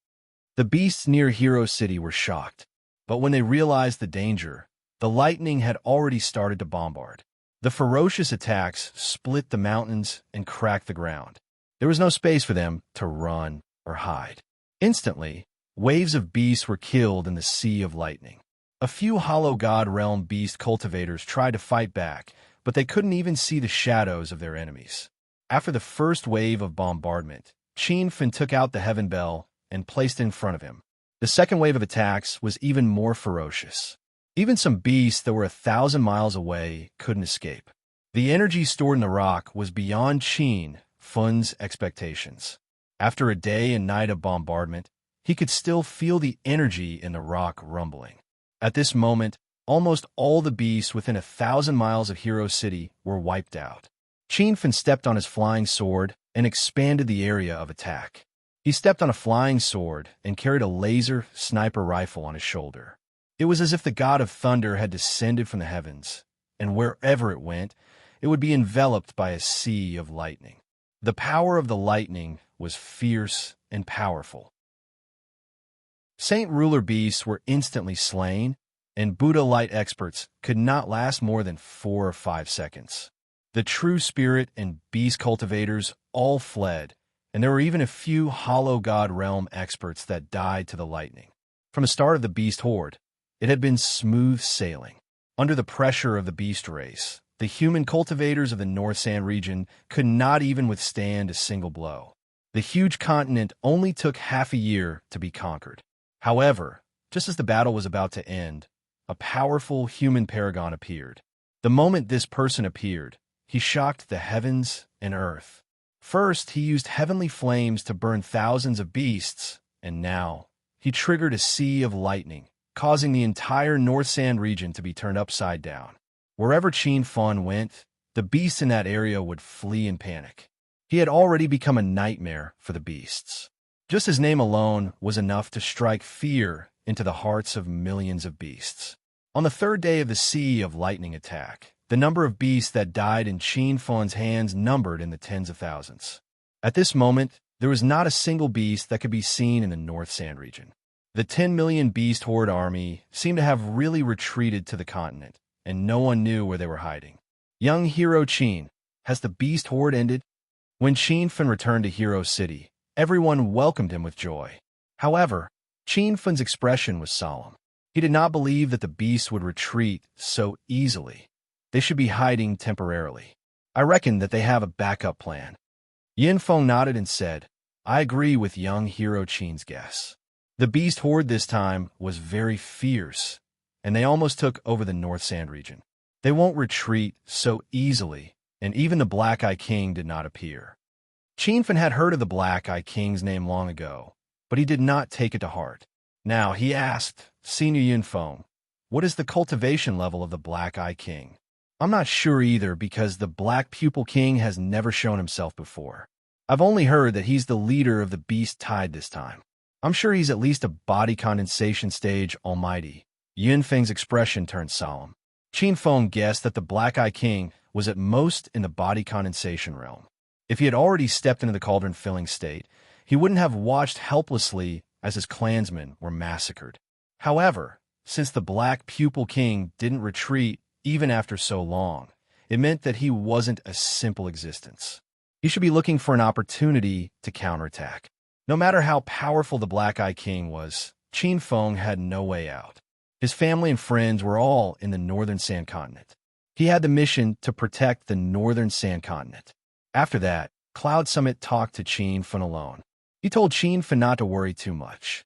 The beasts near Hero City were shocked, but when they realized the danger, the lightning had already started to bombard. The ferocious attacks split the mountains and cracked the ground. There was no space for them to run or hide. Instantly, waves of beasts were killed in the sea of lightning. A few hollow God Realm beast cultivators tried to fight back, but they couldn't even see the shadows of their enemies. After the first wave of bombardment, Fin took out the Heaven Bell and placed it in front of him. The second wave of attacks was even more ferocious. Even some beasts that were 1,000 miles away couldn't escape. The energy stored in the rock was beyond Fin's expectations. After a day and night of bombardment, he could still feel the energy in the rock rumbling. At this moment, almost all the beasts within 1,000 miles of Hero City were wiped out. Fin stepped on his flying sword and expanded the area of attack. He stepped on a flying sword and carried a laser sniper rifle on his shoulder. It was as if the god of thunder had descended from the heavens, and wherever it went, it would be enveloped by a sea of lightning. The power of the lightning was fierce and powerful. Saint Ruler beasts were instantly slain, and Buddha light experts could not last more than 4 or 5 seconds. The true spirit and beast cultivators all fled, and there were even a few hollow God Realm experts that died to the lightning. From the start of the Beast Horde, it had been smooth sailing. Under the pressure of the beast race, the human cultivators of the North Sand region could not even withstand a single blow. The huge continent only took half a year to be conquered. However, just as the battle was about to end, a powerful human paragon appeared. The moment this person appeared, he shocked the heavens and earth. First, he used heavenly flames to burn thousands of beasts, and now, he triggered a sea of lightning, causing the entire North Sand region to be turned upside down. Wherever Fin went, the beasts in that area would flee in panic. He had already become a nightmare for the beasts. Just his name alone was enough to strike fear into the hearts of millions of beasts. On the third day of the sea of lightning attack, the number of beasts that died in Fin's hands numbered in the tens of thousands. At this moment, there was not a single beast that could be seen in the North Sand region. The 10 million Beast Horde army seemed to have really retreated to the continent, and no one knew where they were hiding. Young Hero Sheen, has the Beast Horde ended? When Fin returned to Hero City, everyone welcomed him with joy. However, Fin's expression was solemn. He did not believe that the beasts would retreat so easily. They should be hiding temporarily. I reckon that they have a backup plan. Yinfeng nodded and said, I agree with young Hero Sheen's guess. The Beast Horde this time was very fierce, and they almost took over the North Sand region. They won't retreat so easily, and even the Black Eye King did not appear. Qianfen had heard of the Black Eye King's name long ago, but he did not take it to heart. Now he asked Senior Yunfeng, "What is the cultivation level of the Black Eye King?" "I'm not sure either because the Black Pupil King has never shown himself before. I've only heard that he's the leader of the Beast Tide this time. I'm sure he's at least a body condensation stage almighty." Yunfeng's expression turned solemn. Qianfeng guessed that the Black Eye King was at most in the body condensation realm. If he had already stepped into the cauldron-filling state, he wouldn't have watched helplessly as his clansmen were massacred. However, since the Black Pupil King didn't retreat even after so long, it meant that he wasn't a simple existence. He should be looking for an opportunity to counterattack. No matter how powerful the Black Eye King was, Qianfeng had no way out. His family and friends were all in the Northern Sand Continent. He had the mission to protect the Northern Sand Continent. After that, Cloud Summit talked to Qianfen alone. He told Qianfen not to worry too much.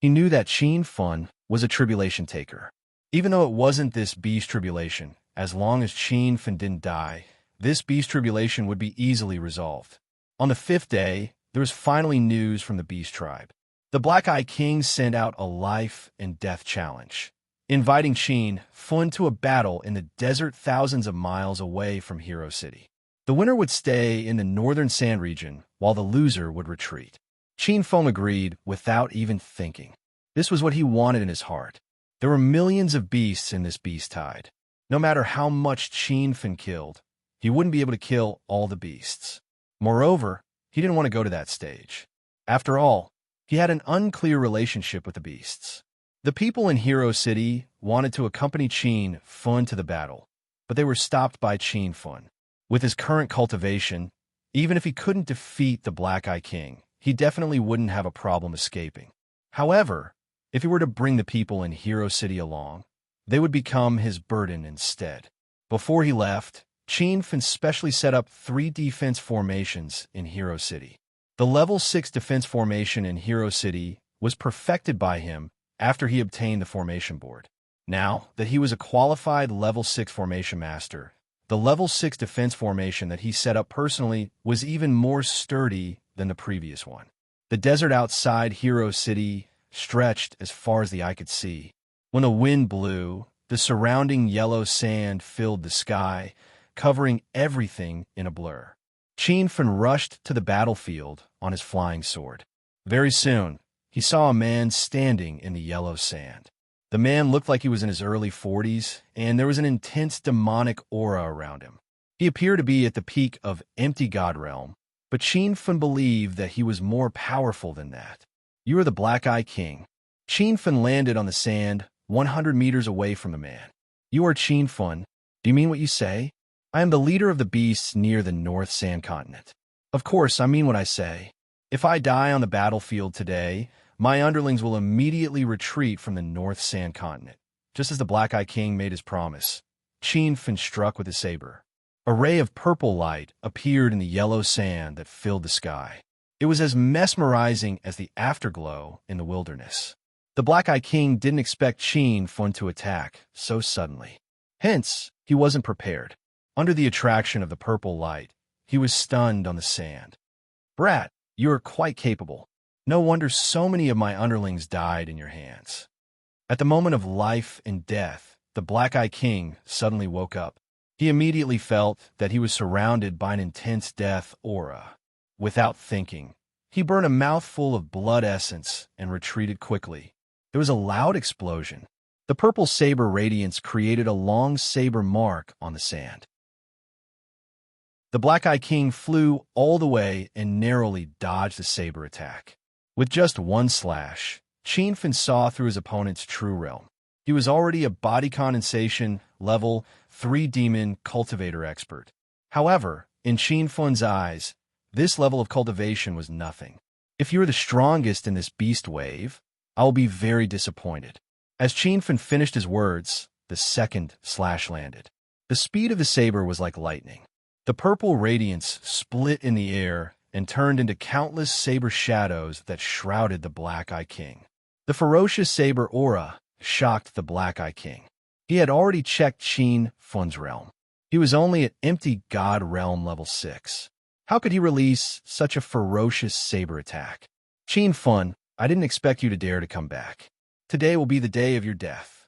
He knew that Qianfen was a tribulation taker. Even though it wasn't this beast tribulation, as long as Qianfen didn't die, this beast tribulation would be easily resolved. On the 5th day, there was finally news from the Beast Tribe. The Black Eye King sent out a life and death challenge, inviting Qianfen to a battle in the desert thousands of miles away from Hero City. The winner would stay in the Northern Sand region, while the loser would retreat. Qianfen agreed without even thinking. This was what he wanted in his heart. There were millions of beasts in this beast tide. No matter how much Qianfen killed, he wouldn't be able to kill all the beasts. Moreover, he didn't want to go to that stage. After all, he had an unclear relationship with the beasts. The people in Hero City wanted to accompany Qianfen to the battle, but they were stopped by Qianfen. With his current cultivation, even if he couldn't defeat the Black Eye King, he definitely wouldn't have a problem escaping. However, if he were to bring the people in Hero City along, they would become his burden instead. Before he left, Qianfen specially set up 3 defense formations in Hero City. The level 6 defense formation in Hero City was perfected by him after he obtained the formation board. Now that he was a qualified level 6 formation master, the level 6 defense formation that he set up personally was even more sturdy than the previous one. The desert outside Hero City stretched as far as the eye could see. When the wind blew, the surrounding yellow sand filled the sky, covering everything in a blur. Qianfen rushed to the battlefield on his flying sword. Very soon, he saw a man standing in the yellow sand. The man looked like he was in his early 40s, and there was an intense demonic aura around him. He appeared to be at the peak of Empty God Realm, but Qianfen believed that he was more powerful than that. "You are the Black Eye King." Qianfen landed on the sand 100 meters away from the man. "You are Qianfen. Do you mean what you say?" "I am the leader of the beasts near the North Sand Continent." "Of course, I mean what I say. If I die on the battlefield today, my underlings will immediately retreat from the North Sand Continent, just as the Black Eye King made his promise." Qianfen struck with his saber. A ray of purple light appeared in the yellow sand that filled the sky. It was as mesmerizing as the afterglow in the wilderness. The Black Eye King didn't expect Qianfen to attack so suddenly. Hence, he wasn't prepared. Under the attraction of the purple light, he was stunned on the sand. "Brat, you are quite capable. No wonder so many of my underlings died in your hands." At the moment of life and death, the Black Eye King suddenly woke up. He immediately felt that he was surrounded by an intense death aura. Without thinking, he burned a mouthful of blood essence and retreated quickly. There was a loud explosion. The purple saber radiance created a long saber mark on the sand. The Black Eye King flew all the way and narrowly dodged the saber attack. With just one slash, Qianfen saw through his opponent's true realm. He was already a body condensation level 3 demon cultivator expert. However, in Qianfen's eyes, this level of cultivation was nothing. "If you are the strongest in this beast wave, I will be very disappointed." As Qianfen finished his words, the second slash landed. The speed of the saber was like lightning. The purple radiance split in the air and turned into countless saber shadows that shrouded the Black Eye King. The ferocious saber aura shocked the Black Eye King. He had already checked Qin Fun's realm. He was only at empty God realm level 6. How could he release such a ferocious saber attack? Qin Fun, I didn't expect you to dare to come back. Today will be the day of your death.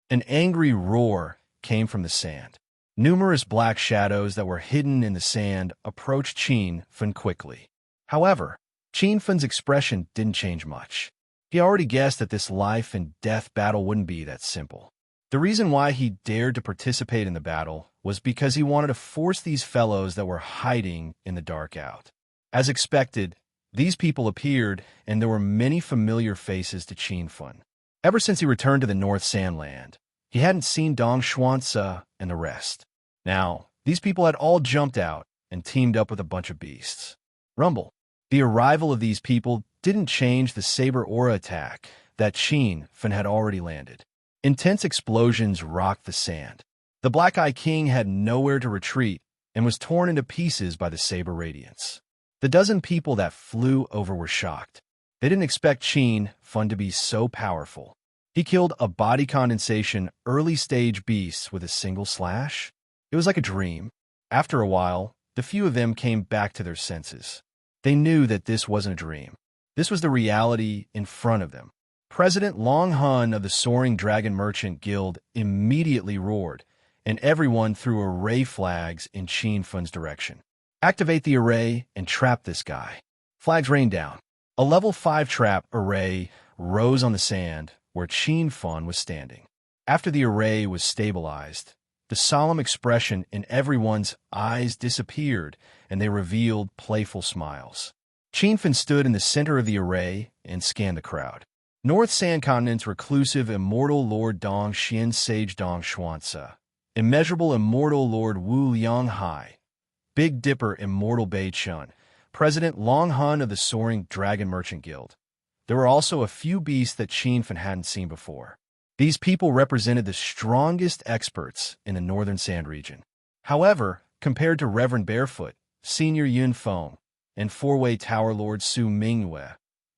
An angry roar came from the sand. Numerous black shadows that were hidden in the sand approached Qin Fun quickly. However, Qin Fun's expression didn't change much. He already guessed that this life and death battle wouldn't be that simple. The reason why he dared to participate in the battle was because he wanted to force these fellows that were hiding in the dark out. As expected, these people appeared, and there were many familiar faces to Qin Fun. Ever since he returned to the North Sandland, he hadn't seen Dong Xuanzi and the rest. Now, these people had all jumped out and teamed up with a bunch of beasts. Rumble. The arrival of these people didn't change the saber aura attack that Qin Fun had already landed. Intense explosions rocked the sand. The Black Eye King had nowhere to retreat and was torn into pieces by the saber radiance. The dozen people that flew over were shocked. They didn't expect Qin Fun to be so powerful. He killed a body condensation early-stage beast with a single slash. It was like a dream. After a while, the few of them came back to their senses. They knew that this wasn't a dream. This was the reality in front of them. President Long Hun of the Soaring Dragon Merchant Guild immediately roared, and everyone threw array flags in Qin Fun's direction. Activate the array and trap this guy. Flags rained down. A level 5 trap array rose on the sand where Qin Fun was standing. After the array was stabilized, the solemn expression in everyone's eyes disappeared, and they revealed playful smiles. Qin Fun stood in the center of the array and scanned the crowd. North Sand Continent's reclusive immortal Lord Dong Xian Sage Dong Xuanzi, immeasurable immortal Lord Wu Liang Hai, Big Dipper immortal Bei Chun, President Long Hun of the Soaring Dragon Merchant Guild. There were also a few beasts that Qin Fun hadn't seen before. These people represented the strongest experts in the Northern Sand region. However, compared to Reverend Barefoot, Senior Yun Feng, and Four-Way Tower Lord Su Mingyue,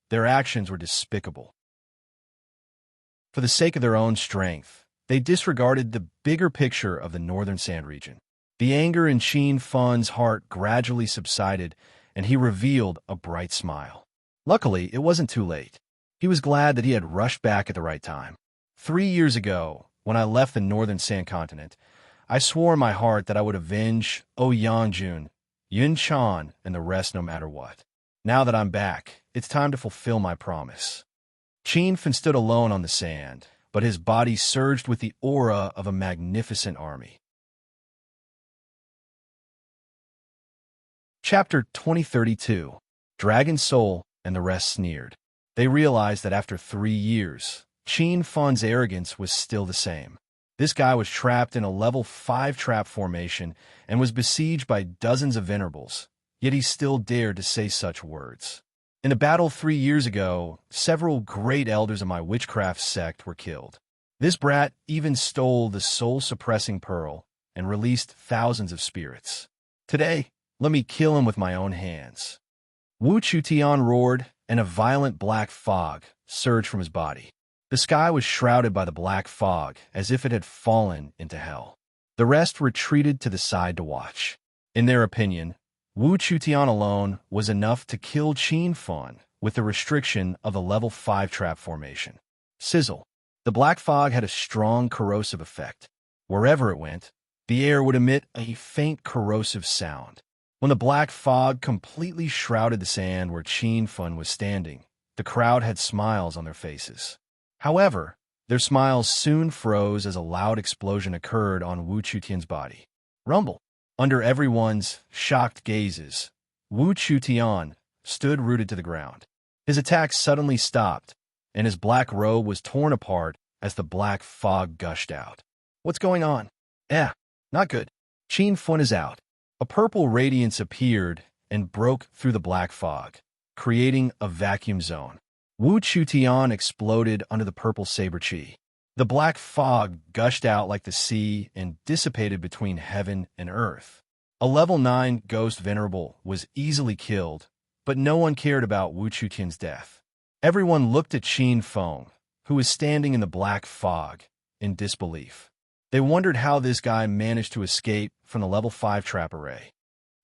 their actions were despicable. For the sake of their own strength, they disregarded the bigger picture of the Northern Sand region. The anger in Qin Fun's heart gradually subsided, and he revealed a bright smile. Luckily, it wasn't too late. He was glad that he had rushed back at the right time. 3 years ago, when I left the Northern Sand Continent, I swore in my heart that I would avenge Yangjun, Yun Chan, and the rest no matter what. Now that I'm back, it's time to fulfill my promise. Qin Fun stood alone on the sand, but his body surged with the aura of a magnificent army. Chapter 2032. Dragon Soul and the rest sneered. They realized that after 3 years, Qin Fun's arrogance was still the same. This guy was trapped in a level 5 trap formation and was besieged by dozens of venerables, yet he still dared to say such words. In a battle 3 years ago, several great elders of my witchcraft sect were killed. This brat even stole the soul-suppressing pearl and released thousands of spirits. Today, let me kill him with my own hands. Wu Chutian roared, and a violent black fog surged from his body. The sky was shrouded by the black fog as if it had fallen into hell. The rest retreated to the side to watch. In their opinion, Wu Chutian alone was enough to kill Qin Fun with the restriction of the level 5 trap formation. Sizzle. The black fog had a strong corrosive effect. Wherever it went, the air would emit a faint corrosive sound. When the black fog completely shrouded the sand where Qin Fun was standing, the crowd had smiles on their faces. However, their smiles soon froze as a loud explosion occurred on Wu Chutian's body. Rumble. Under everyone's shocked gazes, Wu Chutian stood rooted to the ground. His attack suddenly stopped, and his black robe was torn apart as the black fog gushed out. What's going on? Not good. Qin Fun is out. A purple radiance appeared and broke through the black fog, creating a vacuum zone. Wu Chutian exploded under the purple saber chi. The black fog gushed out like the sea and dissipated between heaven and earth. A level 9 ghost venerable was easily killed, but no one cared about Wu Chutian's death. Everyone looked at Qin Feng, who was standing in the black fog, in disbelief. They wondered how this guy managed to escape from the level 5 trap array.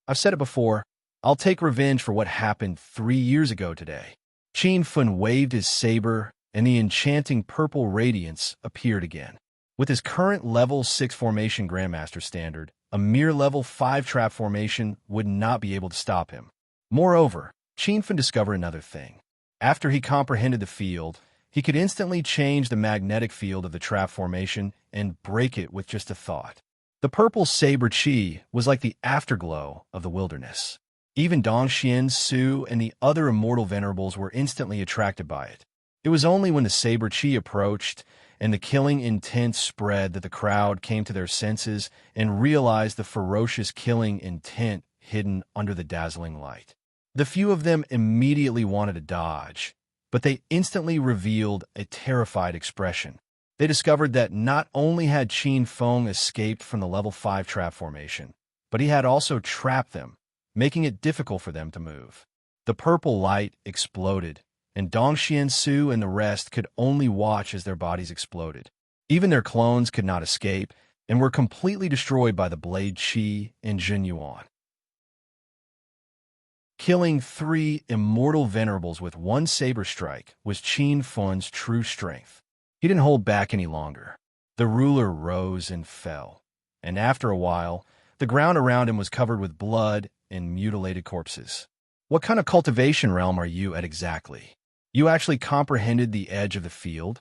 I've said it before, I'll take revenge for what happened 3 years ago today. Qin Fun waved his saber, and the enchanting purple radiance appeared again. With his current level 6 formation Grandmaster standard, a mere level 5 trap formation would not be able to stop him. Moreover, Qin Fun discovered another thing. After he comprehended the field, he could instantly change the magnetic field of the trap formation and break it with just a thought. The purple saber chi was like the afterglow of the wilderness. Even Dongxian, Su, and the other immortal venerables were instantly attracted by it. It was only when the saber chi approached and the killing intent spread that the crowd came to their senses and realized the ferocious killing intent hidden under the dazzling light. The few of them immediately wanted to dodge, but they instantly revealed a terrified expression. They discovered that not only had Qin Feng escaped from the level 5 trap formation, but he had also trapped them, making it difficult for them to move. The purple light exploded, and Dongxian, Su, and the rest could only watch as their bodies exploded. Even their clones could not escape, and were completely destroyed by the blade Qi and Jin Yuan. Killing 3 immortal venerables with one saber strike was Qin Fen's true strength. He didn't hold back any longer. The ruler rose and fell, and after a while, the ground around him was covered with blood and mutilated corpses. What kind of cultivation realm are you at exactly? You actually comprehended the edge of the field?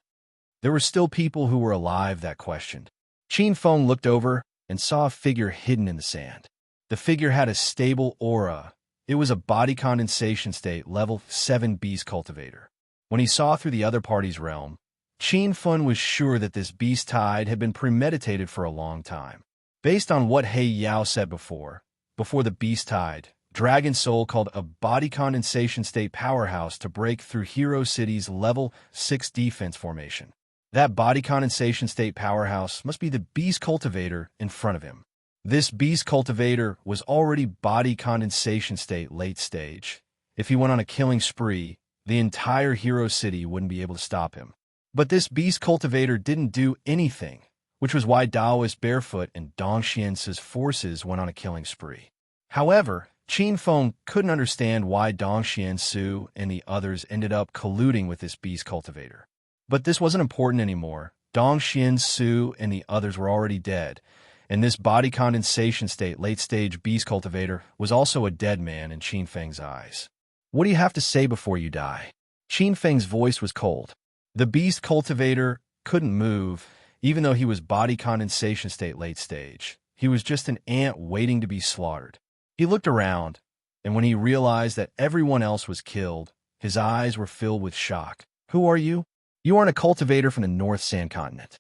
There were still people who were alive that questioned. Qin Feng looked over and saw a figure hidden in the sand. The figure had a stable aura. It was a body condensation state level 7 beast cultivator. When he saw through the other party's realm, Qin Feng was sure that this beast tide had been premeditated for a long time. Based on what He Yao said before the beast tide, Dragon Soul called a body condensation state powerhouse to break through Hero City's level 6 defense formation. That body condensation state powerhouse must be the beast cultivator in front of him. This beast cultivator was already body condensation state late stage. If he went on a killing spree, the entire Hero City wouldn't be able to stop him. But this beast cultivator didn't do anything, which was why Daoist Barefoot and Dongxian's forces went on a killing spree. However, Qin Feng couldn't understand why Dongxian, Su, and the others ended up colluding with this beast cultivator. But this wasn't important anymore. Dongxian, Su, and the others were already dead, and this body condensation state late-stage beast cultivator was also a dead man in Qin Feng's eyes. What do you have to say before you die? Qin Feng's voice was cold. The beast cultivator couldn't move, even though he was body condensation state late stage. He was just an ant waiting to be slaughtered. He looked around, and when he realized that everyone else was killed, his eyes were filled with shock. Who are you? You aren't a cultivator from the North Sand Continent.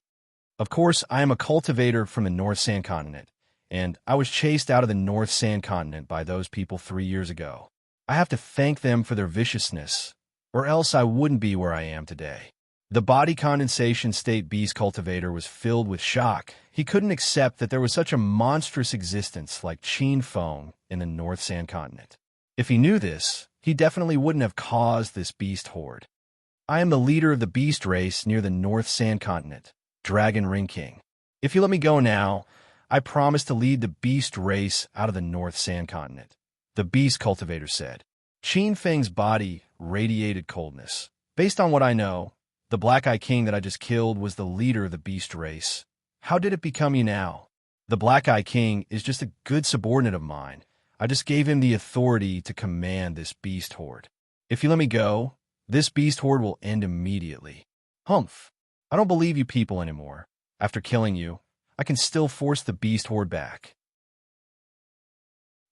Of course, I am a cultivator from the North Sand Continent, and I was chased out of the North Sand Continent by those people 3 years ago. I have to thank them for their viciousness, or else I wouldn't be where I am today. The body condensation state beast cultivator was filled with shock. He couldn't accept that there was such a monstrous existence like Qin Feng in the North Sand Continent. If he knew this, he definitely wouldn't have caused this beast horde. I am the leader of the beast race near the North Sand Continent, Dragon Ring King. If you let me go now, I promise to lead the beast race out of the North Sand Continent, the beast cultivator said. Qin Feng's body radiated coldness. Based on what I know, the Black Eye King that I just killed was the leader of the beast race. How did it become you now? The Black Eye King is just a good subordinate of mine. I just gave him the authority to command this beast horde. If you let me go, this beast horde will end immediately. Humph. I don't believe you people anymore. After killing you, I can still force the beast horde back.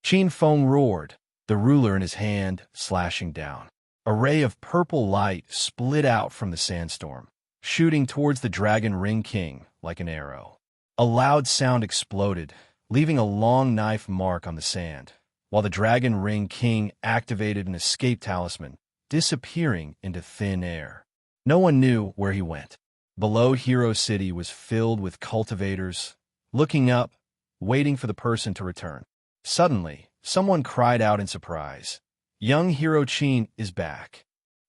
Qin Feng roared, the ruler in his hand slashing down. A ray of purple light split out from the sandstorm, shooting towards the Dragon Ring King like an arrow. A loud sound exploded, leaving a long knife mark on the sand, while the Dragon Ring King activated an escape talisman, disappearing into thin air. No one knew where he went. Below Hero City was filled with cultivators, looking up, waiting for the person to return. Suddenly, someone cried out in surprise. Young Hero Qin is back.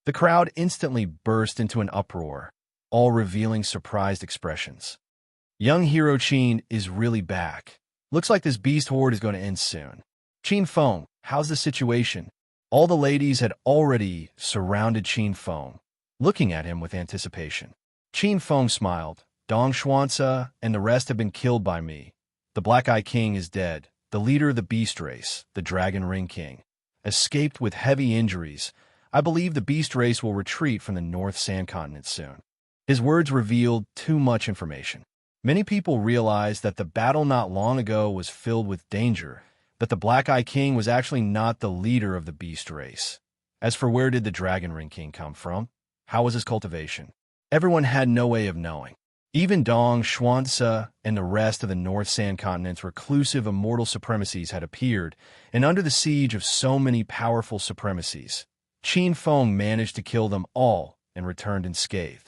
The crowd instantly burst into an uproar, all revealing surprised expressions. Young hero Qin is really back. Looks like this beast horde is going to end soon. Qin Feng, how's the situation? All the ladies had already surrounded Qin Feng, looking at him with anticipation. Qin Feng smiled. Dong Xuanzi and the rest have been killed by me. The Black Eye King is dead. The leader of the beast race, the Dragon Ring King, escaped with heavy injuries. I believe the beast race will retreat from the North Sand Continent soon. His words revealed too much information. Many people realized that the battle not long ago was filled with danger, that the Black Eye King was actually not the leader of the beast race. As for where did the Dragon Ring King come from? How was his cultivation? Everyone had no way of knowing. Even Dong Xuanzi and the rest of the North Sand Continent's reclusive immortal supremacies had appeared, and under the siege of so many powerful supremacies, Qin Feng managed to kill them all and returned unscathed.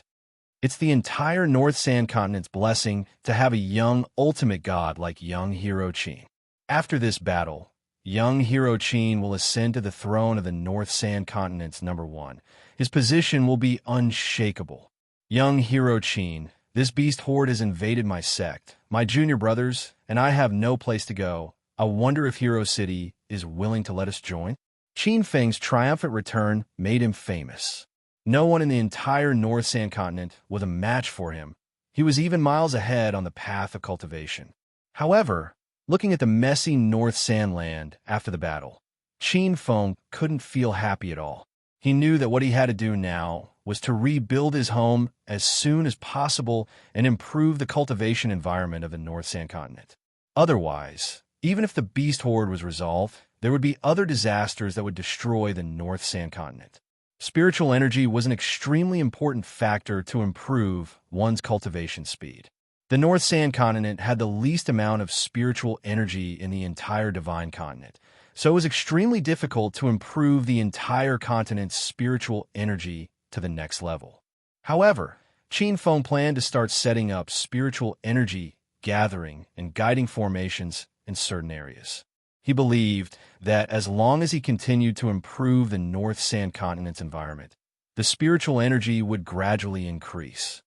It's the entire North Sand Continent's blessing to have a young ultimate god like young hero Qin. After this battle, young hero Qin will ascend to the throne of the North Sand Continent's #1. His position will be unshakable. Young hero Qin, this beast horde has invaded my sect, my junior brothers, and I have no place to go. I wonder if Hero City is willing to let us join? Qin Feng's triumphant return made him famous. No one in the entire North Sand Continent was a match for him. He was even miles ahead on the path of cultivation. However, looking at the messy North Sand land after the battle, Qin Feng couldn't feel happy at all. He knew that what he had to do now was to rebuild his home as soon as possible and improve the cultivation environment of the North Sand Continent. Otherwise, even if the beast horde was resolved, there would be other disasters that would destroy the North Sand Continent. Spiritual energy was an extremely important factor to improve one's cultivation speed. The North Sand Continent had the least amount of spiritual energy in the entire Divine Continent, so it was extremely difficult to improve the entire continent's spiritual energy to the next level. However, Qin Feng planned to start setting up spiritual energy gathering and guiding formations in certain areas. He believed that as long as he continued to improve the North Sand Continent's environment, the spiritual energy would gradually increase.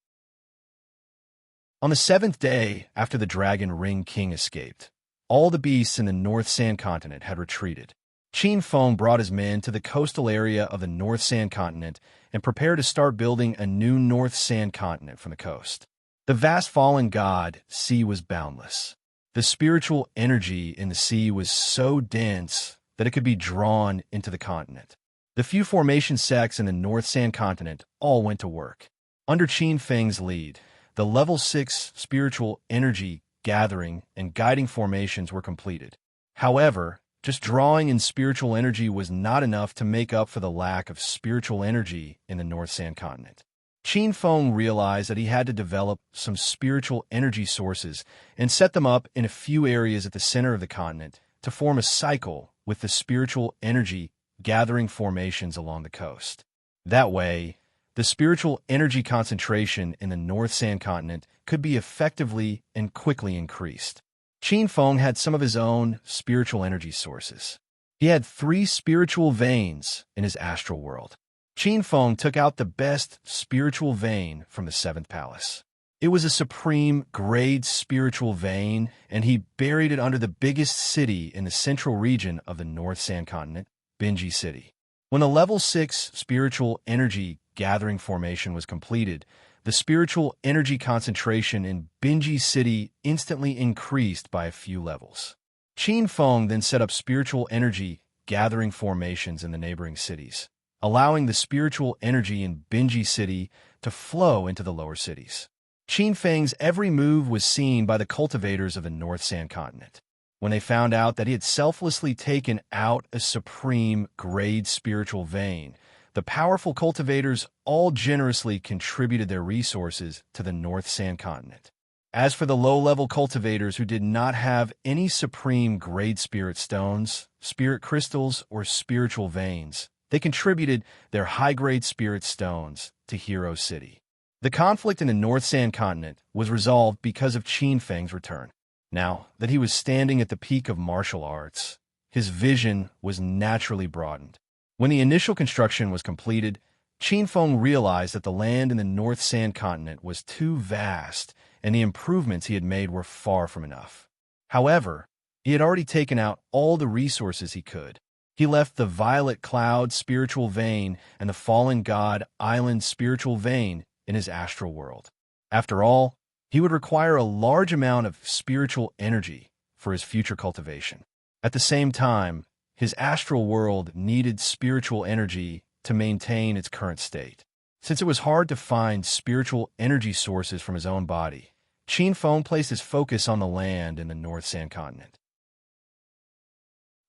On the 7th day after the Dragon Ring King escaped, all the beasts in the North Sand Continent had retreated. Qin Feng brought his men to the coastal area of the North Sand Continent and prepared to start building a new North Sand Continent from the coast. The vast fallen god sea was boundless. The spiritual energy in the sea was so dense that it could be drawn into the continent. The few formation sects in the North Sand Continent all went to work. Under Qin Feng's lead, the level 6 spiritual energy gathering and guiding formations were completed. However, just drawing in spiritual energy was not enough to make up for the lack of spiritual energy in the North Sand Continent. Qin Feng realized that he had to develop some spiritual energy sources and set them up in a few areas at the center of the continent to form a cycle with the spiritual energy gathering formations along the coast. That way, the spiritual energy concentration in the North Sand Continent could be effectively and quickly increased. Qin Feng had some of his own spiritual energy sources. He had 3 spiritual veins in his astral world. Qin Feng took out the best spiritual vein from the 7th palace. It was a supreme grade spiritual vein, and he buried it under the biggest city in the central region of the North Sand Continent, Binji City. When the level 6 spiritual energy gathering formation was completed, the spiritual energy concentration in Binji City instantly increased by a few levels. Qin Feng then set up spiritual energy gathering formations in the neighboring cities, allowing the spiritual energy in Binji City to flow into the lower cities. Qin Feng's every move was seen by the cultivators of the North Sand Continent. When they found out that he had selflessly taken out a supreme grade spiritual vein, the powerful cultivators all generously contributed their resources to the North Sand Continent. As for the low-level cultivators who did not have any supreme grade spirit stones, spirit crystals, or spiritual veins, they contributed their high-grade spirit stones to Hero City. The conflict in the North Sand Continent was resolved because of Qin Feng's return. Now that he was standing at the peak of martial arts, his vision was naturally broadened. When the initial construction was completed, Qin Feng realized that the land in the North Sand continent was too vast, and the improvements he had made were far from enough. However, he had already taken out all the resources he could. He left the Violet Cloud spiritual vein and the Fallen God Island spiritual vein in his astral world. After all, he would require a large amount of spiritual energy for his future cultivation. At the same time, his astral world needed spiritual energy to maintain its current state. Since it was hard to find spiritual energy sources from his own body, Qin Feng placed his focus on the land in the North Sand continent.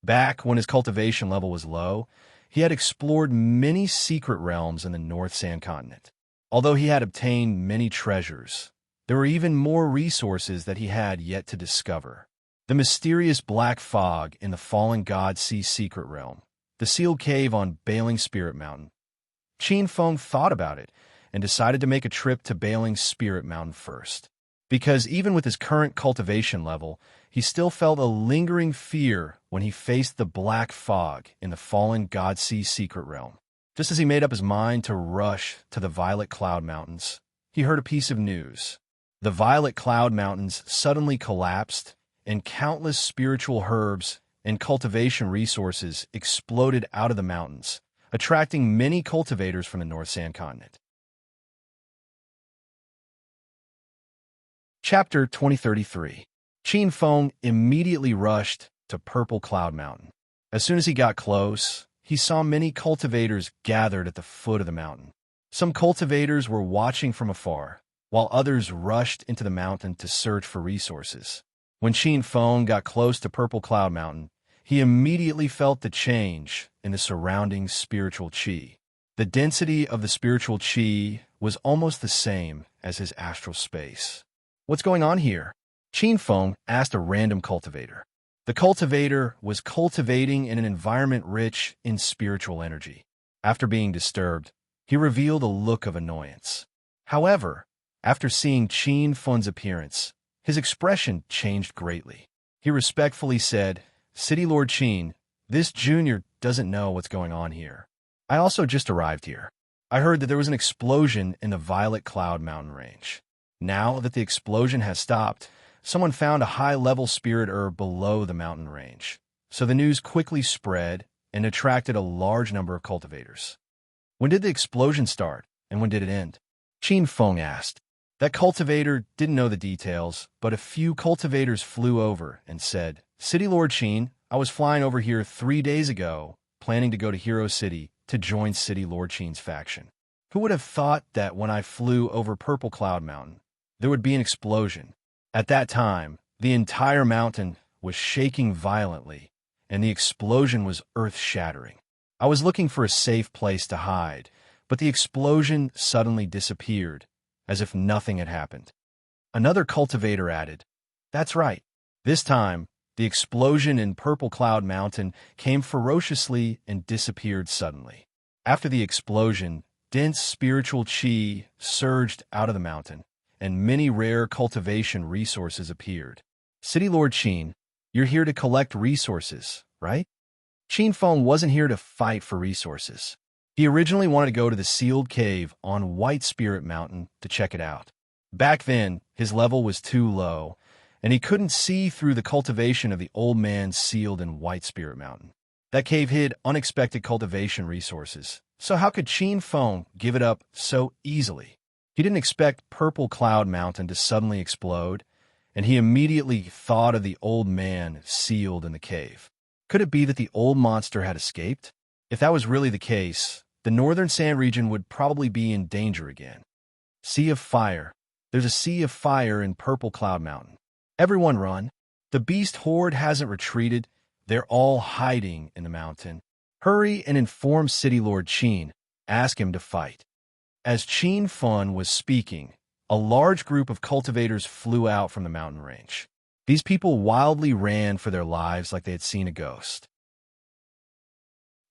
Back when his cultivation level was low, he had explored many secret realms in the North Sand continent. Although he had obtained many treasures, there were even more resources that he had yet to discover. The mysterious black fog in the Fallen God Sea secret realm, the sealed cave on Bailing Spirit Mountain. Qin Feng thought about it and decided to make a trip to Bailing Spirit Mountain first. Because even with his current cultivation level, he still felt a lingering fear when he faced the black fog in the Fallen God Sea secret realm. Just as he made up his mind to rush to the Violet Cloud Mountains, he heard a piece of news. The Violet Cloud Mountains suddenly collapsed, and countless spiritual herbs and cultivation resources exploded out of the mountains, attracting many cultivators from the North Sand continent. Chapter 2033. Qin Feng immediately rushed to Purple Cloud Mountain. As soon as he got close, he saw many cultivators gathered at the foot of the mountain. Some cultivators were watching from afar, while others rushed into the mountain to search for resources. When Qin Feng got close to Purple Cloud Mountain, he immediately felt the change in the surrounding spiritual qi. The density of the spiritual qi was almost the same as his astral space. "What's going on here?" Qin Feng asked a random cultivator. The cultivator was cultivating in an environment rich in spiritual energy. After being disturbed, he revealed a look of annoyance. However, after seeing Qin Feng's appearance, his expression changed greatly. He respectfully said, "City Lord Qin, this junior doesn't know what's going on here. I also just arrived here. I heard that there was an explosion in the Violet Cloud mountain range. Now that the explosion has stopped, someone found a high-level spirit herb below the mountain range. So the news quickly spread and attracted a large number of cultivators." "When did the explosion start, and when did it end?" Qin Feng asked. That cultivator didn't know the details, but a few cultivators flew over and said, "City Lord Qin, I was flying over here 3 days ago, planning to go to Hero City to join City Lord Qin's faction. Who would have thought that when I flew over Purple Cloud Mountain, there would be an explosion? At that time, the entire mountain was shaking violently, and the explosion was earth-shattering. I was looking for a safe place to hide, but the explosion suddenly disappeared, as if nothing had happened." Another cultivator added, "That's right. This time, the explosion in Purple Cloud Mountain came ferociously and disappeared suddenly. After the explosion, dense spiritual qi surged out of the mountain, and many rare cultivation resources appeared. City Lord Qin, you're here to collect resources, right?" Qin Feng wasn't here to fight for resources. He originally wanted to go to the sealed cave on White Spirit Mountain to check it out. Back then, his level was too low, and he couldn't see through the cultivation of the old man sealed in White Spirit Mountain. That cave hid unexpected cultivation resources, so how could Qin Feng give it up so easily? He didn't expect Purple Cloud Mountain to suddenly explode, and he immediately thought of the old man sealed in the cave. Could it be that the old monster had escaped? If that was really the case, the Northern Sand region would probably be in danger again. Sea of Fire. There's a Sea of Fire in Purple Cloud Mountain. Everyone run. The beast horde hasn't retreated. They're all hiding in the mountain. Hurry and inform City Lord Qin. Ask him to fight." As Qin Feng was speaking, a large group of cultivators flew out from the mountain range. These people wildly ran for their lives like they had seen a ghost.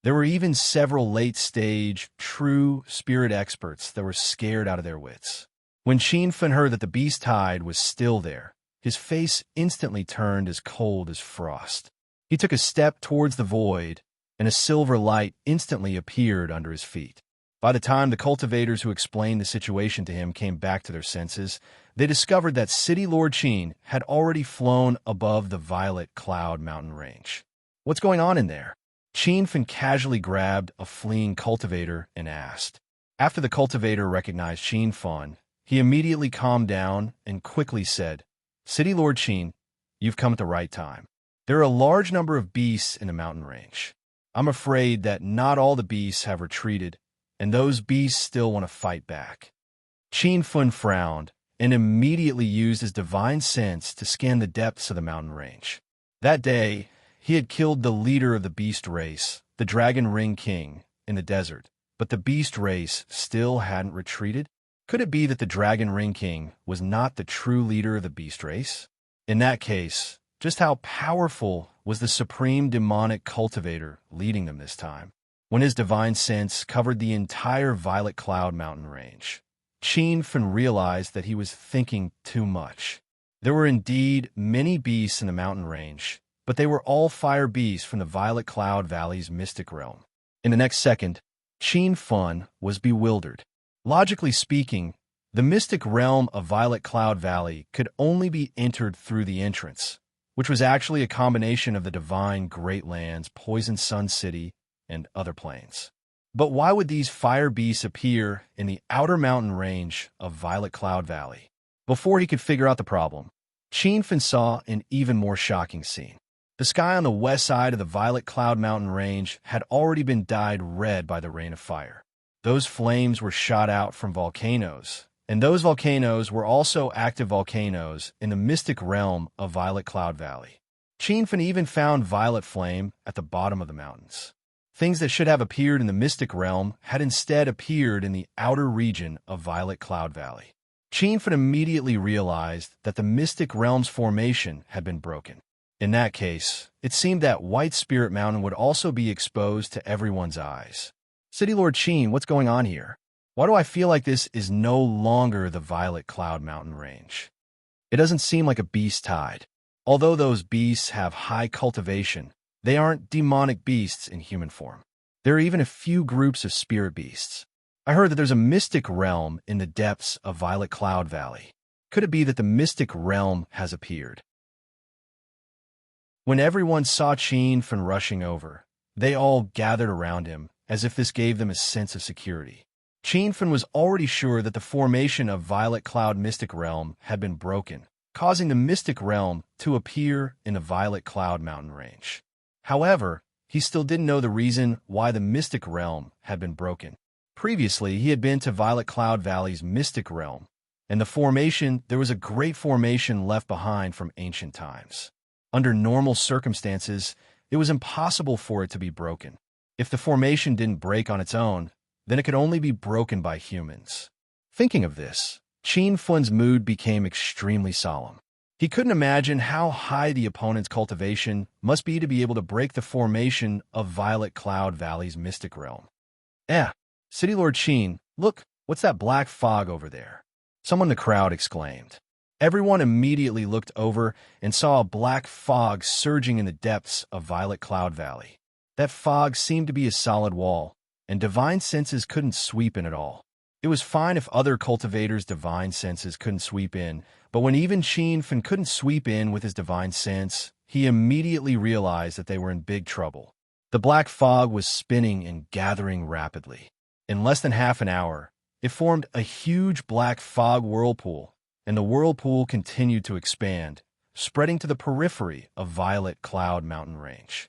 There were even several late-stage, true spirit experts that were scared out of their wits. When Qin Feng heard that the beast tide was still there, his face instantly turned as cold as frost. He took a step towards the void, and a silver light instantly appeared under his feet. By the time the cultivators who explained the situation to him came back to their senses, they discovered that City Lord Sheen had already flown above the Violet Cloud mountain range. What's going on in there? Sheenfen casually grabbed a fleeing cultivator and asked. After the cultivator recognized Sheenfen, he immediately calmed down and quickly said, City Lord Sheen, you've come at the right time. There are a large number of beasts in the mountain range. I'm afraid that not all the beasts have retreated, and those beasts still want to fight back. Sheenfen frowned and immediately used his divine sense to scan the depths of the mountain range. That day, he had killed the leader of the beast race, the Dragon Ring King, in the desert, but the beast race still hadn't retreated? Could it be that the Dragon Ring King was not the true leader of the beast race? In that case, just how powerful was the supreme demonic cultivator leading them this time? When his divine sense covered the entire Violet Cloud mountain range, Sheenfen realized that he was thinking too much. There were indeed many beasts in the mountain range, but they were all fire beasts from the Violet Cloud Valley's mystic realm. In the next second, Sheenfen was bewildered. Logically speaking, the mystic realm of Violet Cloud Valley could only be entered through the entrance, which was actually a combination of the divine Great Lands, Poison Sun City, and other planes. But why would these fire beasts appear in the outer mountain range of Violet Cloud Valley? Before he could figure out the problem, Sheenfen saw an even more shocking scene. The sky on the west side of the Violet Cloud mountain range had already been dyed red by the rain of fire. Those flames were shot out from volcanoes, and those volcanoes were also active volcanoes in the mystic realm of Violet Cloud Valley. Sheenfen even found violet flame at the bottom of the mountains. Things that should have appeared in the mystic realm had instead appeared in the outer region of Violet Cloud Valley. Sheenfen immediately realized that the mystic realm's formation had been broken. In that case, it seemed that White Spirit Mountain would also be exposed to everyone's eyes. City Lord Sheen, what's going on here? Why do I feel like this is no longer the Violet Cloud mountain range? It doesn't seem like a beast tide. Although those beasts have high cultivation, they aren't demonic beasts in human form. There are even a few groups of spirit beasts. I heard that there's a mystic realm in the depths of Violet Cloud Valley. Could it be that the mystic realm has appeared? When everyone saw Sheenfen rushing over, they all gathered around him, as if this gave them a sense of security. Sheenfen was already sure that the formation of Violet Cloud Mystic Realm had been broken, causing the Mystic Realm to appear in the Violet Cloud mountain range. However, he still didn't know the reason why the Mystic Realm had been broken. Previously, he had been to Violet Cloud Valley's Mystic Realm, and there was a great formation left behind from ancient times. Under normal circumstances, it was impossible for it to be broken. If the formation didn't break on its own, then it could only be broken by humans. Thinking of this, Sheenfen's mood became extremely solemn. He couldn't imagine how high the opponent's cultivation must be to be able to break the formation of Violet Cloud Valley's mystic realm. City Lord Sheen, look, what's that black fog over there? Someone in the crowd exclaimed. Everyone immediately looked over and saw a black fog surging in the depths of Violet Cloud Valley. That fog seemed to be a solid wall, and divine senses couldn't sweep in at all. It was fine if other cultivators' divine senses couldn't sweep in, but when even Sheenfen couldn't sweep in with his divine sense, he immediately realized that they were in big trouble. The black fog was spinning and gathering rapidly. In less than half an hour, it formed a huge black fog whirlpool, and the whirlpool continued to expand, spreading to the periphery of Violet Cloud mountain range.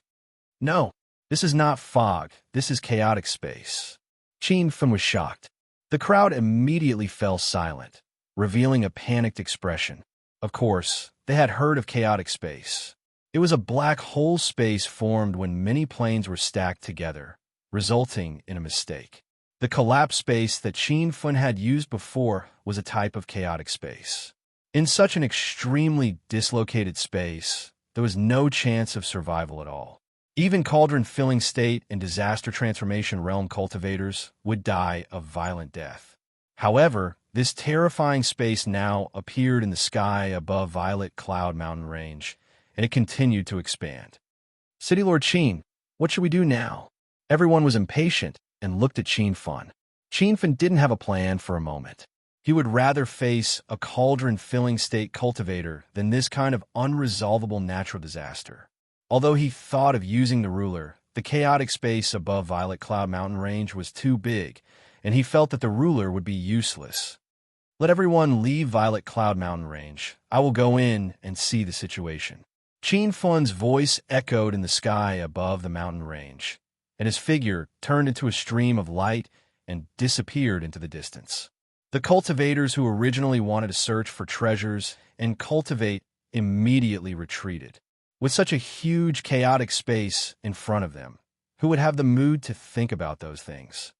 No, this is not fog, this is chaotic space. Sheenfen was shocked. The crowd immediately fell silent, revealing a panicked expression. Of course, they had heard of chaotic space. It was a black hole space formed when many planes were stacked together, resulting in a mistake. The collapsed space that Sheenfen had used before was a type of chaotic space. In such an extremely dislocated space, there was no chance of survival at all. Even cauldron-filling state and disaster transformation realm cultivators would die a violent death. However, this terrifying space now appeared in the sky above Violet Cloud mountain range, and it continued to expand. City Lord Sheen, what should we do now? Everyone was impatient and looked at Sheenfen. Qianfen didn't have a plan for a moment. He would rather face a cauldron-filling state cultivator than this kind of unresolvable natural disaster. Although he thought of using the ruler, the chaotic space above Violet Cloud Mountain Range was too big, and he felt that the ruler would be useless. Let everyone leave Violet Cloud Mountain Range. I will go in and see the situation. Qianfen's voice echoed in the sky above the mountain range, and his figure turned into a stream of light and disappeared into the distance. The cultivators who originally wanted to search for treasures and cultivate immediately retreated. With such a huge, chaotic space in front of them, who would have the mood to think about those things?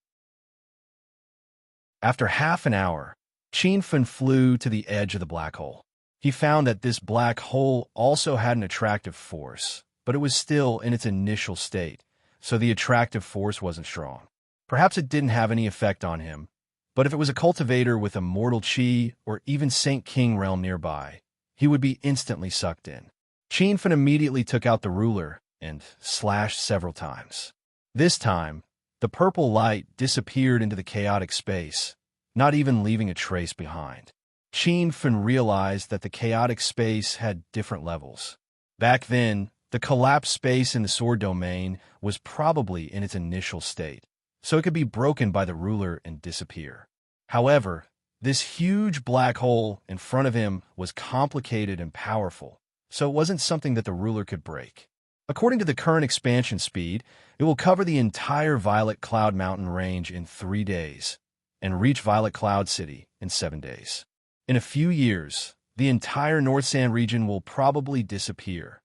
After half an hour, Qianfen flew to the edge of the black hole. He found that this black hole also had an attractive force, but it was still in its initial state, so the attractive force wasn't strong. Perhaps it didn't have any effect on him, but if it was a cultivator with immortal chi or even Saint King realm nearby, he would be instantly sucked in. Qianfen immediately took out the ruler and slashed several times. This time, the purple light disappeared into the chaotic space, not even leaving a trace behind. Qianfen realized that the chaotic space had different levels. Back then, the collapsed space in the sword domain was probably in its initial state, so it could be broken by the ruler and disappear. However, this huge black hole in front of him was complicated and powerful, so it wasn't something that the ruler could break. According to the current expansion speed, it will cover the entire Violet Cloud Mountain Range in 3 days and reach Violet Cloud City in 7 days. In a few years, the entire North Sand region will probably disappear.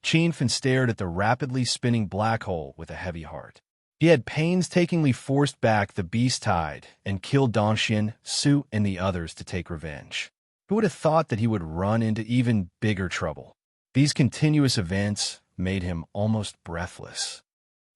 Qianfen stared at the rapidly spinning black hole with a heavy heart. He had painstakingly forced back the beast tide and killed Dongxian, Su, and the others to take revenge. Who would have thought that he would run into even bigger trouble? These continuous events made him almost breathless.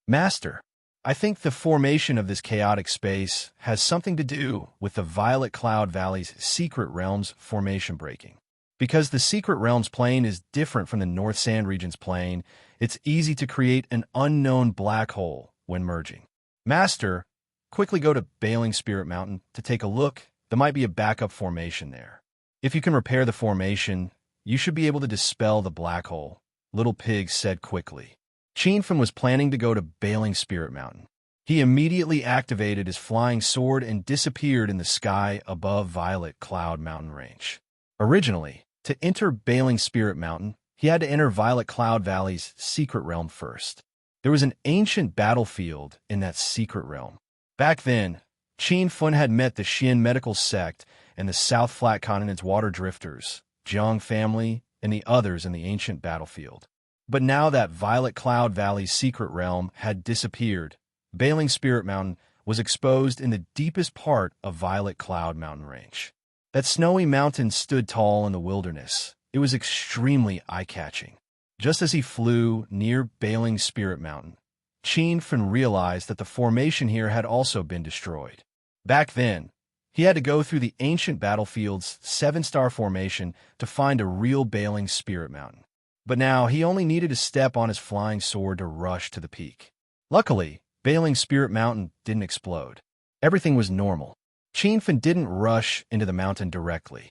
Master, I think the formation of this chaotic space has something to do with the Violet Cloud Valley's Secret Realms formation breaking. Because the Secret Realms plane is different from the North Sand region's plane, it's easy to create an unknown black hole when merging. Master, quickly go to Bailing Spirit Mountain to take a look. There might be a backup formation there. If you can repair the formation, you should be able to dispel the black hole, Little Pig said quickly. Qianfen was planning to go to Bailing Spirit Mountain. He immediately activated his flying sword and disappeared in the sky above Violet Cloud Mountain Range. Originally, to enter Bailing Spirit Mountain, he had to enter Violet Cloud Valley's secret realm first. There was an ancient battlefield in that secret realm. Back then, Qianfen had met the Xian medical sect and the South Flat Continent's water drifters, Jiang family, and the others in the ancient battlefield. But now that Violet Cloud Valley's secret realm had disappeared, Bailing Spirit Mountain was exposed in the deepest part of Violet Cloud Mountain Range. That snowy mountain stood tall in the wilderness. It was extremely eye-catching. Just as he flew near Bailing Spirit Mountain, Qianfen realized that the formation here had also been destroyed. Back then, he had to go through the ancient battlefield's 7-star formation to find a real Bailing Spirit Mountain. But now he only needed to step on his flying sword to rush to the peak. Luckily, Bailing Spirit Mountain didn't explode. Everything was normal. Qianfen didn't rush into the mountain directly.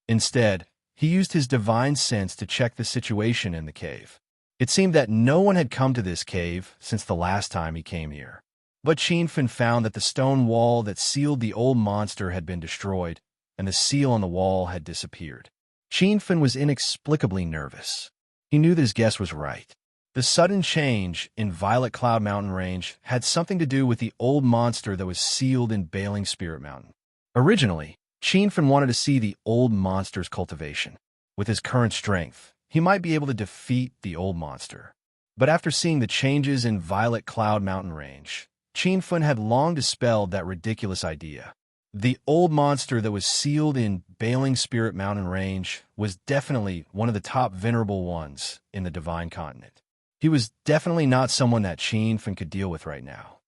Instead, he used his divine sense to check the situation in the cave. It seemed that no one had come to this cave since the last time he came here. But Qianfen found that the stone wall that sealed the old monster had been destroyed, and the seal on the wall had disappeared. Qianfen was inexplicably nervous. He knew that his guess was right. The sudden change in Violet Cloud Mountain Range had something to do with the old monster that was sealed in Bailing Spirit Mountain. Originally, Qianfen wanted to see the old monster's cultivation. With his current strength, he might be able to defeat the old monster. But after seeing the changes in Violet Cloud Mountain Range, Qianfen had long dispelled that ridiculous idea. The old monster that was sealed in Bailing Spirit Mountain Range was definitely one of the top venerable ones in the Divine Continent. He was definitely not someone that Qianfen could deal with right now.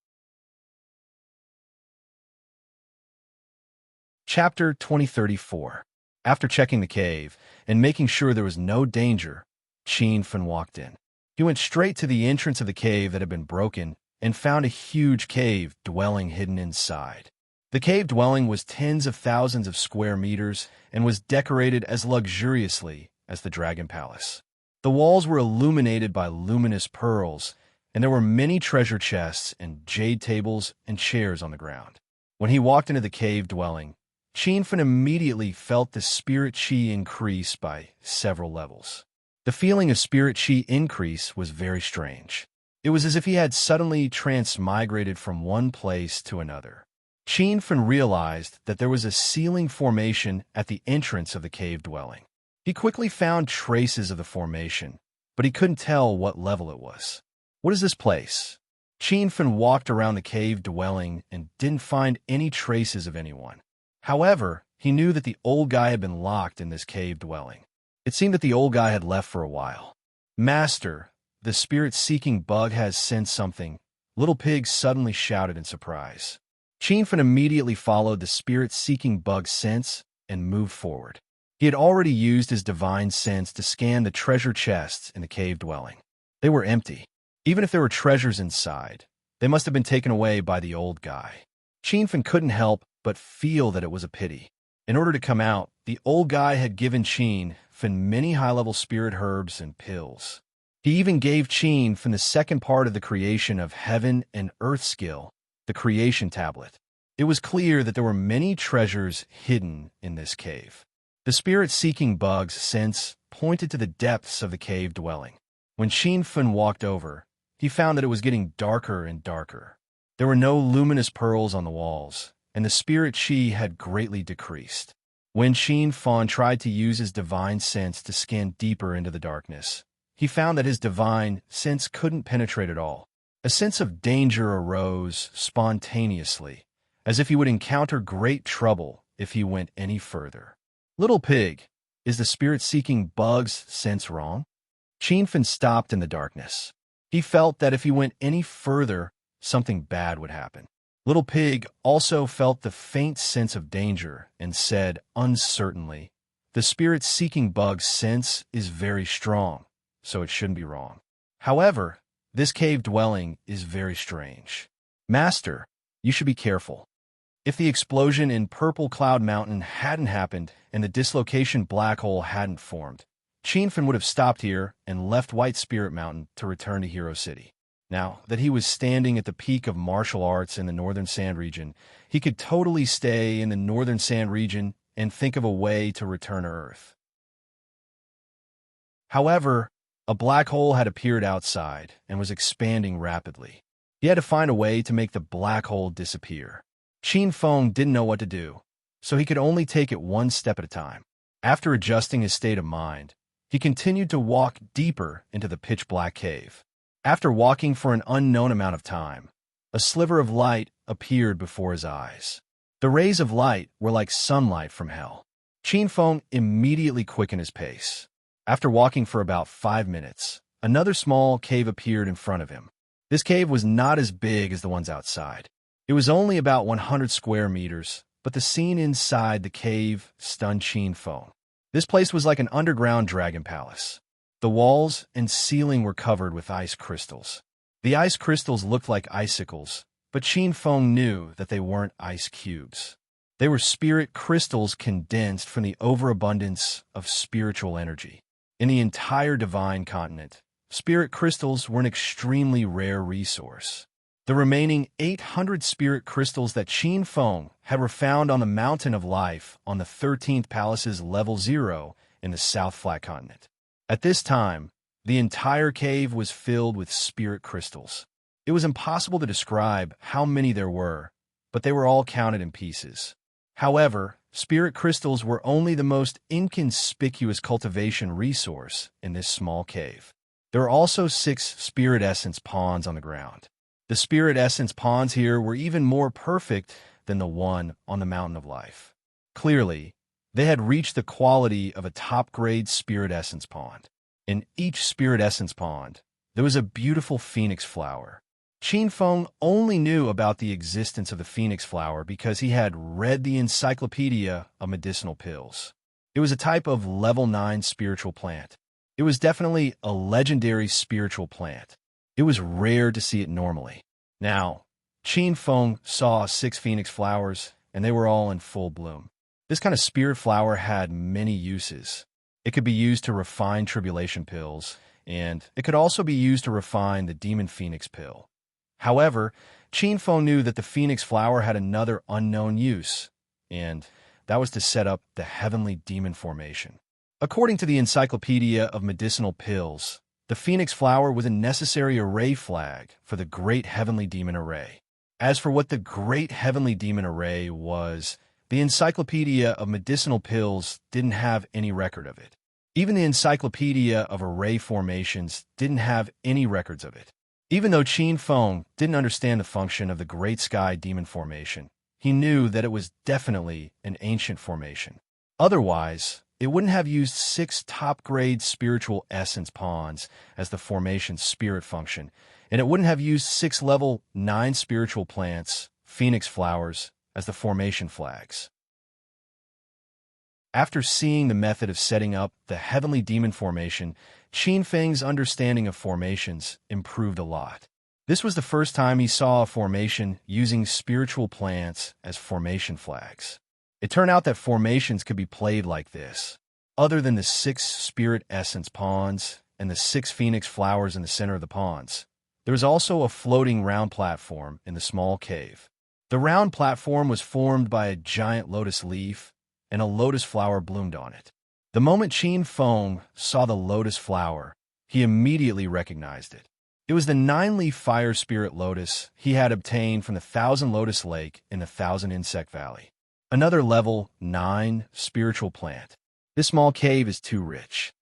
Chapter 2034. After checking the cave and making sure there was no danger, Qianfen walked in. He went straight to the entrance of the cave that had been broken and found a huge cave dwelling hidden inside. The cave dwelling was tens of thousands of square meters and was decorated as luxuriously as the Dragon Palace. The walls were illuminated by luminous pearls, and there were many treasure chests and jade tables and chairs on the ground. When he walked into the cave dwelling, Qianfen immediately felt the spirit chi increase by several levels. The feeling of spirit chi increase was very strange. It was as if he had suddenly transmigrated from one place to another. Qianfen realized that there was a ceiling formation at the entrance of the cave dwelling. He quickly found traces of the formation, but he couldn't tell what level it was. What is this place? Qianfen walked around the cave dwelling and didn't find any traces of anyone. However, he knew that the old guy had been locked in this cave dwelling. It seemed that the old guy had left for a while. Master, the spirit-seeking bug has sensed something, Little Pig suddenly shouted in surprise. Qianfen immediately followed the spirit-seeking bug's sense and moved forward. He had already used his divine sense to scan the treasure chests in the cave dwelling. They were empty. Even if there were treasures inside, they must have been taken away by the old guy. Qianfen couldn't help but feel that it was a pity. In order to come out, the old guy had given Qianfen many high-level spirit herbs and pills. He even gave Qianfen the second part of the creation of heaven and earth skill, the creation tablet. It was clear that there were many treasures hidden in this cave. The spirit-seeking bug's sense pointed to the depths of the cave dwelling. When Qianfen walked over, he found that it was getting darker and darker. There were no luminous pearls on the walls, and the spirit chi had greatly decreased. When Qianfen tried to use his divine sense to scan deeper into the darkness, he found that his divine sense couldn't penetrate at all. A sense of danger arose spontaneously, as if he would encounter great trouble if he went any further. Little Pig, is the spirit-seeking bug's sense wrong? Qianfen stopped in the darkness. He felt that if he went any further, something bad would happen. Little Pig also felt the faint sense of danger and said uncertainly, "The spirit-seeking bug's sense is very strong, so it shouldn't be wrong. However, this cave dwelling is very strange. Master, you should be careful. If the explosion in Purple Cloud Mountain hadn't happened and the dislocation black hole hadn't formed, Qianfen would have stopped here and left White Spirit Mountain to return to Hero City. Now that he was standing at the peak of martial arts in the Northern Sand region, he could totally stay in the Northern Sand region and think of a way to return to Earth. However, a black hole had appeared outside and was expanding rapidly. He had to find a way to make the black hole disappear. Qianfen didn't know what to do, so he could only take it one step at a time. After adjusting his state of mind, he continued to walk deeper into the pitch-black cave. After walking for an unknown amount of time, a sliver of light appeared before his eyes. The rays of light were like sunlight from hell. Qianfen immediately quickened his pace. After walking for about 5 minutes, another small cave appeared in front of him. This cave was not as big as the ones outside. It was only about 100 square meters, but the scene inside the cave stunned Qianfen. This place was like an underground dragon palace. The walls and ceiling were covered with ice crystals. The ice crystals looked like icicles, but Qianfen knew that they weren't ice cubes. They were spirit crystals condensed from the overabundance of spiritual energy. In the entire divine continent, spirit crystals were an extremely rare resource. The remaining 800 spirit crystals that Qianfen had found on the Mountain of Life on the 13th Palace's Level 0 in the South Flat Continent. At this time, the entire cave was filled with spirit crystals. It was impossible to describe how many there were, but they were all counted in pieces. However, spirit crystals were only the most inconspicuous cultivation resource in this small cave. There were also 6 spirit essence ponds on the ground. The spirit essence ponds here were even more perfect than the one on the Mountain of Life. Clearly, they had reached the quality of a top-grade spirit essence pond. In each spirit essence pond, there was a beautiful phoenix flower. Qianfen only knew about the existence of the phoenix flower because he had read the Encyclopedia of Medicinal Pills. It was a type of level 9 spiritual plant. It was definitely a legendary spiritual plant. It was rare to see it normally. Now, Qin Feng saw 6 phoenix flowers, and they were all in full bloom. This kind of spirit flower had many uses. It could be used to refine tribulation pills, and it could also be used to refine the demon phoenix pill. However, Qin Feng knew that the phoenix flower had another unknown use, and that was to set up the heavenly demon formation. According to the Encyclopedia of Medicinal Pills, the phoenix flower was a necessary array flag for the Great Heavenly Demon Array. As for what the Great Heavenly Demon Array was, the Encyclopedia of Medicinal Pills didn't have any record of it. Even the Encyclopedia of Array Formations didn't have any records of it. Even though Qin Feng didn't understand the function of the Great Sky Demon Formation, he knew that it was definitely an ancient formation. Otherwise, it wouldn't have used 6 top-grade spiritual essence pawns as the formation's spirit function, and it wouldn't have used 6 level 9 spiritual plants, phoenix flowers, as the formation flags. After seeing the method of setting up the heavenly demon formation, Qin Feng's understanding of formations improved a lot. This was the first time he saw a formation using spiritual plants as formation flags. It turned out that formations could be played like this. Other than the 6 spirit essence pawns and the 6 phoenix flowers in the center of the pawns, there was also a floating round platform in the small cave. The round platform was formed by a giant lotus leaf, and a lotus flower bloomed on it. The moment Qin Feng saw the lotus flower, he immediately recognized it. It was the 9-leaf fire spirit lotus he had obtained from the 1,000 Lotus Lake in the 1,000 Insect Valley. Another level 9 spiritual plant. This small cave is too rich.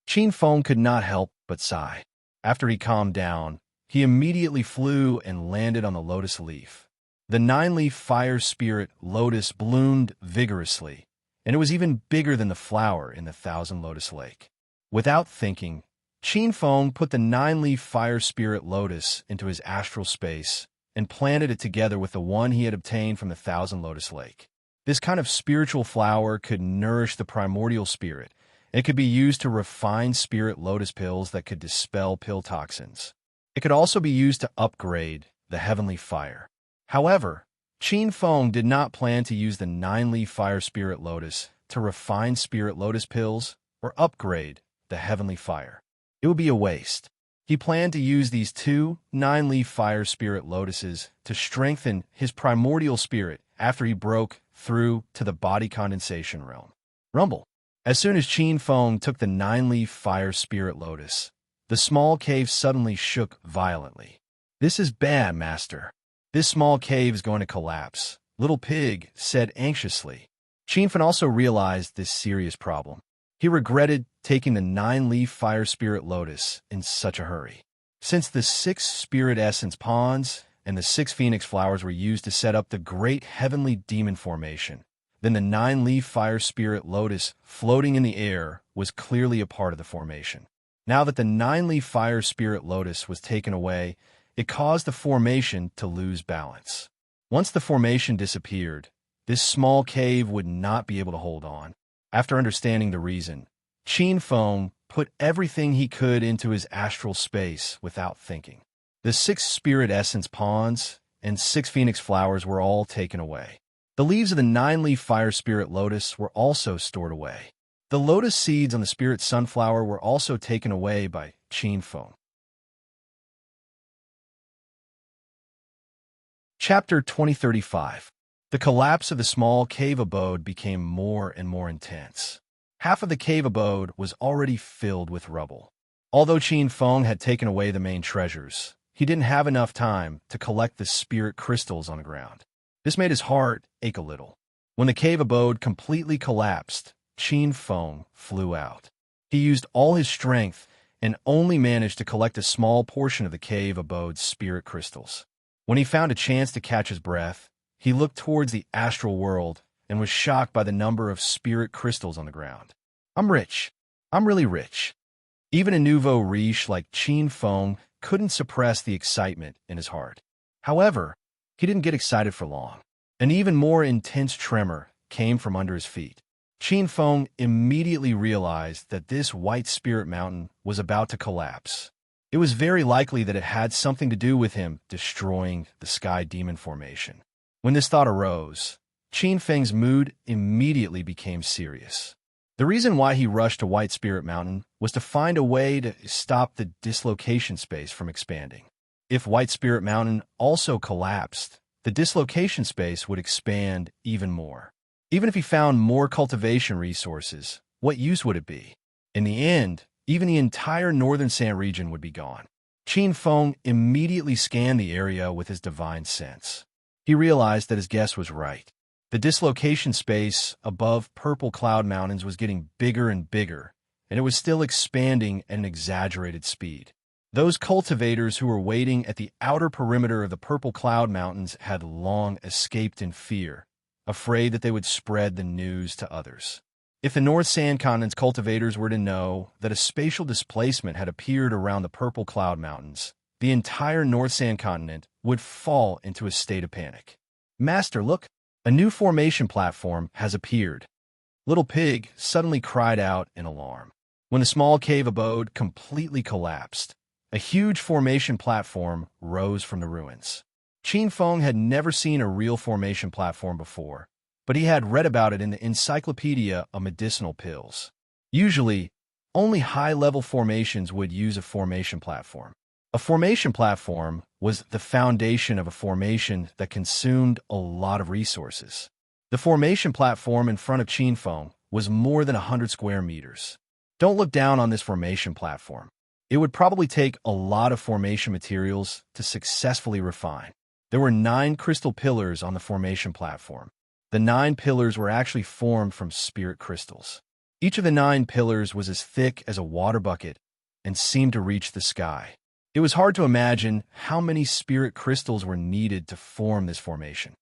Qin Feng could not help but sigh. After he calmed down, he immediately flew and landed on the lotus leaf. The 9-leaf fire spirit lotus bloomed vigorously, and it was even bigger than the flower in the 1,000 Lotus Lake. Without thinking, Qin Feng put the 9-leaf fire spirit lotus into his astral space and planted it together with the one he had obtained from the 1,000 Lotus Lake. This kind of spiritual flower could nourish the primordial spirit, and it could be used to refine spirit lotus pills that could dispel pill toxins. It could also be used to upgrade the heavenly fire. However, Qin Feng did not plan to use the 9-leaf fire spirit lotus to refine spirit lotus pills or upgrade the heavenly fire. It would be a waste. He planned to use these 2 9-leaf fire spirit lotuses to strengthen his primordial spirit after he broke through to the body condensation realm. Rumble. As soon as Qin Feng took the 9-leaf fire spirit lotus, the small cave suddenly shook violently. "This is bad, Master. This small cave is going to collapse," Little Pig said anxiously. Qin Feng also realized this serious problem. He regretted taking the 9-leaf fire spirit lotus in such a hurry. Since the 6 spirit essence pawns and the 6 phoenix flowers were used to set up the great heavenly demon formation, then the 9-leaf fire spirit lotus floating in the air was clearly a part of the formation. Now that the 9-leaf fire spirit lotus was taken away, it caused the formation to lose balance. Once the formation disappeared, this small cave would not be able to hold on. After understanding the reason, Qin Feng put everything he could into his astral space without thinking. The 6 spirit essence pawns and 6 phoenix flowers were all taken away. The leaves of the 9-leaf fire spirit lotus were also stored away. The lotus seeds on the spirit sunflower were also taken away by Qin Feng. Chapter 2035. The collapse of the small cave abode became more and more intense. Half of the cave abode was already filled with rubble. Although Qin Feng had taken away the main treasures, he didn't have enough time to collect the spirit crystals on the ground. This made his heart ache a little. When the cave abode completely collapsed, Qin Feng flew out. He used all his strength and only managed to collect a small portion of the cave abode's spirit crystals. When he found a chance to catch his breath, he looked towards the astral world and was shocked by the number of spirit crystals on the ground. "I'm rich. I'm really rich." Even a nouveau riche like Qin Feng couldn't suppress the excitement in his heart. However, he didn't get excited for long. An even more intense tremor came from under his feet. Qin Feng immediately realized that this white spirit mountain was about to collapse. It was very likely that it had something to do with him destroying the Sky Demon Formation. When this thought arose, Qin Feng's mood immediately became serious. The reason why he rushed to White Spirit Mountain was to find a way to stop the dislocation space from expanding. If White Spirit Mountain also collapsed, the dislocation space would expand even more. Even if he found more cultivation resources, what use would it be? In the end, even the entire northern sand region would be gone. Qin Feng immediately scanned the area with his divine sense. He realized that his guess was right. The dislocation space above Purple Cloud Mountains was getting bigger and bigger, and it was still expanding at an exaggerated speed. Those cultivators who were waiting at the outer perimeter of the Purple Cloud Mountains had long escaped in fear, afraid that they would spread the news to others. If the North Sand Continent's cultivators were to know that a spatial displacement had appeared around the Purple Cloud Mountains, the entire North Sand Continent would fall into a state of panic. "Master, look! A new formation platform has appeared." Little Pig suddenly cried out in alarm. When the small cave abode completely collapsed, a huge formation platform rose from the ruins. Qin Feng had never seen a real formation platform before, but he had read about it in the Encyclopedia of Medicinal Pills. Usually, only high-level formations would use a formation platform. A formation platform was the foundation of a formation that consumed a lot of resources. The formation platform in front of Qin Feng was more than 100 square meters. Don't look down on this formation platform. It would probably take a lot of formation materials to successfully refine. There were 9 crystal pillars on the formation platform. The 9 pillars were actually formed from spirit crystals. Each of the 9 pillars was as thick as a water bucket and seemed to reach the sky. It was hard to imagine how many spirit crystals were needed to form this formation.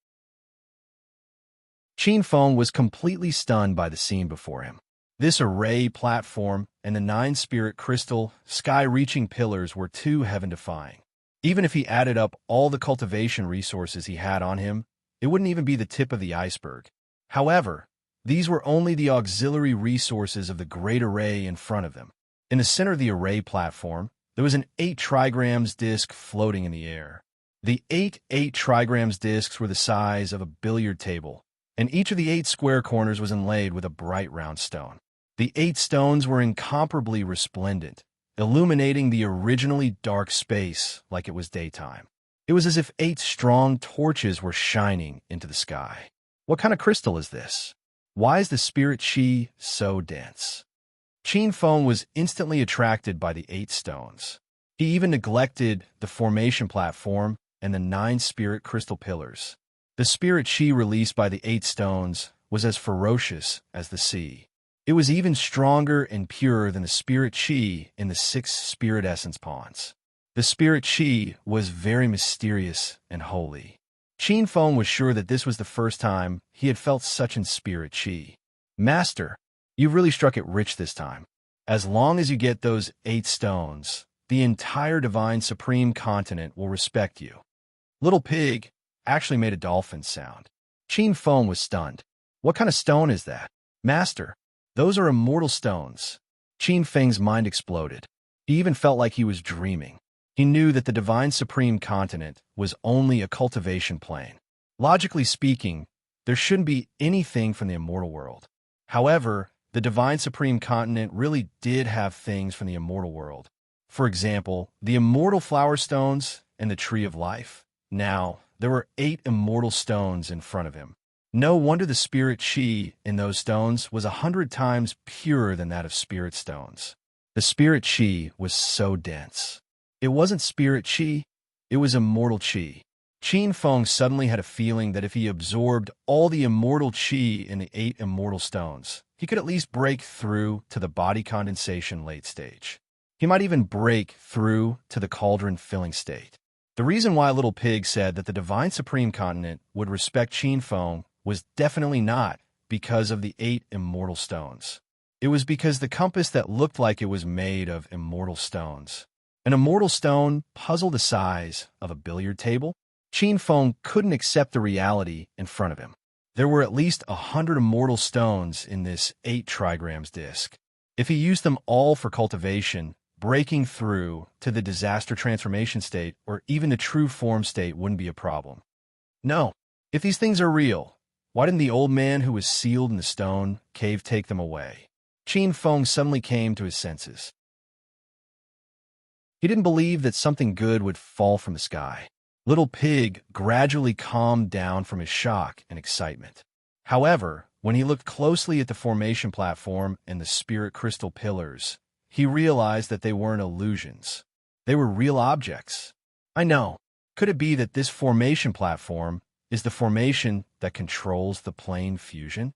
Qin Feng was completely stunned by the scene before him. This array platform and the 9 spirit crystal, sky-reaching pillars were too heaven-defying. Even if he added up all the cultivation resources he had on him, it wouldn't even be the tip of the iceberg. However, these were only the auxiliary resources of the great array in front of them. In the center of the array platform, there was an 8 trigrams disc floating in the air. The 8 trigrams discs were the size of a billiard table, and each of the 8 square corners was inlaid with a bright round stone. The 8 stones were incomparably resplendent, illuminating the originally dark space like it was daytime. It was as if 8 strong torches were shining into the sky. What kind of crystal is this? Why is the spirit chi so dense? Qin Feng was instantly attracted by the 8 stones. He even neglected the formation platform and the 9 spirit crystal pillars. The spirit chi released by the 8 stones was as ferocious as the sea. It was even stronger and purer than the spirit chi in the 6 spirit essence ponds. The spirit chi was very mysterious and holy. Qin Feng was sure that this was the first time he had felt such in spirit chi. "Master, you've really struck it rich this time. As long as you get those 8 stones, the entire Divine Supreme Continent will respect you." Little Pig actually made a dolphin sound. Qin Feng was stunned. "What kind of stone is that?" "Master, those are immortal stones." Qin Feng's mind exploded. He even felt like he was dreaming. He knew that the Divine Supreme Continent was only a cultivation plane. Logically speaking, there shouldn't be anything from the immortal world. However, the Divine Supreme Continent really did have things from the immortal world. For example, the immortal flower stones and the Tree of Life. Now, there were 8 immortal stones in front of him. No wonder the spirit chi in those stones was 100 times purer than that of spirit stones. The spirit chi was so dense. It wasn't spirit chi, it was immortal chi. Qin Feng suddenly had a feeling that if he absorbed all the immortal chi in the 8 immortal stones, he could at least break through to the body condensation late stage. He might even break through to the cauldron filling state. The reason why Little Pig said that the Divine Supreme Continent would respect Qin Feng was definitely not because of the 8 immortal stones. It was because the compass that looked like it was made of immortal stones. An immortal stone puzzle the size of a billiard table? Qin Feng couldn't accept the reality in front of him. There were at least 100 immortal stones in this 8 trigrams disc. If he used them all for cultivation, breaking through to the disaster transformation state or even the true form state wouldn't be a problem. No, if these things are real, why didn't the old man who was sealed in the stone cave take them away? Qin Feng suddenly came to his senses. He didn't believe that something good would fall from the sky. Little Pig gradually calmed down from his shock and excitement. However, when he looked closely at the formation platform and the spirit crystal pillars, he realized that they weren't illusions. They were real objects. I know. Could it be that this formation platform is the formation that controls the plane fusion?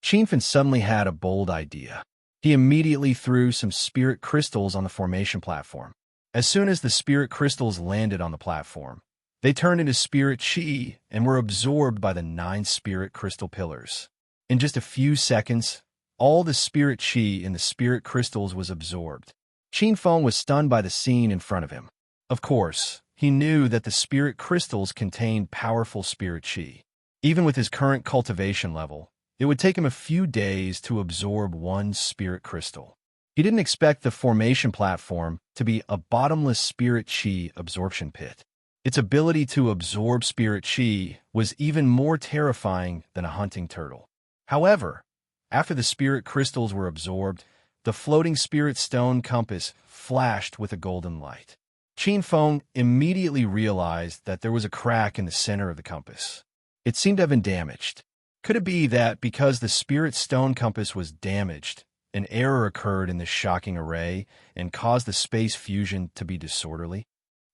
Qinfen suddenly had a bold idea. He immediately threw some spirit crystals on the formation platform. As soon as the spirit crystals landed on the platform, they turned into spirit chi and were absorbed by the 9 spirit crystal pillars. In just a few seconds, all the spirit chi in the spirit crystals was absorbed. Qin Feng was stunned by the scene in front of him. Of course, he knew that the spirit crystals contained powerful spirit chi. Even with his current cultivation level, it would take him a few days to absorb 1 spirit crystal. He didn't expect the formation platform to be a bottomless spirit chi absorption pit. Its ability to absorb spirit chi was even more terrifying than a hunting turtle. However, after the spirit crystals were absorbed, the floating spirit stone compass flashed with a golden light. Qin Feng immediately realized that there was a crack in the center of the compass. It seemed to have been damaged. Could it be that because the spirit stone compass was damaged, an error occurred in this shocking array and caused the space fusion to be disorderly?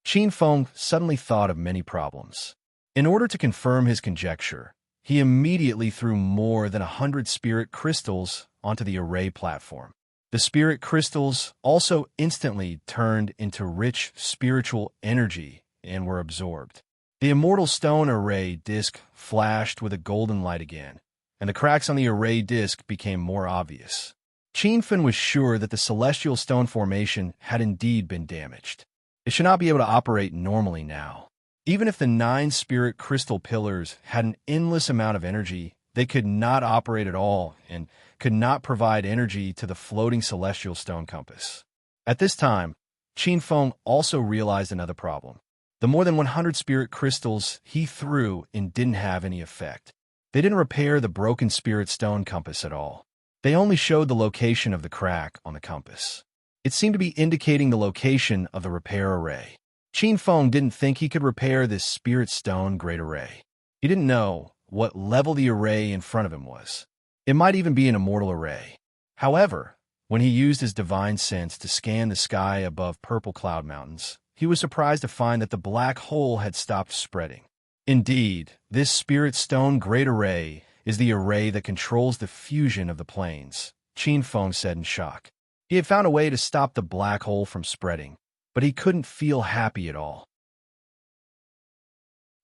Qin Feng suddenly thought of many problems. In order to confirm his conjecture, he immediately threw more than 100 spirit crystals onto the array platform. The spirit crystals also instantly turned into rich spiritual energy and were absorbed. The immortal stone array disk flashed with a golden light again, and the cracks on the array disk became more obvious. Qinfen was sure that the celestial stone formation had indeed been damaged. It should not be able to operate normally now. Even if the 9 spirit crystal pillars had an endless amount of energy, they could not operate at all and could not provide energy to the floating celestial stone compass. At this time, Qin Feng also realized another problem. The more than 100 spirit crystals he threw and didn't have any effect. They didn't repair the broken spirit stone compass at all. They only showed the location of the crack on the compass. It seemed to be indicating the location of the repair array. Qin Feng didn't think he could repair this spirit stone great array. He didn't know what level the array in front of him was. It might even be an immortal array. However, when he used his divine sense to scan the sky above purple cloud mountains, he was surprised to find that the black hole had stopped spreading. Indeed, this spirit stone great array is the array that controls the fusion of the planes, Qin Feng said in shock. He had found a way to stop the black hole from spreading, but he couldn't feel happy at all.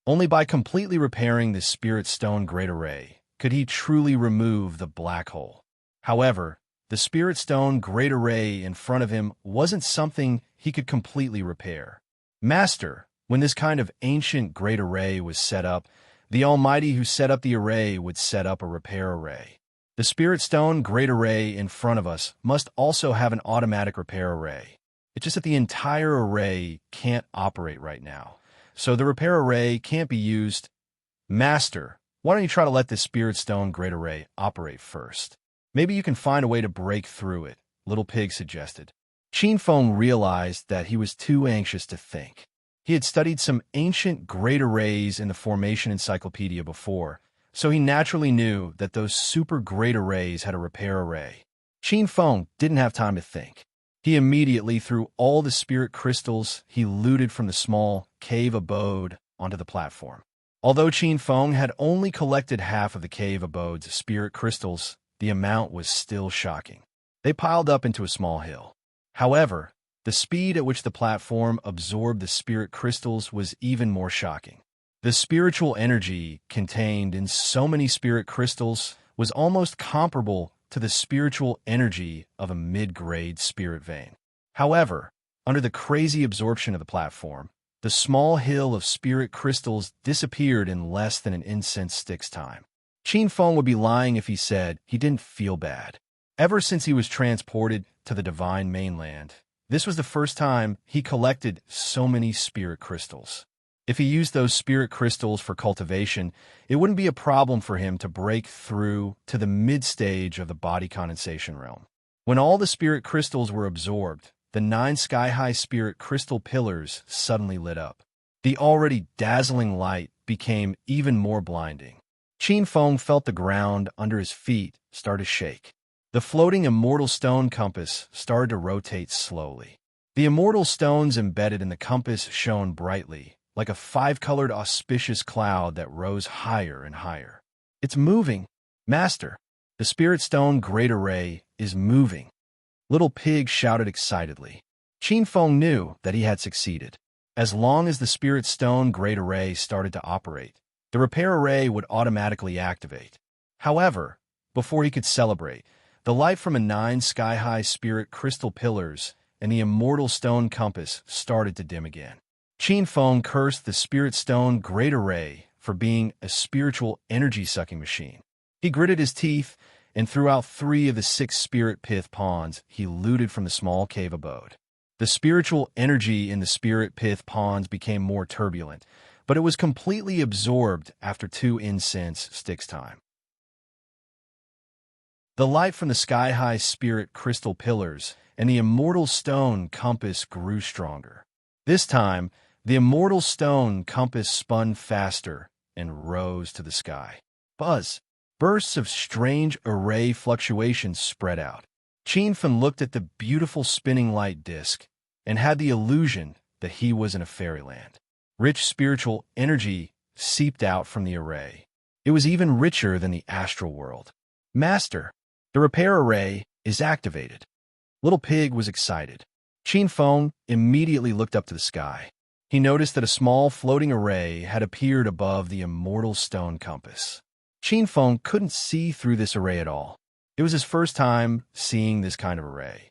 Only by completely repairing this spirit stone great array could he truly remove the black hole. However, the spirit stone great array in front of him wasn't something he could completely repair. Master, when this kind of ancient great array was set up, the Almighty who set up the array would set up a repair array. The spirit stone great array in front of us must also have an automatic repair array. It's just that the entire array can't operate right now, so the repair array can't be used. Master, why don't you try to let this spirit stone great array operate first? Maybe you can find a way to break through it, Little Pig suggested. Qin Feng realized that he was too anxious to think. He had studied some ancient great arrays in the Formation Encyclopedia before, so he naturally knew that those super great arrays had a repair array. Qin Feng didn't have time to think. He immediately threw all the spirit crystals he looted from the small cave abode onto the platform. Although Qin Feng had only collected half of the cave abode's spirit crystals, the amount was still shocking. They piled up into a small hill. However, the speed at which the platform absorbed the spirit crystals was even more shocking. The spiritual energy contained in so many spirit crystals was almost comparable to the spiritual energy of a mid-grade spirit vein. However, under the crazy absorption of the platform, the small hill of spirit crystals disappeared in less than an incense stick's time. Qin Feng would be lying if he said he didn't feel bad. Ever since he was transported to the divine mainland, This was the first time he collected so many spirit crystals. If he used those spirit crystals for cultivation, it wouldn't be a problem for him to break through to the mid-stage of the body condensation realm. When all the spirit crystals were absorbed, the 9 sky-high spirit crystal pillars suddenly lit up. The already dazzling light became even more blinding. Qin Feng felt the ground under his feet start to shake. The floating immortal stone compass started to rotate slowly. The immortal stones embedded in the compass shone brightly, like a 5-colored auspicious cloud that rose higher and higher. "It's moving, Master! The Spirit Stone Great Array is moving!" Little Pig shouted excitedly. Qin Feng knew that he had succeeded. As long as the Spirit Stone Great Array started to operate, the repair array would automatically activate. However, before he could celebrate, the light from a 9 sky-high spirit crystal pillars and the immortal stone compass started to dim again. Qin Feng cursed the Spirit Stone Great Array for being a spiritual energy-sucking machine. He gritted his teeth and threw out 3 of the 6 spirit pith pawns he looted from the small cave abode. The spiritual energy in the spirit pith pawns became more turbulent, but it was completely absorbed after 2 incense sticks' time. The light from the sky-high spirit crystal pillars and the immortal stone compass grew stronger. This time, the immortal stone compass spun faster and rose to the sky. Buzz! Bursts of strange array fluctuations spread out. Qin Feng looked at the beautiful spinning light disk and had the illusion that he was in a fairyland. Rich spiritual energy seeped out from the array. It was even richer than the astral world. "Master, the repair array is activated." Little Pig was excited. Qin Feng immediately looked up to the sky. He noticed that a small floating array had appeared above the immortal stone compass. Qin Feng couldn't see through this array at all. It was his first time seeing this kind of array.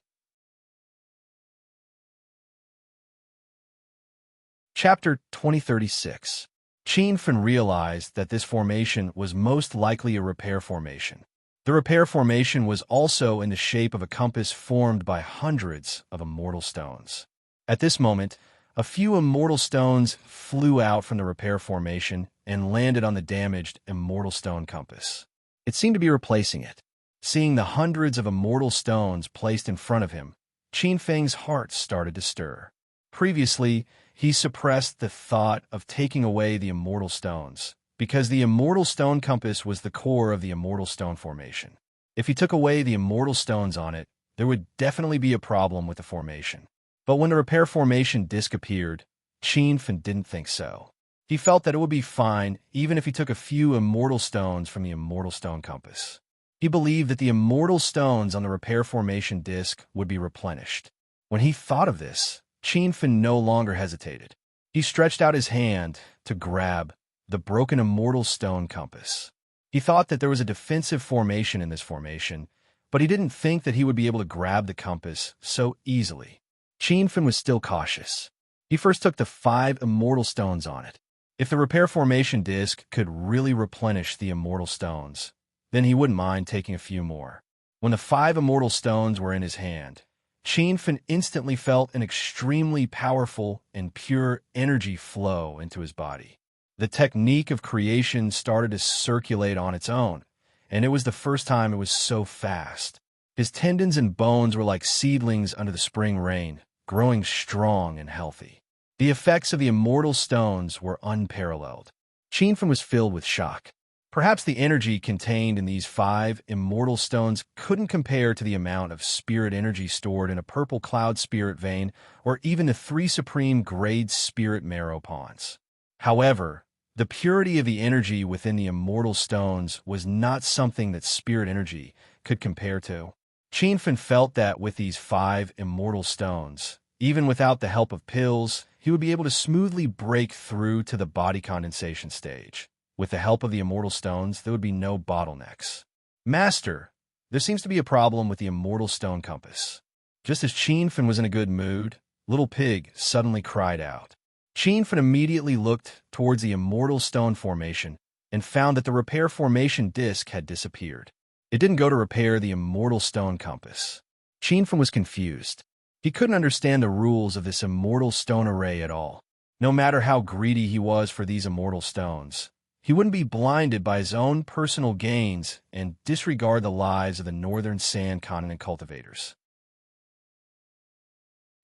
Chapter 2036. Qin Feng realized that this formation was most likely a repair formation. The repair formation was also in the shape of a compass formed by hundreds of immortal stones. At this moment, a few immortal stones flew out from the repair formation and landed on the damaged immortal stone compass. It seemed to be replacing it. Seeing the hundreds of immortal stones placed in front of him, Qin Feng's heart started to stir. Previously, he suppressed the thought of taking away the immortal stones, because the immortal stone compass was the core of the immortal stone formation. If he took away the immortal stones on it, there would definitely be a problem with the formation. But when the repair formation disc appeared, Qin Feng didn't think so. He felt that it would be fine even if he took a few immortal stones from the immortal stone compass. He believed that the immortal stones on the repair formation disc would be replenished. When he thought of this, Qin Feng no longer hesitated. He stretched out his hand to grab the broken immortal stone compass. He thought that there was a defensive formation in this formation, but he didn't think that he would be able to grab the compass so easily. Qin Feng was still cautious. He first took the 5 immortal stones on it. If the repair formation disc could really replenish the immortal stones, then he wouldn't mind taking a few more. When the 5 immortal stones were in his hand, Qin Feng instantly felt an extremely powerful and pure energy flow into his body. The technique of creation started to circulate on its own, and it was the first time it was so fast. His tendons and bones were like seedlings under the spring rain, growing strong and healthy. The effects of the immortal stones were unparalleled. Qin Feng was filled with shock. Perhaps the energy contained in these 5 immortal stones couldn't compare to the amount of spirit energy stored in a purple cloud spirit vein or even the 3 supreme grade spirit marrow pawns. However, the purity of the energy within the immortal stones was not something that spirit energy could compare to. Qin Feng felt that with these 5 immortal stones, even without the help of pills, he would be able to smoothly break through to the body condensation stage. With the help of the immortal stones, there would be no bottlenecks. "Master, there seems to be a problem with the immortal stone compass." Just as Qin Feng was in a good mood, Little Pig suddenly cried out. Qin Feng immediately looked towards the immortal stone formation and found that the repair formation disc had disappeared. It didn't go to repair the immortal stone compass. Qin Feng was confused. He couldn't understand the rules of this immortal stone array at all. No matter how greedy he was for these immortal stones, he wouldn't be blinded by his own personal gains and disregard the lives of the northern sand continent cultivators.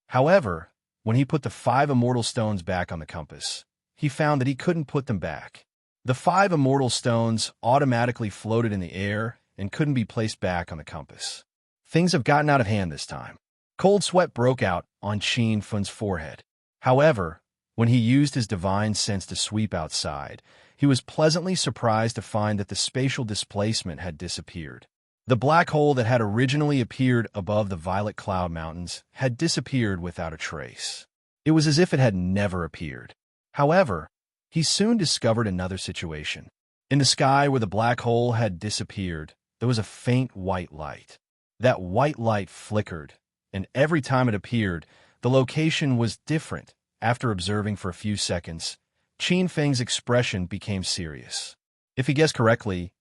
However, when he put the 5 immortal stones back on the compass, he found that he couldn't put them back. The 5 immortal stones automatically floated in the air and couldn't be placed back on the compass. Things have gotten out of hand this time. Cold sweat broke out on Qin Fun's forehead. However, when he used his divine sense to sweep outside, he was pleasantly surprised to find that the spatial displacement had disappeared. The black hole that had originally appeared above the Violet Cloud Mountains had disappeared without a trace. It was as if it had never appeared. However, he soon discovered another situation. In the sky where the black hole had disappeared, there was a faint white light. That white light flickered, and every time it appeared, the location was different. After observing for a few seconds, Qin Feng's expression became serious. If he guessed correctly,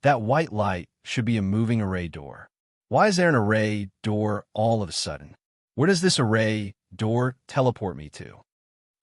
that white light should be a moving array door. Why is there an array door all of a sudden? Where does this array door teleport me to?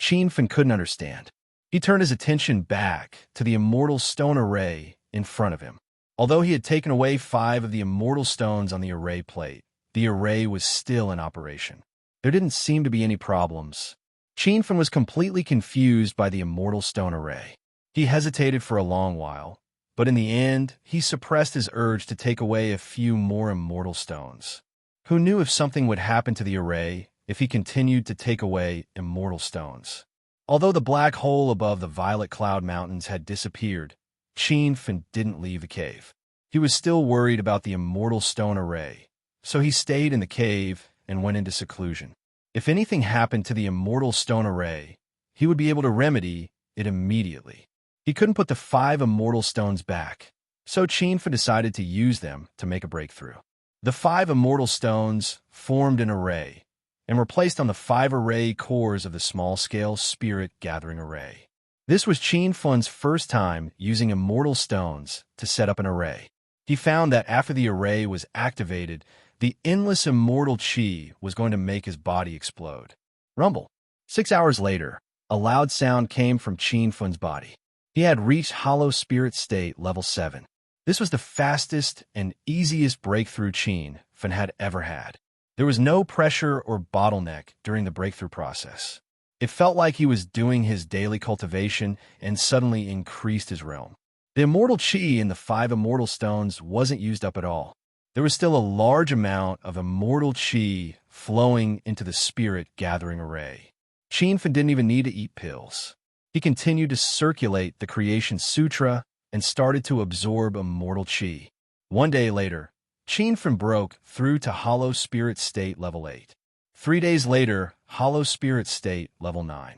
Qin Feng couldn't understand. He turned his attention back to the immortal stone array in front of him. Although he had taken away 5 of the immortal stones on the array plate, the array was still in operation. There didn't seem to be any problems. Qin Feng was completely confused by the immortal stone array. He hesitated for a long while, but in the end, he suppressed his urge to take away a few more immortal stones. Who knew if something would happen to the array if he continued to take away immortal stones? Although the black hole above the Violet Cloud Mountains had disappeared, Qin Feng didn't leave the cave. He was still worried about the immortal stone array, so he stayed in the cave and went into seclusion. If anything happened to the immortal stone array, he would be able to remedy it immediately. He couldn't put the 5 immortal stones back, so Qin Feng decided to use them to make a breakthrough. The 5 immortal stones formed an array and were placed on the 5 array cores of the small-scale spirit gathering array. This was Qin Feng's first time using immortal stones to set up an array. He found that after the array was activated, the endless immortal qi was going to make his body explode. Rumble. 6 hours later, a loud sound came from Qin Feng's body. He had reached hollow spirit state level 7. This was the fastest and easiest breakthrough Qin Feng had ever had. There was no pressure or bottleneck during the breakthrough process. It felt like he was doing his daily cultivation and suddenly increased his realm. The immortal qi in the 5 immortal stones wasn't used up at all. There was still a large amount of immortal qi flowing into the spirit gathering array. Qin Feng didn't even need to eat pills. He continued to circulate the Creation Sutra and started to absorb immortal qi. One day later, Qin Feng broke through to hollow spirit state level 8. 3 days later, hollow spirit state level 9.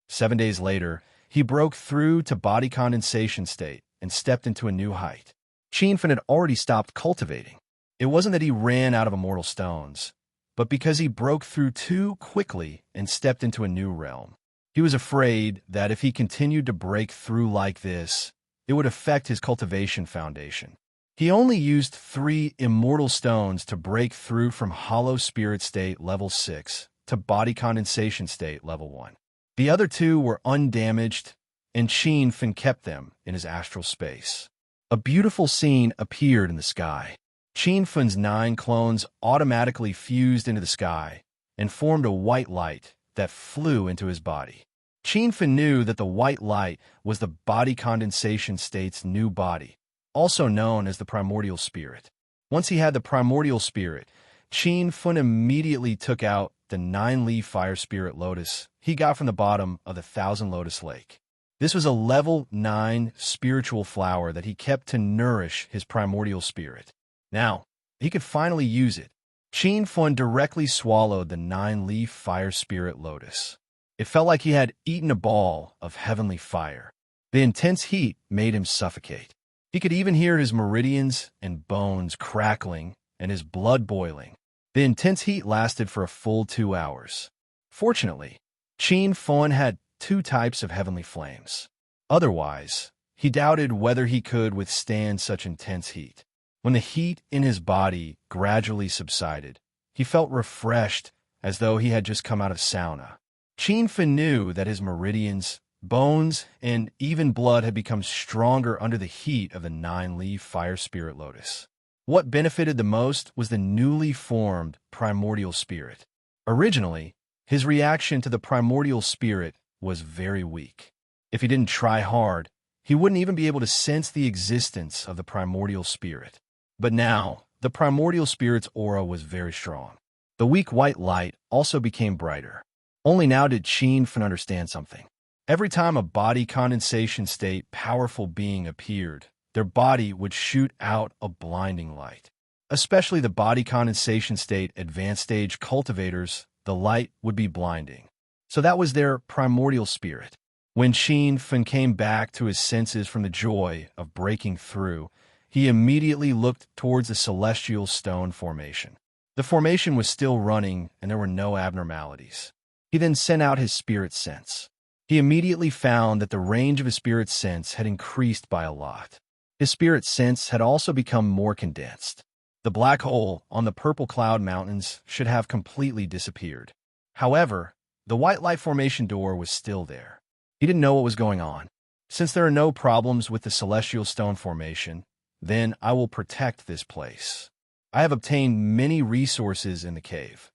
7 days later, he broke through to body condensation state and stepped into a new height. Qin Feng had already stopped cultivating. It wasn't that he ran out of immortal stones, but because he broke through too quickly and stepped into a new realm. He was afraid that if he continued to break through like this, it would affect his cultivation foundation. He only used 3 immortal stones to break through from hollow spirit state level 6 to body condensation state level 1. The other 2 were undamaged, and Qin Feng kept them in his astral space. A beautiful scene appeared in the sky. Qin Feng's 9 clones automatically fused into the sky and formed a white light that flew into his body. Qin Feng knew that the white light was the body condensation state's new body, also known as the primordial spirit. Once he had the primordial spirit, Qin Feng immediately took out the 9-leaf fire spirit lotus he got from the bottom of the 1,000 Lotus Lake. This was a level 9 spiritual flower that he kept to nourish his primordial spirit. Now, he could finally use it. Qin Feng directly swallowed the 9-leaf fire spirit lotus. It felt like he had eaten a ball of heavenly fire. The intense heat made him suffocate. He could even hear his meridians and bones crackling and his blood boiling. The intense heat lasted for a full 2 hours. Fortunately, Qin Feng had 2 types of heavenly flames. Otherwise, he doubted whether he could withstand such intense heat. When the heat in his body gradually subsided, He felt refreshed, as though he had just come out of sauna. Qin knew that his meridians, bones, and even blood had become stronger under the heat of the 9-leaf fire spirit lotus. What benefited the most was the newly formed primordial spirit. Originally, his reaction to the primordial spirit was very weak. If he didn't try hard, he wouldn't even be able to sense the existence of the primordial spirit. But now, the primordial spirit's aura was very strong. The weak white light also became brighter. Only now did Qin understand something. Every time a body condensation state powerful being appeared, their body would shoot out a blinding light. Especially the body condensation state advanced stage cultivators, the light would be blinding. So that was their primordial spirit. When Qin came back to his senses from the joy of breaking through, he immediately looked towards the celestial stone formation. The formation was still running and there were no abnormalities. He then sent out his spirit sense. He immediately found that the range of his spirit sense had increased by a lot. His spirit sense had also become more condensed. The black hole on the purple cloud mountains should have completely disappeared. However, the white light formation door was still there. He didn't know what was going on. Since there are no problems with the celestial stone formation, then I will protect this place. I have obtained many resources in the cave.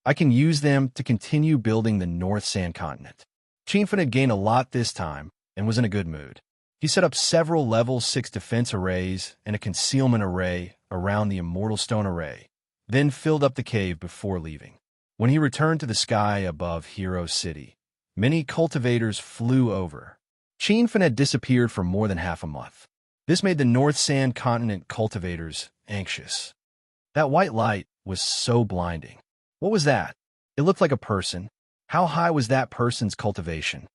I can use them to continue building the North Sand Continent. Qin had gained a lot this time and was in a good mood. He set up several level 6 defense arrays and a concealment array around the Immortal Stone Array, then filled up the cave before leaving. When he returned to the sky above Hero City, many cultivators flew over. Qin had disappeared for more than half a month. This made the North Sand Continent cultivators anxious. That white light was so blinding. What was that? It looked like a person. How high was that person's cultivation?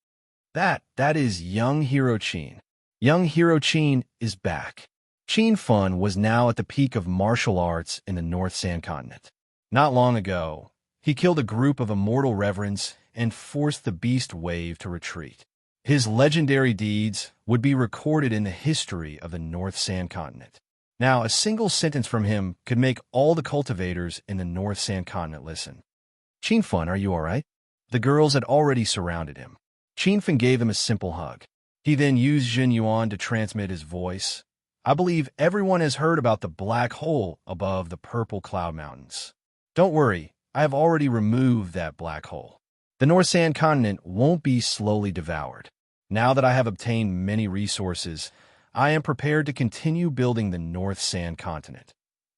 That is young Hero Qin. Young Hero Qin is back. Qin was now at the peak of martial arts in the North Sand Continent. Not long ago, he killed a group of immortal reverends and forced the beast wave to retreat. His legendary deeds would be recorded in the history of the North Sand Continent. Now, a single sentence from him could make all the cultivators in the North Sand Continent listen. Qin, are you all right? The girls had already surrounded him. Qin gave him a simple hug. He then used Jin Yuan to transmit his voice. I believe everyone has heard about the black hole above the purple cloud mountains. Don't worry, I have already removed that black hole. The North Sand Continent won't be slowly devoured. Now that I have obtained many resources, I am prepared to continue building the North Sand Continent.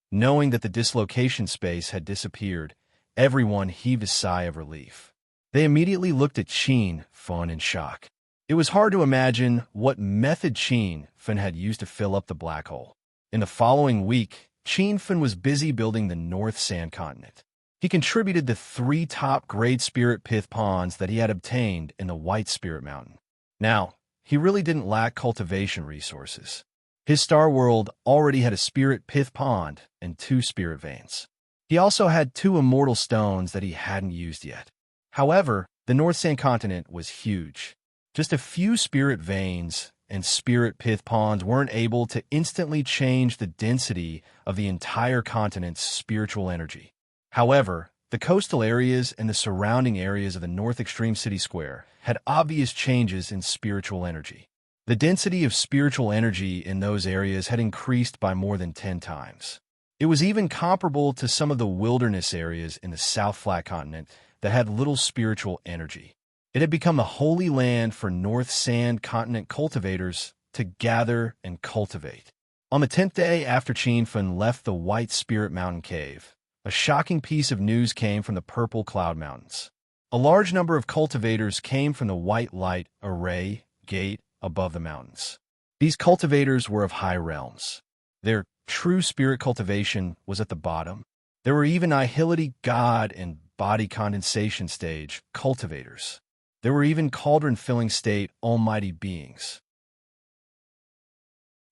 Knowing that the dislocation space had disappeared, everyone heaved a sigh of relief. They immediately looked at Qin in shock. It was hard to imagine what method Qin had used to fill up the black hole. In the following week, Qin was busy building the North Sand Continent. He contributed the 3 top grade spirit pith ponds that he had obtained in the White Spirit Mountain. Now, he really didn't lack cultivation resources. His star world already had a spirit pith pond and 2 spirit veins. He also had 2 immortal stones that he hadn't used yet. However, the North Sand Continent was huge. Just a few spirit veins and spirit pith ponds weren't able to instantly change the density of the entire continent's spiritual energy. However, the coastal areas and the surrounding areas of the North Extreme City Square had obvious changes in spiritual energy. The density of spiritual energy in those areas had increased by more than 10 times. It was even comparable to some of the wilderness areas in the South Flat Continent that had little spiritual energy. It had become the holy land for North Sand Continent cultivators to gather and cultivate. On the 10th day after Qin left the White Spirit Mountain Cave, a shocking piece of news came from the Purple Cloud Mountains. A large number of cultivators came from the White Light Array gate above the mountains. These cultivators were of high realms. Their true spirit cultivation was at the bottom. There were even Nihility God and Body Condensation Stage cultivators. There were even cauldron-filling state almighty beings.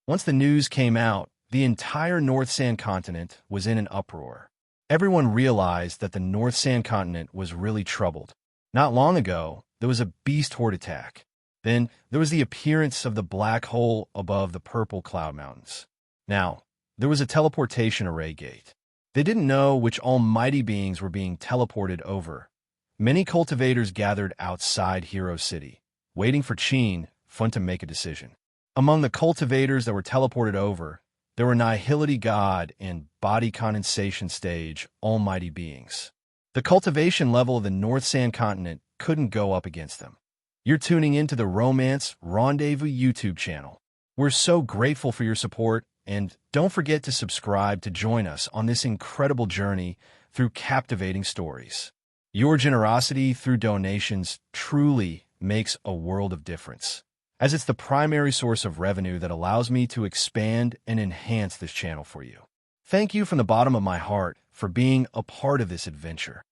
Once the news came out, the entire North Sand Continent was in an uproar. Everyone realized that the North Sand Continent was really troubled. Not long ago, there was a beast horde attack. Then there was the appearance of the black hole above the Purple Cloud Mountains. Now, there was a teleportation array gate. They didn't know which almighty beings were being teleported over. Many cultivators gathered outside Hero City, waiting for Fun to make a decision. Among the cultivators that were teleported over, there were Nihility God and Body Condensation Stage almighty beings. The cultivation level of the North Sand continent couldn't go up against them. You're tuning into the Romance Rendezvous YouTube channel. We're so grateful for your support, and don't forget to subscribe to join us on this incredible journey through captivating stories. Your generosity through donations truly makes a world of difference, as it's the primary source of revenue that allows me to expand and enhance this channel for you. Thank you from the bottom of my heart for being a part of this adventure.